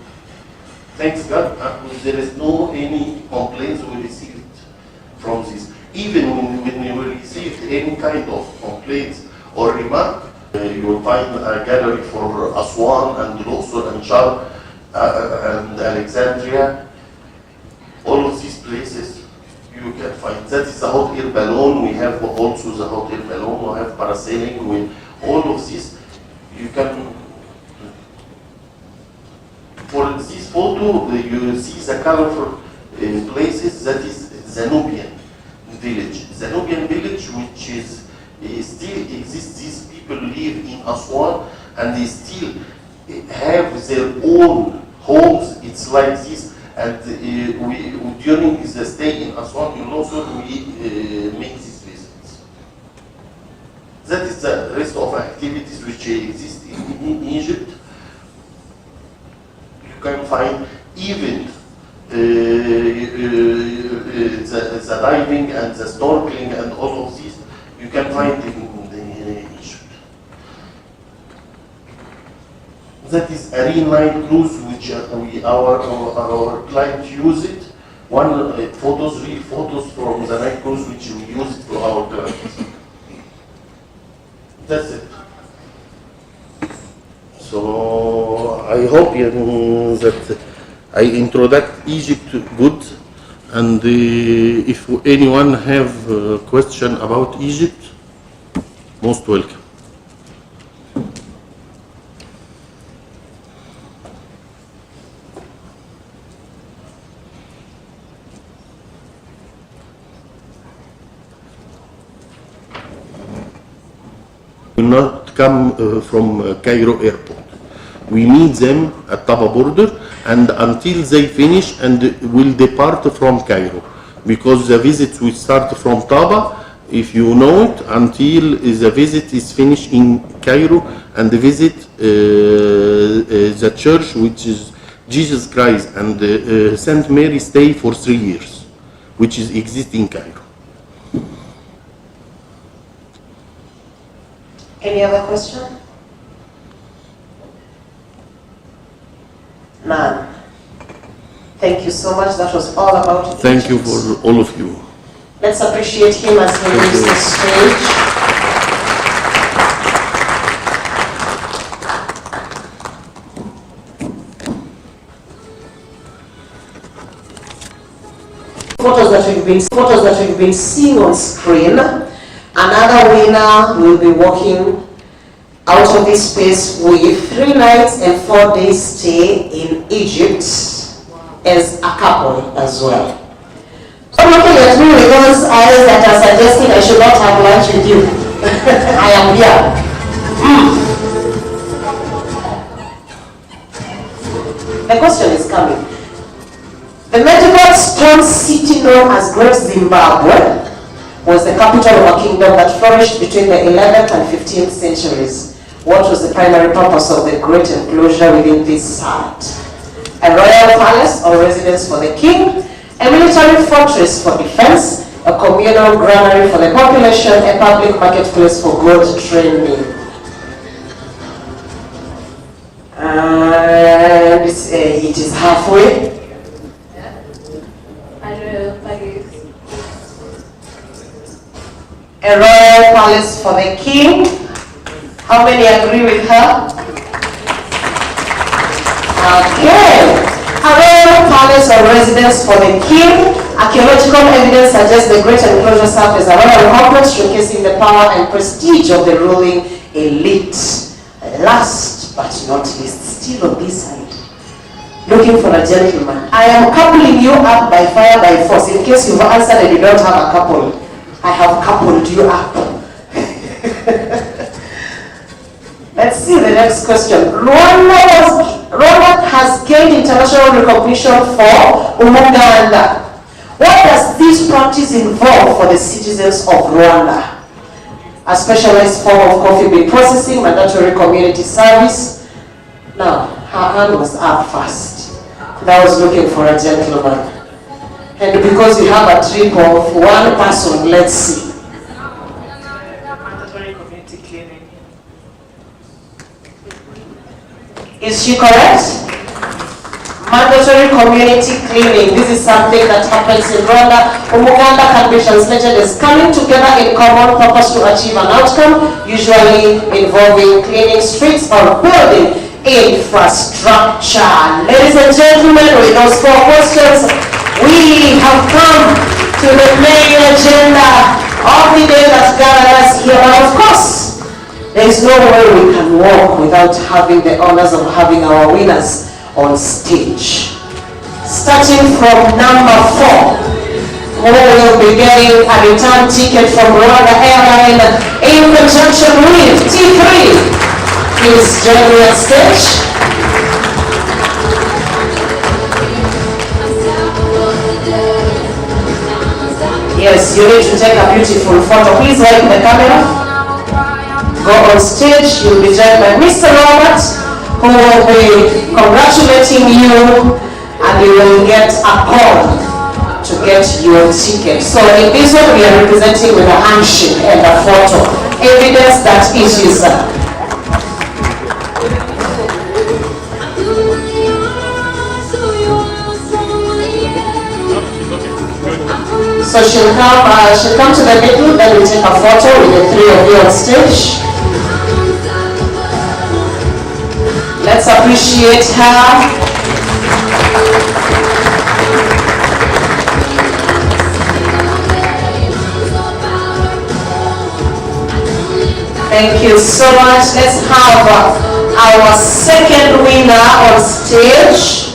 thanks God, there is no any complaints we received from this. Even when we received any kind of complaints or remark, you will find a gallery for Aswan and Luxor and Sharm and Alexandria. All of these places, you can find. That is the hot air balloon. We have also the hot air balloon. We have parasailing. We, all of this, you can. For this photo, you see the colorful places. That is Zanubian village. Zanubian village, which is still exists. These people live in Aswan, and they still have their own homes. It's like this. And we during the stay in Aswan, in Losul, we make these visits. That is the rest of activities which exist in Egypt. You can find even the diving and the snorkeling and all of this. You can find in Egypt. That is Marine Line cruise, which our client use it. One photos, real photos from the night cruise, which we use it for our clients. That's it. So I hope that I introduce Egypt good, and if anyone have a question about Egypt, most welcome. Will not come from Cairo airport. We meet them at Taba border, and until they finish and will depart from Cairo, because the visit will start from Taba, if you know it, until the visit is finished in Cairo, and visit the church, which is Jesus Christ and Saint Mary, stay for 3 years, which is exist in Cairo. Any other question? None. Thank you so much. That was all about Egypt. Thank you for all of you. Let's appreciate him as he leaves the stage. Photos that we've been seeing on screen. Another winner will be walking out of this space with 3 nights and 4 days stay in Egypt as a couple as well. So looking at me with those eyes that are suggesting I should not have lunch with you. I am here. The question is coming. The medieval stone city known as Great Zimbabwe was the capital of a kingdom that flourished between the 11th and 15th centuries. What was the primary purpose of the great enclosure within this site? A royal palace or residence for the king, a military fortress for defense, a communal granary for the population, a public marketplace for gold training. And it is halfway. A royal palace for the king. How many agree with her? Okay. A royal palace or residence for the king. Archaeological evidence suggests the great enclosure served as a royal complex, showcasing the power and prestige of the ruling elite. Last but not least, still on this side, looking for a gentleman. I am coupling you up by fire by force. In case you've answered and you don't have a couple, I have coupled you up. Let's see the next question. Rwanda has gained international recognition for umuganda. What does this practice involve for the citizens of Rwanda? A specialized form of coffee bean processing, mandatory community service. Now, her hand was up first. And I was looking for a gentleman. And because we have a trip of one person, let's see. Mandatory community cleaning. Is she correct? Mandatory community cleaning. This is something that happens in Rwanda. Umuganda can be translated as coming together in common purpose to achieve an outcome, usually involving cleaning streets or building infrastructure. Ladies and gentlemen, with those 4 questions, we have come to the main agenda of the day that gathered us here. And of course, there is no way we can walk without having the honors of having our winners on stage. Starting from number 4, who will be getting a return ticket from Rwanda Airline in conjunction with T3. Please join me on stage. Yes, you need to take a beautiful photo. Please like the camera. Go on stage. You'll be joined by Mr. Robert, who will be congratulating you, and you will get a call to get your ticket. So in this one, we are representing with a handshake and a photo, evidence that it is. So she'll come to the middle, then we'll take a photo with the 3 of you on stage. Let's appreciate her. Thank you so much. Let's have our second winner on stage,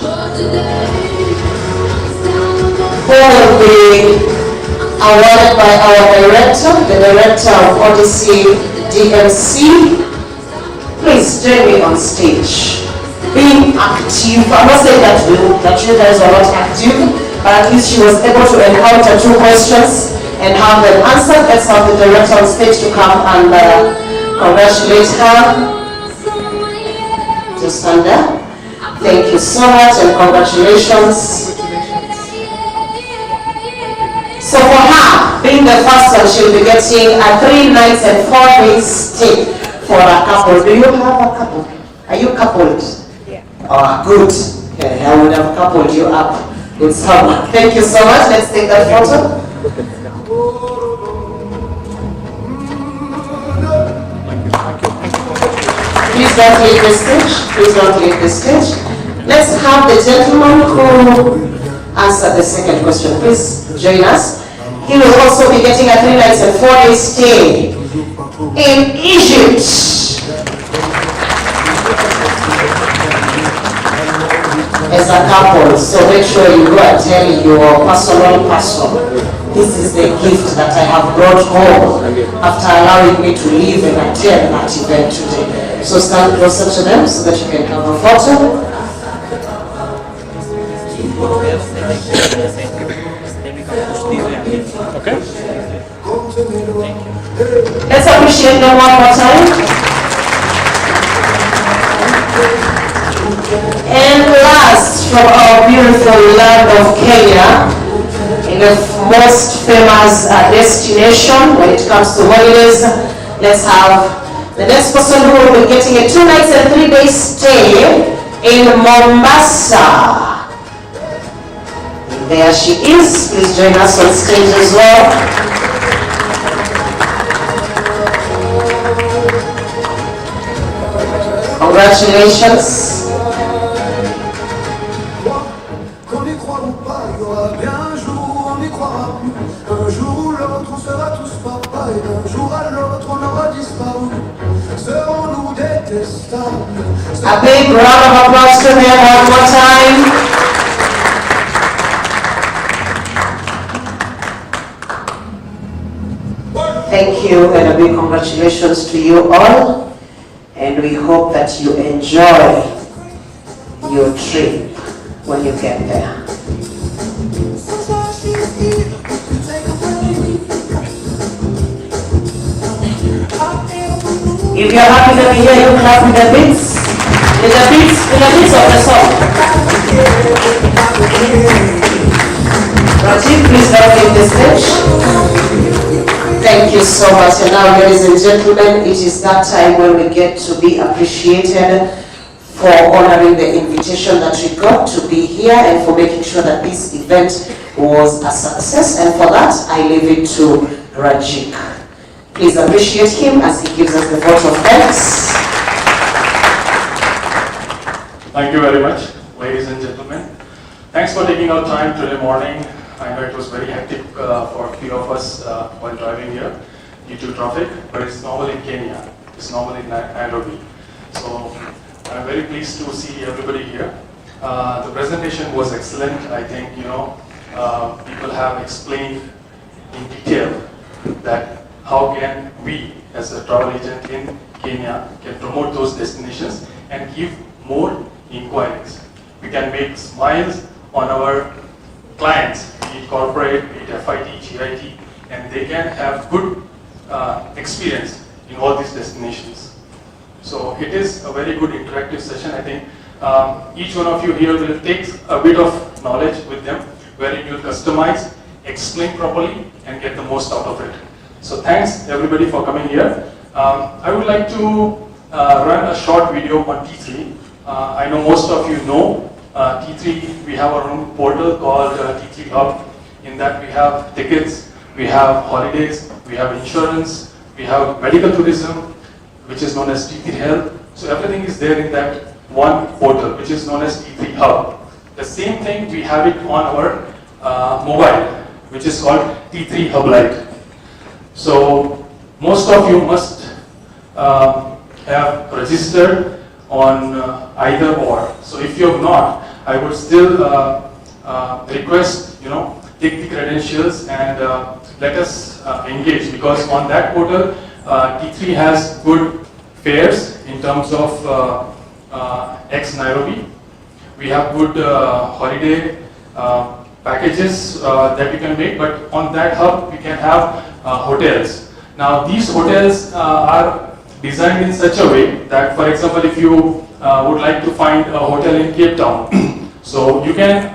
who will be awarded by our director, the director of Odyssey DMC. Please join me on stage. Being active, I'm not saying that you guys are not active, but at least she was able to encounter 2 questions and have them answered. Let's have the director on stage to come and congratulate her. Just stand there. Thank you so much and congratulations. So for her, being the first one, she'll be getting a 3 nights and 4 days stay for a couple. Do you have a couple? Are you coupled? Yeah. Oh, good. Okay, I would have coupled you up with someone. Thank you so much. Let's take that photo. Please don't leave the stage. Please don't leave the stage. Let's have the gentleman who answered the second question. Please join us. He will also be getting a 3 nights and 4 days stay in Egypt. As a couple, so make sure you go and tell your personal person, this is the gift that I have brought home after allowing me to live and attend that event today. So stand closer to them so that you can have a photo. Okay. Let's appreciate them one more time. And last, from our beautiful land of Kenya, in the most famous destination when it comes to holidays, let's have the next person who will be getting a 2 nights and 3 days stay in Mombasa. There she is. Please join us on stage as well. Congratulations. Qu'on y croit ou pas, il y aura bien un jour, on n'y croira plus. Un jour ou l'autre, on sera tous papa, et d'un jour à l'autre, on aura disparu. Serons-nous détestables? A big round of applause to them one more time. Thank you and a big congratulations to you all. And we hope that you enjoy your trip when you get there. If you're happy to be here, you clap with the beats. With the beats of the song. Rajiv, please welcome the stage. Thank you so much. And now, ladies and gentlemen, it is that time when we get to be appreciated for honoring the invitation that we got to be here and for making sure that this event was a success. And for that, I leave it to Rajik. Please appreciate him as he gives us the vote of thanks. Thank you very much, ladies and gentlemen. Thanks for taking out time today morning I know it was very hectic for a few of us while driving here due to traffic, but it's normal in Kenya. It's normal in Nairobi. So I'm very pleased to see everybody here. The presentation was excellent. I think, people have explained in detail that how can we as a travel agent in Kenya can promote those destinations and give more inquiries. We can make smiles on our clients, be it corporate, be it FIT, GIT, and they can have good experience in all these destinations. So it is a very good interactive session. I think each one of you here will take a bit of knowledge with them, wherein you'll customize, explain properly, and get the most out of it. So thanks everybody for coming here. I would like to run a short video on T3. I know most of you know T3, we have our own portal called T3 Hub. In that we have tickets, we have holidays, we have insurance, we have medical tourism, which is known as T3 Health. So everything is there in that one portal, which is known as T3 Hub. The same thing, we have it on our mobile, which is called T3 Hub Lite. So most of you must have registered on either or. So if you have not, I would still request, take the credentials and let us engage, because on that portal, T3 has good fares in terms of ex-Nairobi. We have good holiday packages that we can make, but on that hub we can have hotels. Now these hotels are designed in such a way that, for example, if you would like to find a hotel in Cape Town, so you can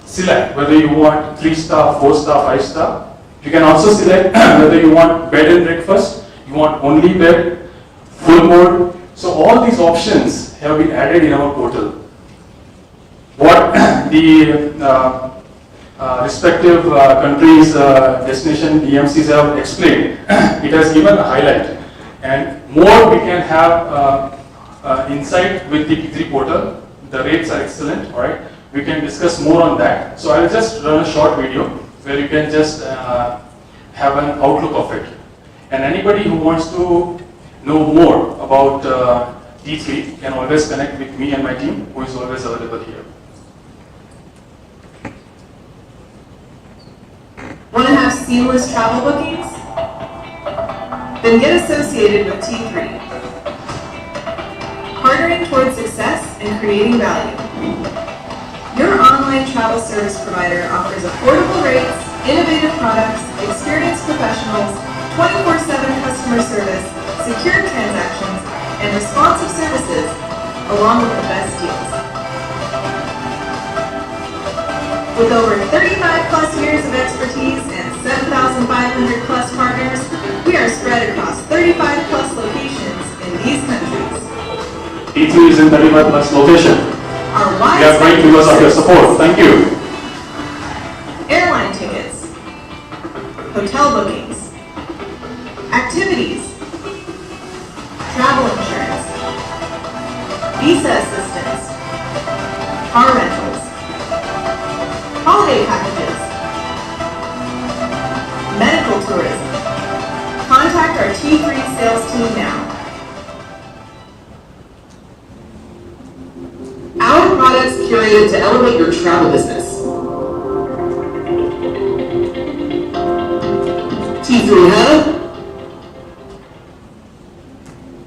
select whether you want 3-star, 4-star, 5-star. You can also select whether you want bed and breakfast, you want only bed, full board. So all these options have been added in our portal. What the respective countries' destination DMCs have explained, it has given a highlight. And more we can have insight with the T3 portal. The rates are excellent, alright? We can discuss more on that. So I'll just run a short video where you can just have an outlook of it. And anybody who wants to know more about T3 can always connect with me and my team, who is always available here. Want to have seamless travel bookings? Then get associated with T3. Partnering towards success and creating value. Your online travel service provider offers affordable rates, innovative products, experienced professionals, 24/7 customer service, secure transactions, and responsive services, along with the best deals. With over 35 plus years of expertise and 7,500 plus partners, we are spread across 35 plus locations in these countries. T3 is in 35 plus locations. We are great because of your support. Thank you. Airline tickets, hotel bookings, activities, travel insurance, visa assistance, car rentals, holiday packages, medical tourism. Contact our T3 sales team now. Our products curated to elevate your travel business. T3 Hub.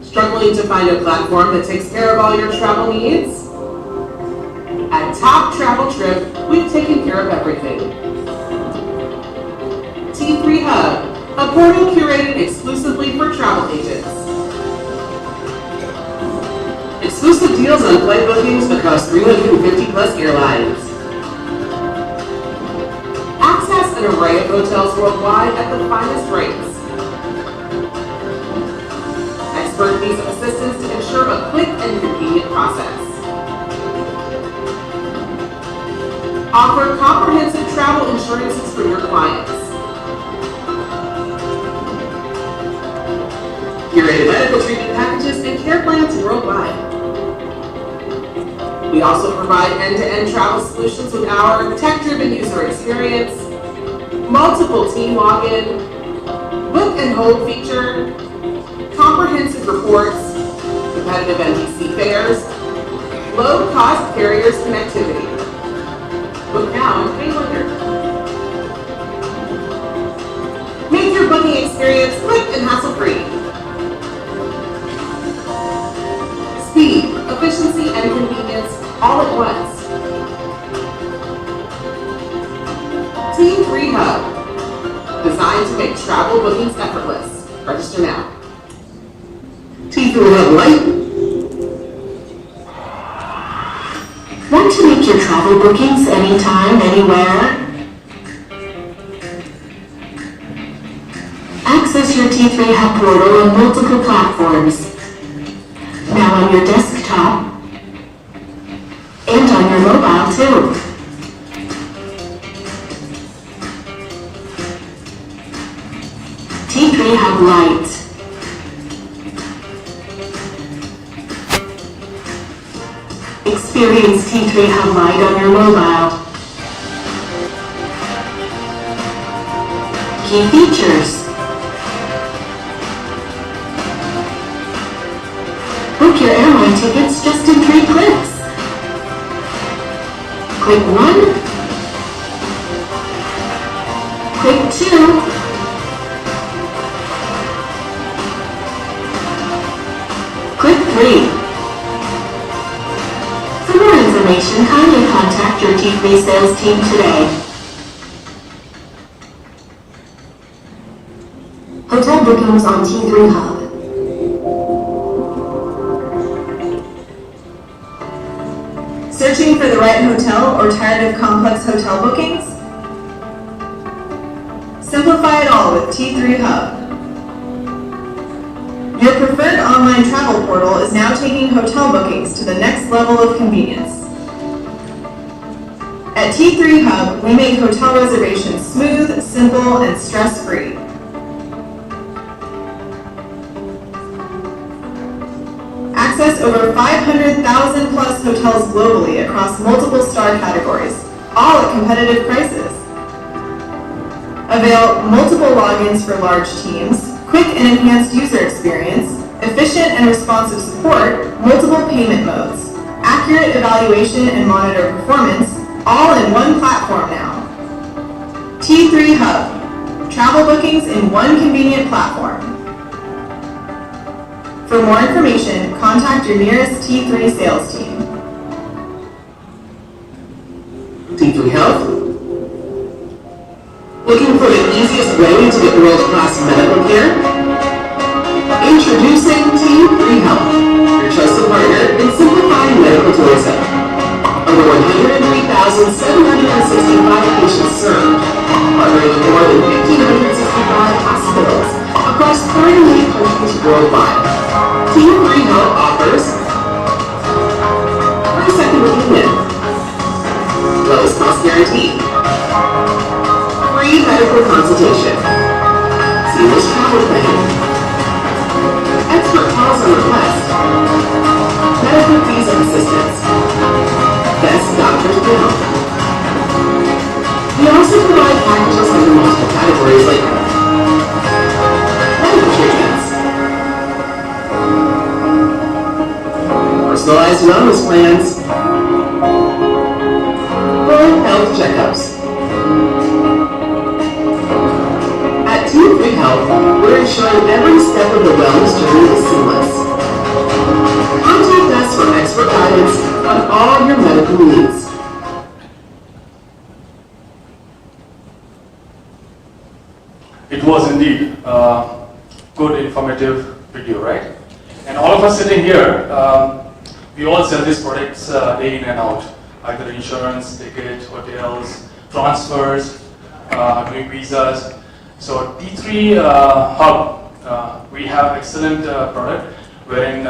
Struggling to find a platform that takes care of all your travel needs? At Top Travel Trip, we've taken care of everything. T3 Hub, a portal curated exclusively for travel agents. Exclusive deals on flight bookings across 350 plus airlines. Access an array of hotels worldwide at the finest rates. Expert visa assistance to ensure a quick and convenient process. Offer comprehensive travel insurances for your clients. Curated medical treatment packages and care plans worldwide. We also provide end-to-end travel solutions with our tech-driven user experience, multiple team login, book and hold feature, comprehensive reports, competitive NDC fares, low-cost carriers connectivity. Book now and pay later. Make your booking experience quick and hassle-free. Speed, efficiency, and convenience all at once. T3 Hub, designed to make travel bookings effortless. Register now. T3 Hub Lite. Want to make your travel bookings anytime, anywhere? Access your T3 Hub portal on multiple platforms. Now on your desktop and on your mobile too. T3 Hub Lite. Experience T3 Hub Lite on your mobile. Key features. Book your airline tickets just in 3 clicks. Click 1. Click 2. Click 3. For more information, kindly contact your T3 sales team today. Hotel bookings on T3 Hub. Searching for the right hotel or tired of complex hotel bookings? Simplify it all with T3 Hub. Your preferred online travel portal is now taking hotel bookings to the next level of convenience. At T3 Hub, we make hotel reservations smooth, simple, and stress-free. Access over 500,000 plus hotels globally across multiple star categories, all at competitive prices. Avail multiple logins for large teams, quick and enhanced user experience, efficient and responsive support, multiple payment modes, accurate evaluation and monitor performance, all in one platform now. T3 Hub, travel bookings in one convenient platform. For more information, contact your nearest T3 sales team. T3 Health. Looking for the easiest way to get world-class medical care? Introducing T3 Health, your trusted partner in simplifying medical tourism. Over 103,765 patients served, partnering with more than 1,565 hospitals across 38 countries worldwide. T3 Health offers free second opinion, lowest cost guarantee, free medical consultation, seamless travel planning, expert calls on request, medical visa assistance, best doctor's bill. We also provide packages under multiple categories like medical treatments, personalized wellness plans, or health checkups. At T3 Health, we're ensuring every step of the wellness journey is seamless. Contact us for expert guidance on all your medical needs. It was indeed a good, informative video, right? And all of us sitting here, we all sell these products day in and out, either insurance, ticket, hotels, transfers, doing visas. So T3 Hub, we have excellent product wherein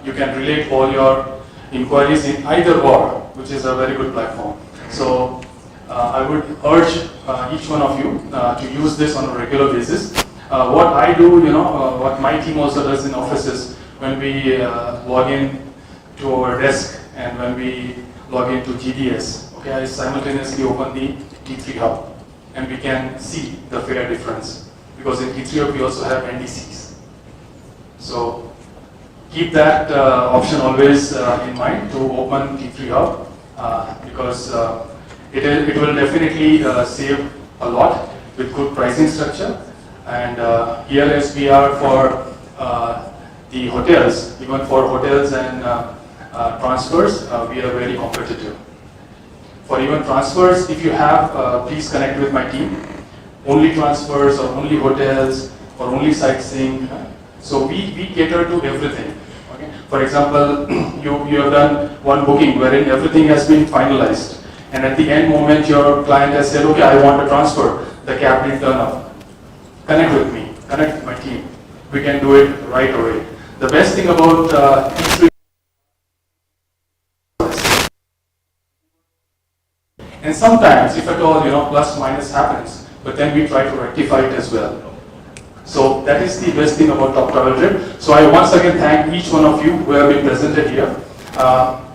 you can relate all your inquiries in either or, which is a very good platform. So I would urge each one of you to use this on a regular basis. What I do, what my team also does in offices, when we log in to our desk and when we log into GDS, okay, I simultaneously open the T3 hub and we can see the fare difference, because in T3 hub we also have NDCs. So keep that option always in mind to open T3 hub, because it will definitely save a lot with good pricing structure. And here as we are for the hotels, even for hotels and transfers, we are very competitive. For even transfers, if you have, please connect with my team. Only transfers or only hotels or only sightseeing. So we cater to everything. Okay? For example, you have done one booking wherein everything has been finalized. And at the end moment, your client has said, okay, I want a transfer. The cab didn't turn up. Connect with me, connect with my team. We can do it right away. The best thing about T3, and sometimes, if at all, plus minus happens, but then we try to rectify it as well. So that is the best thing about Top Travel Trip. So I once again thank each one of you who have been presented here.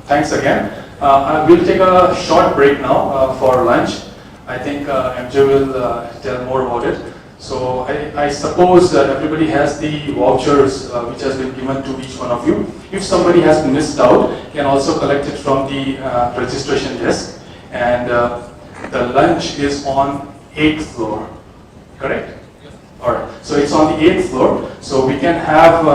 Thanks again. We'll take a short break now for lunch. I think MJ will tell more about it. So I suppose that everybody has the vouchers which has been given to each one of you. If somebody has missed out, can also collect it from the registration desk. And the lunch is on 8th floor, correct? Yes. All right. So it's on the 8th floor. So we can have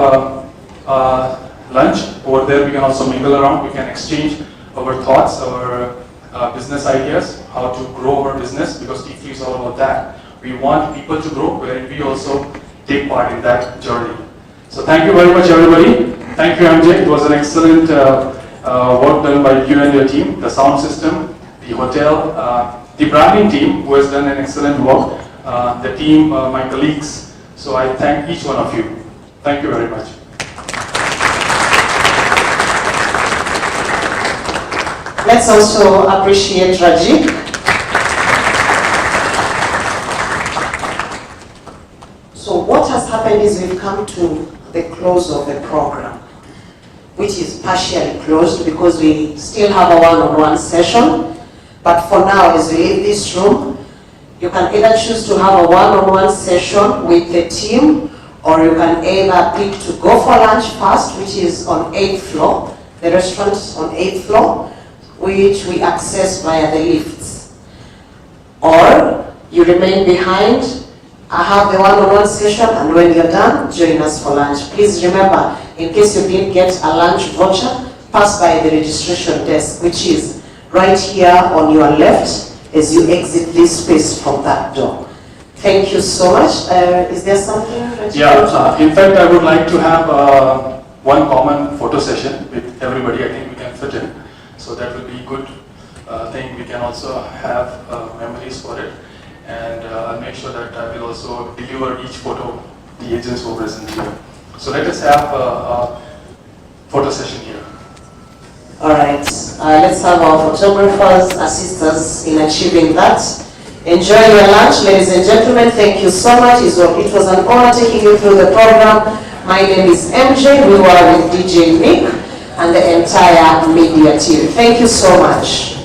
lunch over there. We can also mingle around. We can exchange our thoughts, our business ideas, how to grow our business, because T3 is all about that. We want people to grow, where we also take part in that journey. So thank you very much, everybody. Thank you, MJ. It was an excellent work done by you and your team, the sound system, the hotel, the branding team, who has done an excellent work, the team, my colleagues. So I thank each one of you. Thank you very much. Let's also appreciate Rajik. So what has happened is we've come to the close of the program, which is partially closed because we still have a one-on-one session. But for now, as we leave this room, you can either choose to have a one-on-one session with the team, or you can either pick to go for lunch first, which is on 8th floor, the restaurant is on 8th floor, which we access via the lifts. Or you remain behind, I have the one-on-one session, and when you're done, join us for lunch. Please remember, in case you didn't get a lunch voucher, pass by the registration desk, which is right here on your left as you exit this space from that door. Thank you so much. Is there something that you want to in fact, I would like to have one common photo session with everybody. I think we can fit in. So that will be a good thing. We can also have memories for it. And I'll make sure that I will also deliver each photo to the agents who are present here. So let us have a photo session here. Alright, let's have our photographers assist us in achieving that. Enjoy your lunch, ladies and gentlemen. Thank you so much. It was an honor taking you through the program. My name is MJ. We were with DJ Nick and the entire media team. Thank you so much.